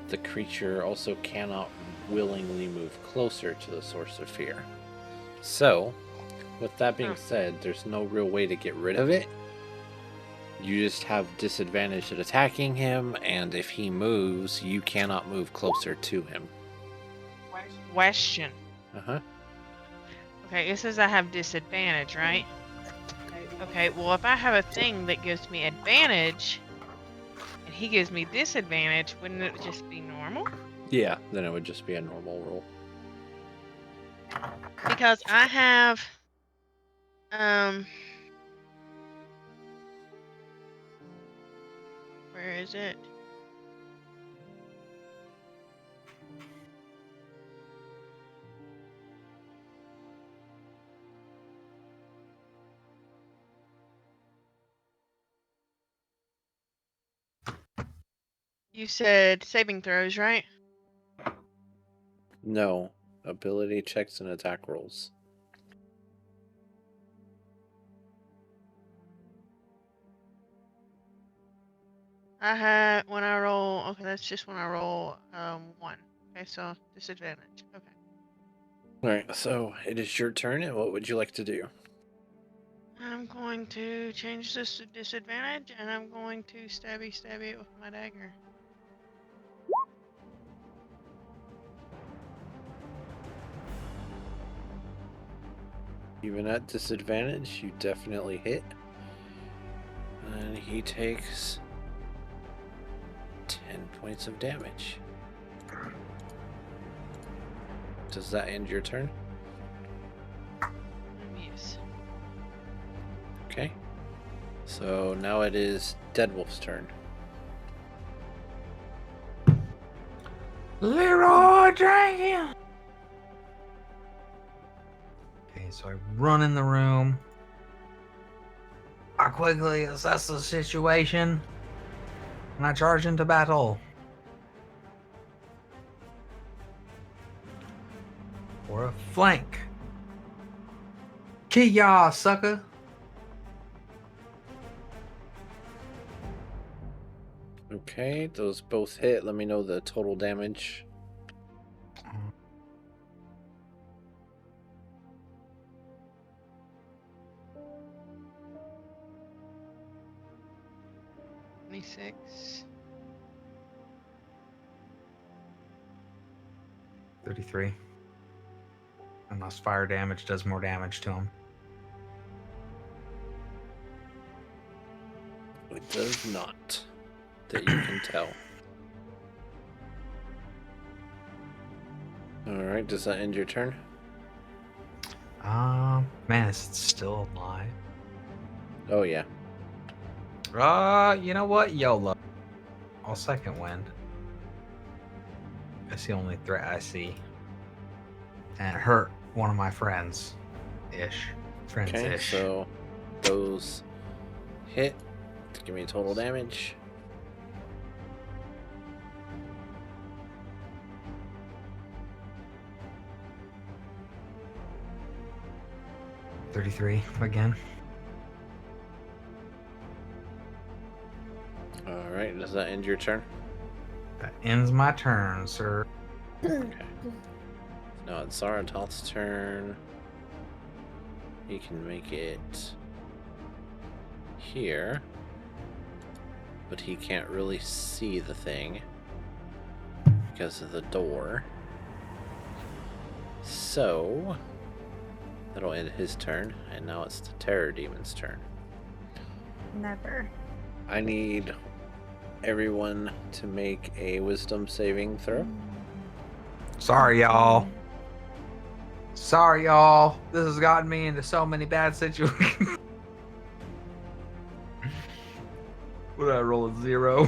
The creature also cannot willingly move closer to the source of fear. So, with that being said, there's no real way to get rid of it. You just have disadvantage at attacking him, and if he moves, you cannot move closer to him. Question. Uh-huh. Okay, it says I have disadvantage, right? Okay, well, if I have a thing that gives me advantage, and he gives me disadvantage, wouldn't it just be normal? Yeah, then it would just be a normal roll. Because I have... Where is it? You said saving throws, right? No. Ability checks and attack rolls. I had when I roll. Okay, that's just when I roll 1. Okay, so disadvantage. Okay. Alright, so it is your turn, and what would you like to do? I'm going to change this to disadvantage, and I'm going to stabby it with my dagger. Even at disadvantage, you definitely hit. And he takes 10 points of damage. Does that end your turn? Yes. Okay. So now it is Deadwolf's turn. Leroy Dragon! Okay, so I run in the room. I quickly assess the situation, and I charge into battle. For a flank. Ki-ya, sucker! Okay, those both hit. Let me know the total damage. Six. 33. Unless fire damage does more damage to him. It does not. That you can tell. Alright, does that end your turn? Man, is it still alive? Oh, yeah. You know what? YOLO. I'll second wind. That's the only threat I see. And it hurt one of my friends. Ish. Friends-ish. Okay, so those hit to give me total damage. $33 again. Alright, does that end your turn? That ends my turn, sir. Okay. Now it's Zaratal's turn. He can make it here, but he can't really see the thing because of the door. So that'll end his turn, and now it's the Terror Demon's turn. Never. I need everyone to make a wisdom saving throw. Sorry, y'all. Sorry, y'all. This has gotten me into so many bad situations. What did I roll? A 0?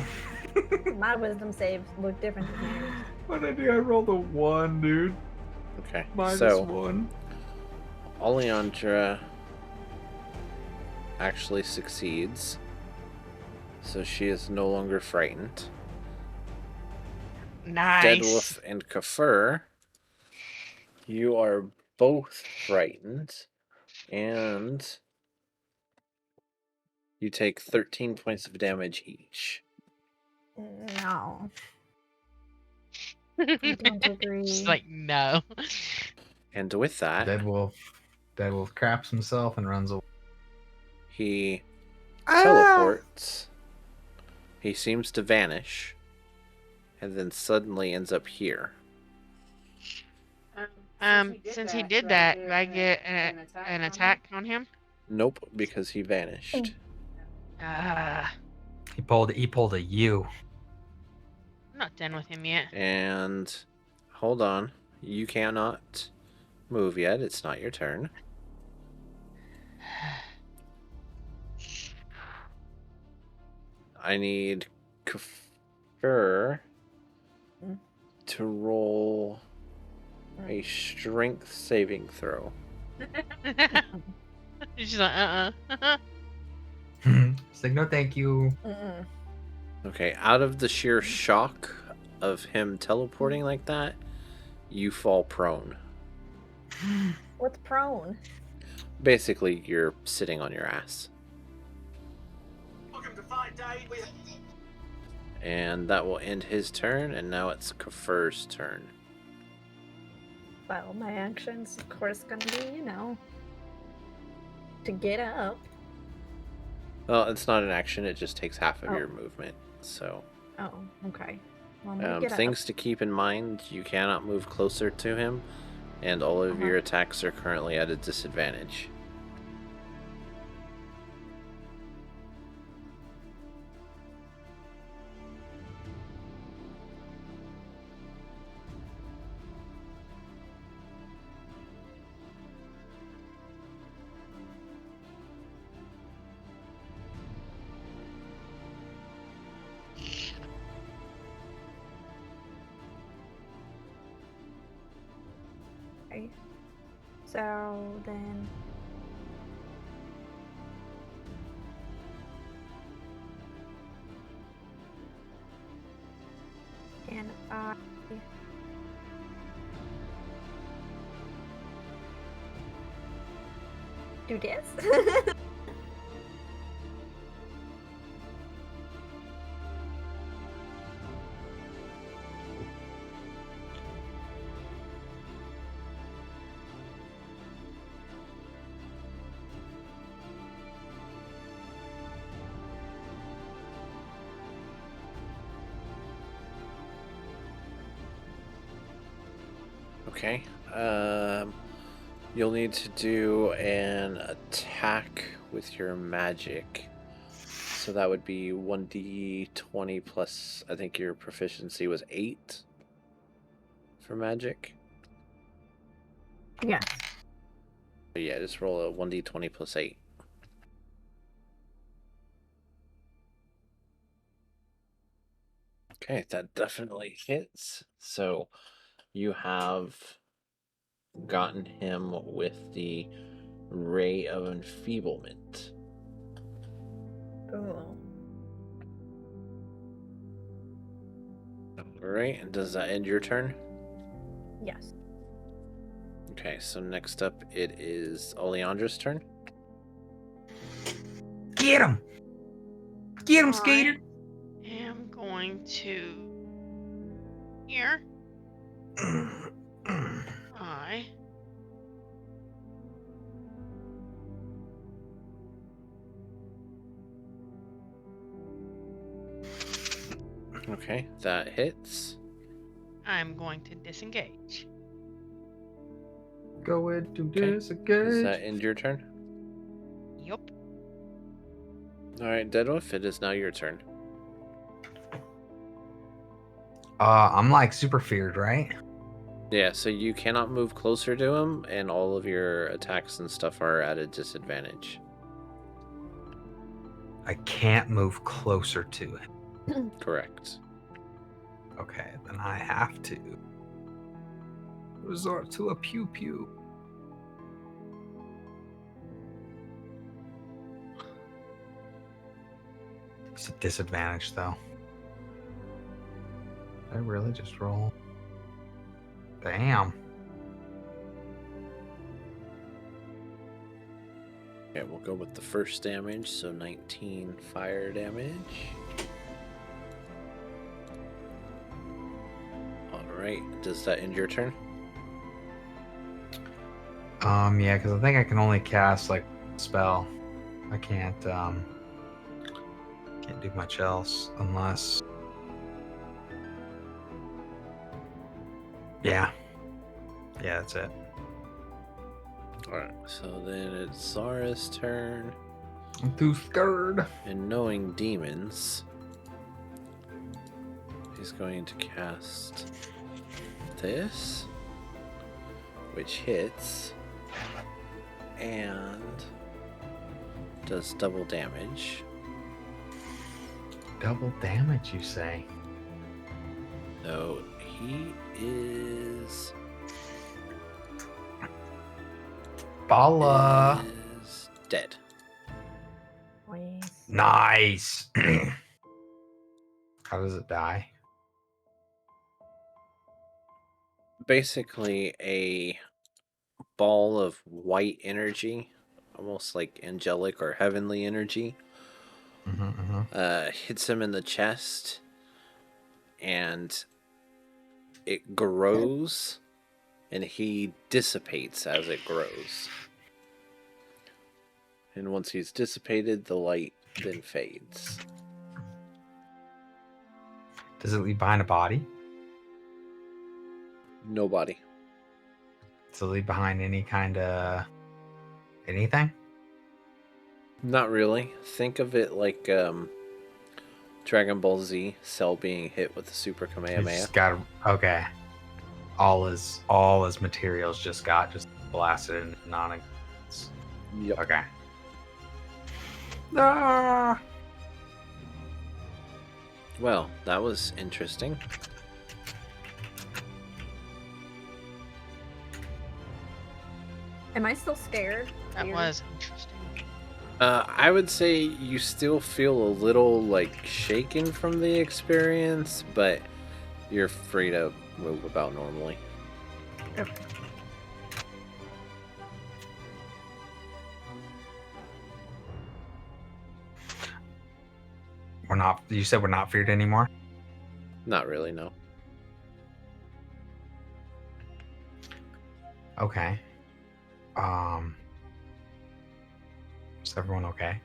My wisdom saves look different than yours. What did I do? I rolled a 1, dude. Okay, -1. Oleandra actually succeeds. So she is no longer frightened. Nice. Deadwolf and Kafir, you are both frightened. And you take 13 points of damage each. No. I don't agree. She's like, no. And with that, Deadwolf craps himself and runs away. he teleports. He seems to vanish. And then suddenly ends up here. Since he did that, do I get an attack on him? Nope, because he vanished. He pulled a U. I'm not done with him yet. And hold on. You cannot move yet. It's not your turn. I need Kafir to roll a strength saving throw. She's like, It's like, no thank you. Okay, out of the sheer shock of him teleporting like that, you fall prone. What's prone? Basically, you're sitting on your ass. And that will end his turn, and now it's Kafir's turn. Well, my action's of course gonna be, to get up. Well, it's not an action, it just takes half of your movement. So, Oh, okay. Well, I'm gonna get things to keep in mind, you cannot move closer to him, and all of your attacks are currently at a disadvantage. Okay. So then. And I. Do this? Okay. You'll need to do an attack with your magic. So that would be 1d20 plus, I think your proficiency was 8 for magic. Yeah. But yeah, just roll a 1d20 plus 8. Okay, that definitely hits. So you have gotten him with the Ray of Enfeeblement. Cool. Alright, and does that end your turn? Yes. Okay, so next up it is Oleandra's turn. Get him! Get him, Skater! I am going to here. Okay, that hits. I'm going to disengage. Go ahead to Okay. disengage. Does that end your turn? Yup. Alright, Deadwolf, it is now your turn. I'm like super feared, right? Yeah, so you cannot move closer to him, and all of your attacks and stuff are at a disadvantage. I can't move closer to him. Correct. Okay, then I have to resort to a pew pew. It's a disadvantage, though. Did I really just roll? Damn. Okay, we'll go with the first damage, so 19 fire damage. Alright, does that end your turn? Yeah, because I think I can only cast like spell. I can't do much else unless. Yeah, that's it. Alright, so then it's Zara's turn. I'm too scared. And knowing demons, he's going to cast this, which hits and does double damage. Double damage, you say? So he is Bala. is dead. Nice. How does it die? Basically a ball of white energy, almost like angelic or heavenly energy, hits him in the chest, and it grows, and he dissipates as it grows. And once he's dissipated, the light then fades. Does it leave behind a body? Nobody. Does it leave behind any kind of anything? Not really. Think of it like Dragon Ball Z, Cell being hit with the Super Kamehameha. Just got okay. All his materials just blasted into non-existence. Yep. Okay. Ah! Well, that was interesting. Am I still scared? That Weird. was interesting. I would say you still feel a little like shaken from the experience, but you're free to move about normally. Okay. We're not. You said we're not feared anymore. Not really, no. Okay. Is everyone okay?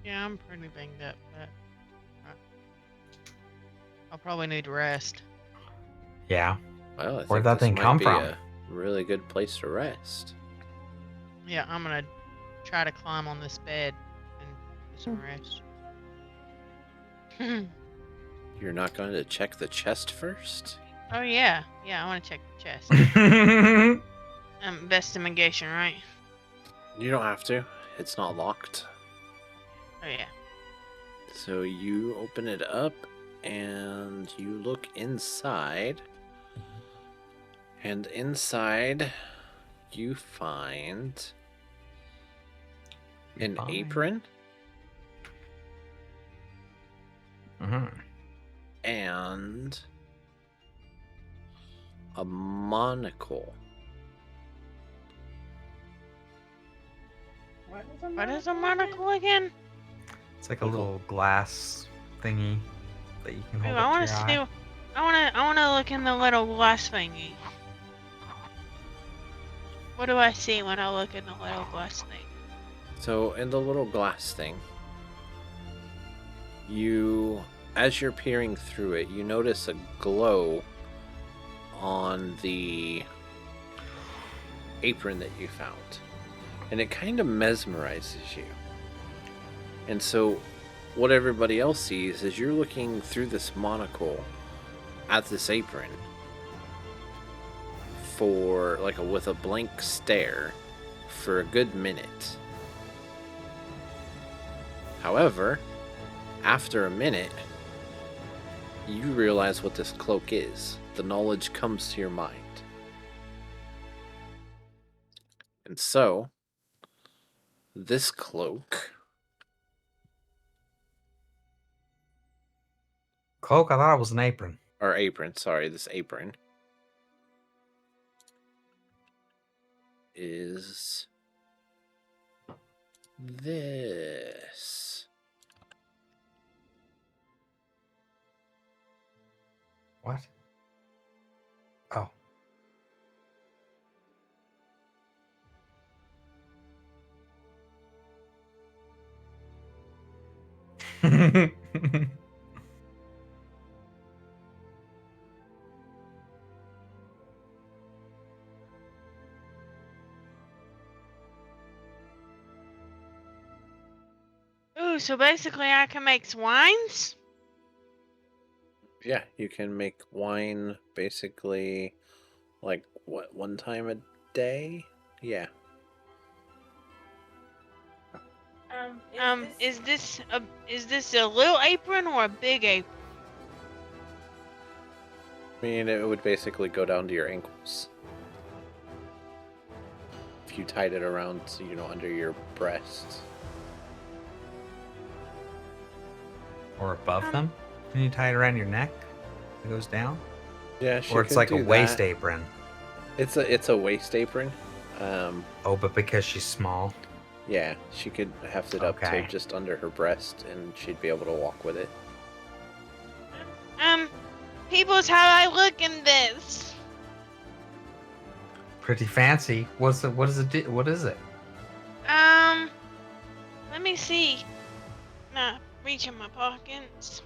Yeah, I'm pretty banged up, but I'll probably need to rest. Yeah. Well, I think Where'd that this thing might come be from? a really good place to rest. Yeah, I'm gonna try to climb on this bed and get some rest. You're not going to check the chest first? Oh yeah, I want to check the chest. Investigation, right? You don't have to. It's not locked. Oh yeah. So you open it up and you look inside. And inside you find an apron and a monocle. What is a monocle again? It's like a little glass thingy that you can hold Ooh, up I want to to your eye. see. I want to look in the little glass thingy. What do I see when I look in the little glass thing? So in the little glass thing, as you're peering through it, you notice a glow on the apron that you found. And it kind of mesmerizes you. And so what everybody else sees is you're looking through this monocle at this apron with a blank stare for a good minute. However, after a minute, you realize what this cloak is. The knowledge comes to your mind. And so, this cloak... Cloak? I thought it was an apron. Or apron, sorry, this apron is this. What? Oh. Ooh, so basically I can make wines? Yeah, you can make wine basically like what, one time a day? Yeah. Is this a little apron or a big apron? I mean, it would basically go down to your ankles. If you tied it around, you know, under your breast. Or above them? Can you tie it around your neck? It goes down? Yeah, she Or it's could like a do waist that. apron. It's a waist apron. Oh, but because she's small. Yeah, she could heft it up to Okay. just under her breast, and she'd be able to walk with it. People's how I look in this. Pretty fancy. What does it do? What is it? Let me see. Not reach in my pockets.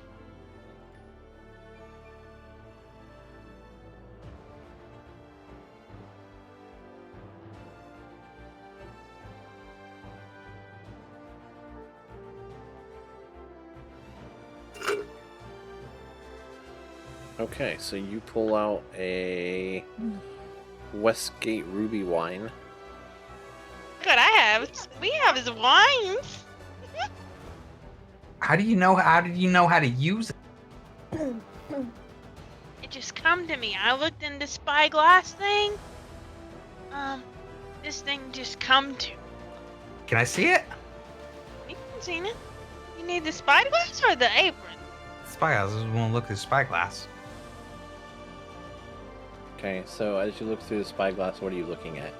Okay, so you pull out a Westgate Ruby wine. What we have is wines. How do you know? How did you know how to use it? It just come to me. I looked in the spyglass thing. This thing just come to. Can I see it? You can see it. You need the spyglass or the apron? Spyglass. I just want to look through spyglass. Okay, so as you look through the spyglass, what are you looking at?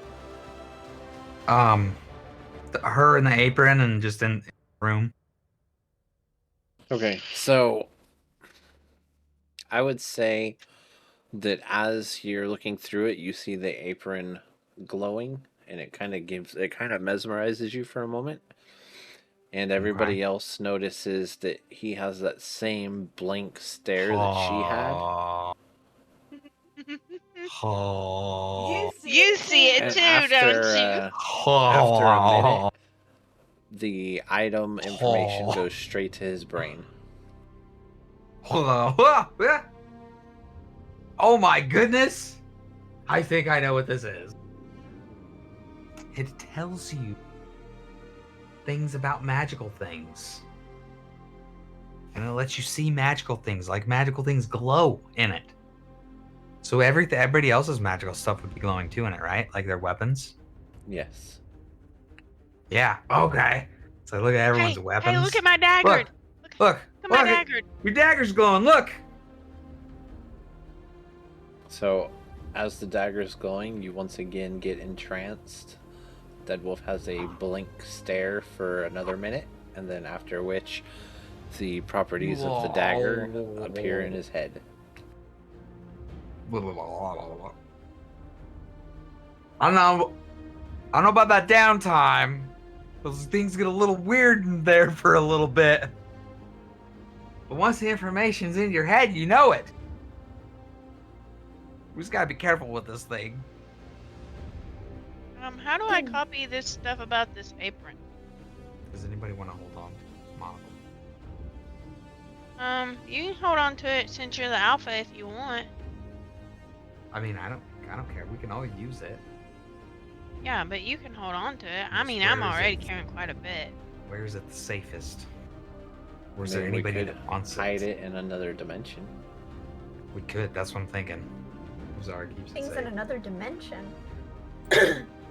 Her in the apron and just in the room. Okay, so I would say that as you're looking through it, you see the apron glowing, and it kind of mesmerizes you for a moment. And everybody else notices that he has that same blank stare that she had. You see it And too, don't you? After a minute, the item information goes straight to his brain. Oh my goodness! I think I know what this is. It tells you things about magical things. And it lets you see magical things, like magical things glow in it. So everybody else's magical stuff would be glowing too in it, right? Like their weapons? Yes. Yeah, okay. So look at everyone's weapons. Hey, look at my dagger. Look at my dagger. Your dagger's glowing, look! So, as the dagger's glowing, you once again get entranced. Deadwolf has a blank stare for another minute, and then after which, the properties of the dagger appear in his head. I don't know about that downtime. Those things get a little weird in there for a little bit. But once the information's in your head, you know it. We just gotta be careful with this thing. How do I copy this stuff about this apron? Does anybody want to hold on to Monocle? You can hold on to it since you're the alpha if you want. I mean, I don't care. We can all use it. Yeah, but you can hold on to it. I mean, I'm already carrying quite a bit. Where is it the safest? Or is Maybe there anybody we that could wants hide it in another dimension? We could. That's what I'm thinking. Zara keeps it Things safe. in another dimension.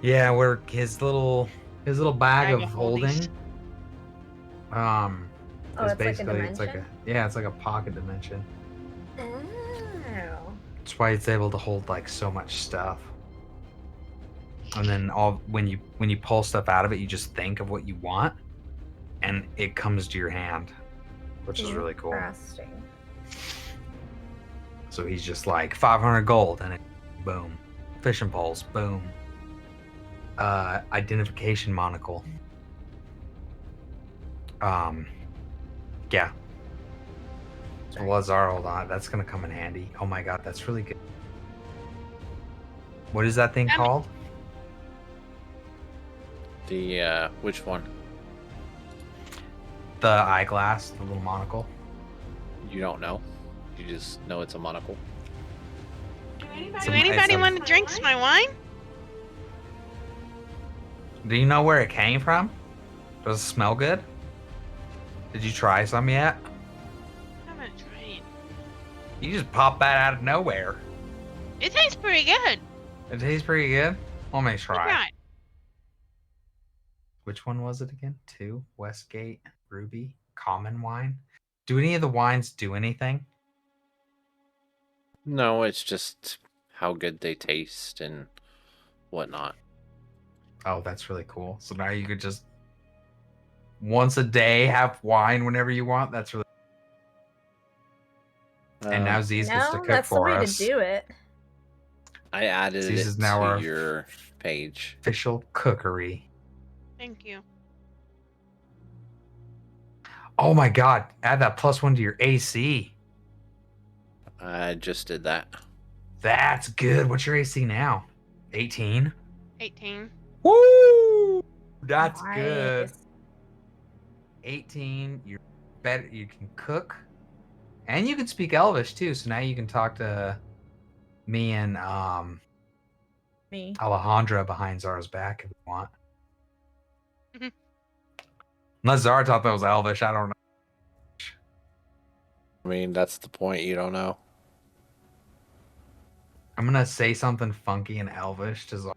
Yeah, where his little bag of holding. Oh, Is it's like a basically it's dimension? like a pocket dimension. Oh. That's why it's able to hold like so much stuff. And then when you pull stuff out of it, you just think of what you want, and it comes to your hand, which is really cool. Interesting. So he's just like 500 gold, and it, boom, fishing poles, boom, identification monocle. Yeah. So Lazar, hold on, that's gonna come in handy. Oh my god, that's really good. What is that thing called? The which one? The eyeglass, the little monocle. You don't know. You just know it's a monocle. Do anybody want to drink my wine? Do you know where it came from? Does it smell good? Did you try some yet? I haven't tried. You just pop that out of nowhere. It tastes pretty good. It tastes pretty good. Let me try. Right. Which one was it again? 2 Westgate Ruby common wine. Do any of the wines do anything? No, it's just how good they taste and whatnot. Oh, that's really cool. So now you could just once a day have wine whenever you want. That's really. And now Z's gets to cook that's for the way us. to do it. I added Z's it is now to our your page. official cookery. Thank you. Oh my god! Add that +1 to your AC. I just did that. That's good. What's your AC now? 18. 18. Woo! That's Nice. good. 18. You're better. You can cook, and you can speak Elvish too. So now you can talk to me and Me. Alejandra behind Zara's back if you want. Mhm. Unless Zara thought that was Elvish, I don't know. I mean, that's the point. You don't know. I'm gonna say something funky in Elvish to Zara.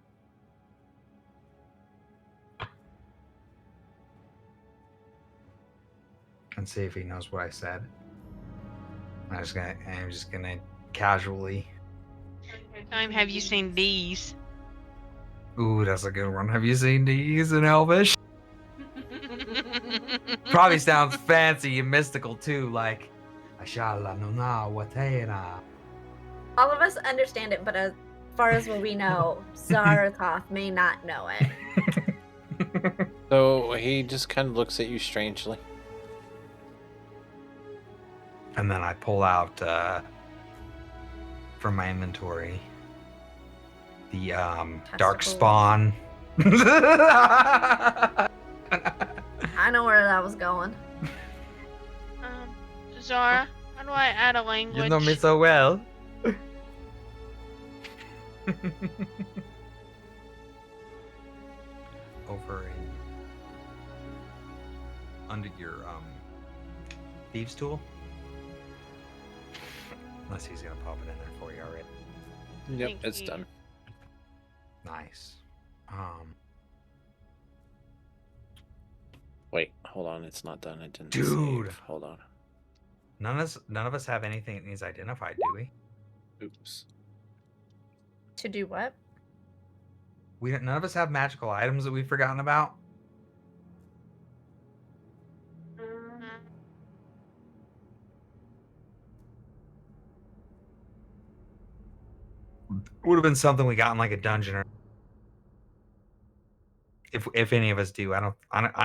And see if he knows what I said. I'm just gonna casually. Time have you seen these? Ooh, that's a good one. Have you seen these in Elvish? Probably sounds fancy and mystical too, like Ashala Nuna Watera. All of us understand it, but as far as what we know, Zaratoth may not know it. So he just kind of looks at you strangely. And then I pull out from my inventory the Dark Spawn. I know where that was going. Zara, how do I add a language? You know me so well. Over in under your thieves tool. Unless he's gonna pop it in there for you already. Yep, Thank it's you. done. Nice. Wait, hold on. It's not done. It didn't Dude. save. Hold on. None of us have anything that needs identified, do we? Oops. To do what? None of us have magical items that we've forgotten about. Would have been something we got in like a dungeon, or if any of us do. I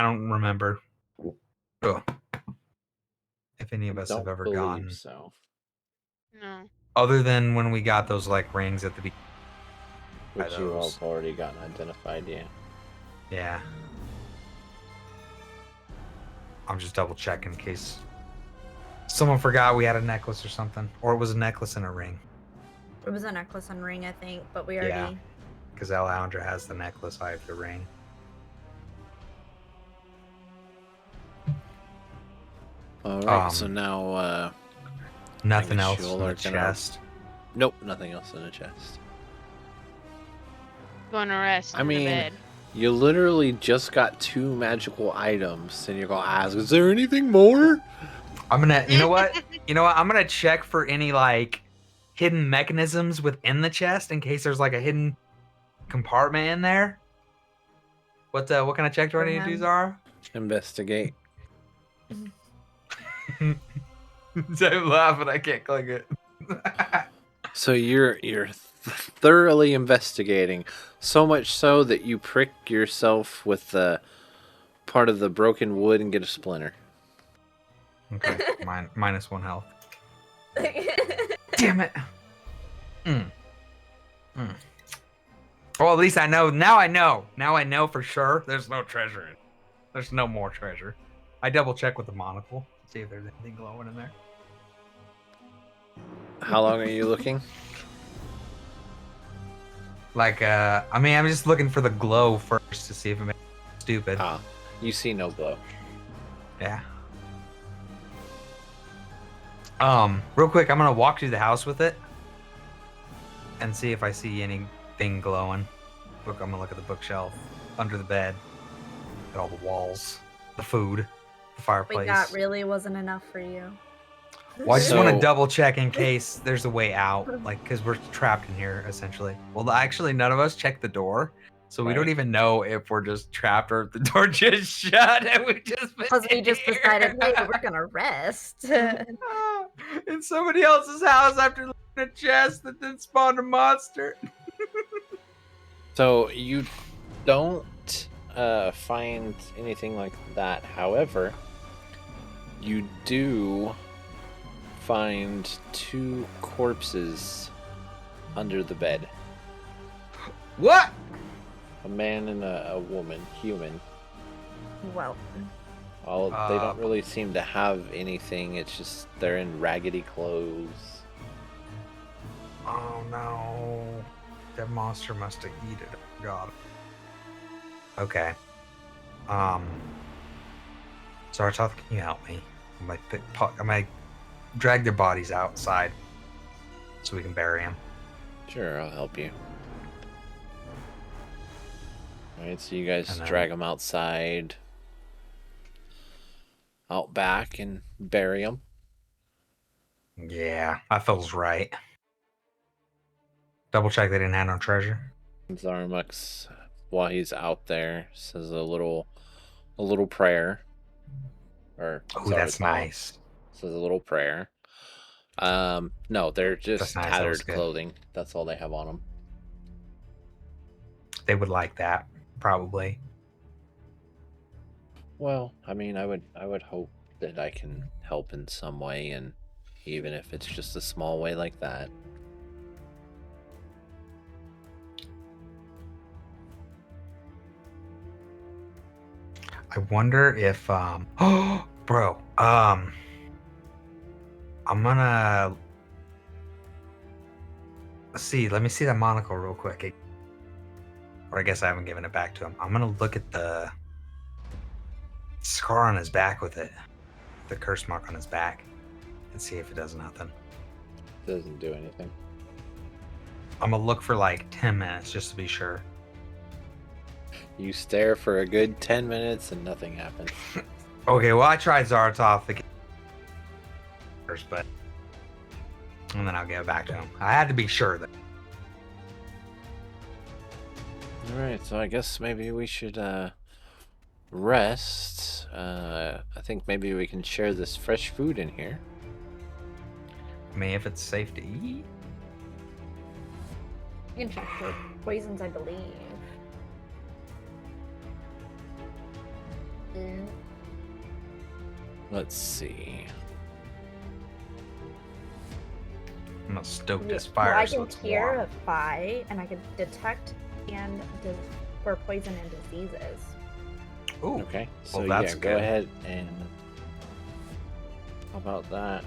don't remember. Ugh. If any of us have ever gotten, so. No. other than when we got those like rings at the beginning. Which you all have already gotten identified, yeah. Yeah. I'm just double checking in case someone forgot we had a necklace or something, or it was a necklace and a ring. It was a necklace and ring, I think, but we already. Yeah. Because Alejandra has the necklace, I have the ring. Alright, so now Nothing guess else you in all the are gonna- chest. Nope, nothing else in the chest. Going to rest I in the mean, bed. you literally just got 2 magical items, and you're gonna ask, is there anything more? I'm gonna, you know what? I'm gonna check for any like hidden mechanisms within the chest in case there's like a hidden compartment in there. What kind of check do I need to do, Zara? Investigate. Don't laugh, but I can't click it. So you're thoroughly investigating, so much so that you prick yourself with the part of the broken wood and get a splinter. Okay, -1 health. Damn it. Well, at least I know. Now I know. Now I know for sure there's no treasure in it. There's no more treasure. I double check with the monocle. See if there's anything glowing in there. How long are you looking? Like, I mean, I'm just looking for the glow first to see if it makes me stupid. Ah, you see no glow. Yeah. Real quick, I'm gonna walk through the house with it and see if I see anything glowing. Look, I'm gonna look at the bookshelf, under the bed, at all the walls, the food, the fireplace. Wait, that really wasn't enough for you. Well, I just want to So- double check in case there's a way out, like, because we're trapped in here essentially. Well, actually, none of us checked the door, so we don't Right. even know if we're just trapped or if the door just shut and we just been Because we just here. decided, hey, we're gonna rest. In somebody else's house after looking at a chest that then spawned a monster. So you don't find anything like that. However, you do find 2 corpses under the bed. What? A man and a woman, human. Well, They don't really seem to have anything. It's just they're in raggedy clothes. Oh no. That monster must have eaten it. God. Okay. Zartoth, can you help me? I might drag their bodies outside so we can bury them. Sure, I'll help you. Alright, so you guys And then- drag them outside, out back, and bury them. Yeah, that feels right. Double check they didn't have no treasure. Zaramux, while he's out there, says a little prayer. Or Oh, that's Zaratal nice. says a little prayer. No, they're just That's nice, that was tattered good. clothing. That's all they have on them. They would like that, probably. Well, I mean, I would hope that I can help in some way, and even if it's just a small way like that. I wonder if oh bro, I'm gonna let me see that monocle real quick. Or I guess I haven't given it back to him. I'm gonna look at the scar on his back with it. The curse mark on his back. And see if it does nothing. Doesn't do anything. I'm gonna look for like 10 minutes just to be sure. You stare for a good 10 minutes and nothing happens. Okay, well I tried Zaratoth first, but and then I'll give it back to him. I had to be sure that. Alright, so I guess maybe we should rest. I think maybe we can share this fresh food in here. I mean, if it's safe to eat. you can check for poisons, I believe. Mm. Let's see. I'm gonna stoke this Well, fire. I so can it's hear warm. a fire, and I can detect for poison and diseases. Ooh, Okay, so well, yeah, that's go good. ahead and... How about that?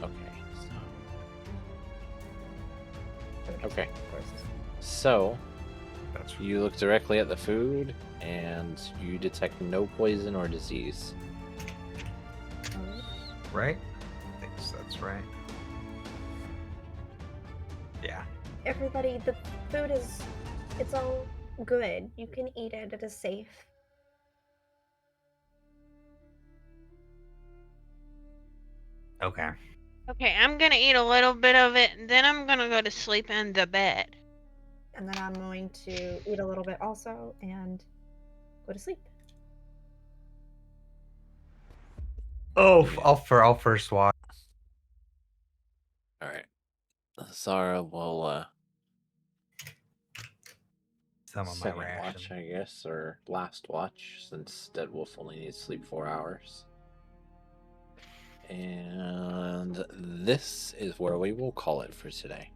Okay, so that's you look directly at the food, and you detect no poison or disease. right. I think that's right. Yeah. Everybody, the food it's all good. You can eat it. It is safe. Okay. Okay, I'm gonna eat a little bit of it, and then I'm gonna go to sleep in the bed. And then I'm going to eat a little bit also and go to sleep. Oh, I'll first watch. All right. Zara will Some of my second watch, ration. I guess, or last watch, since Dead Wolf only needs to sleep 4 hours. And this is where we will call it for today.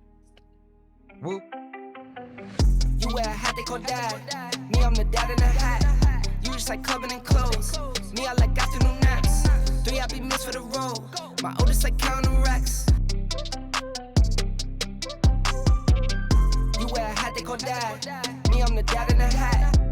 Whoop. You wear a hat, they call dad. Me, I'm the dad in the hat. You just like clubbing and clothes. Me, I like afternoon naps. 3, I be missed for the road. My oldest like counting racks. You wear a hat, they call dad. Me, I'm the dad in the hat.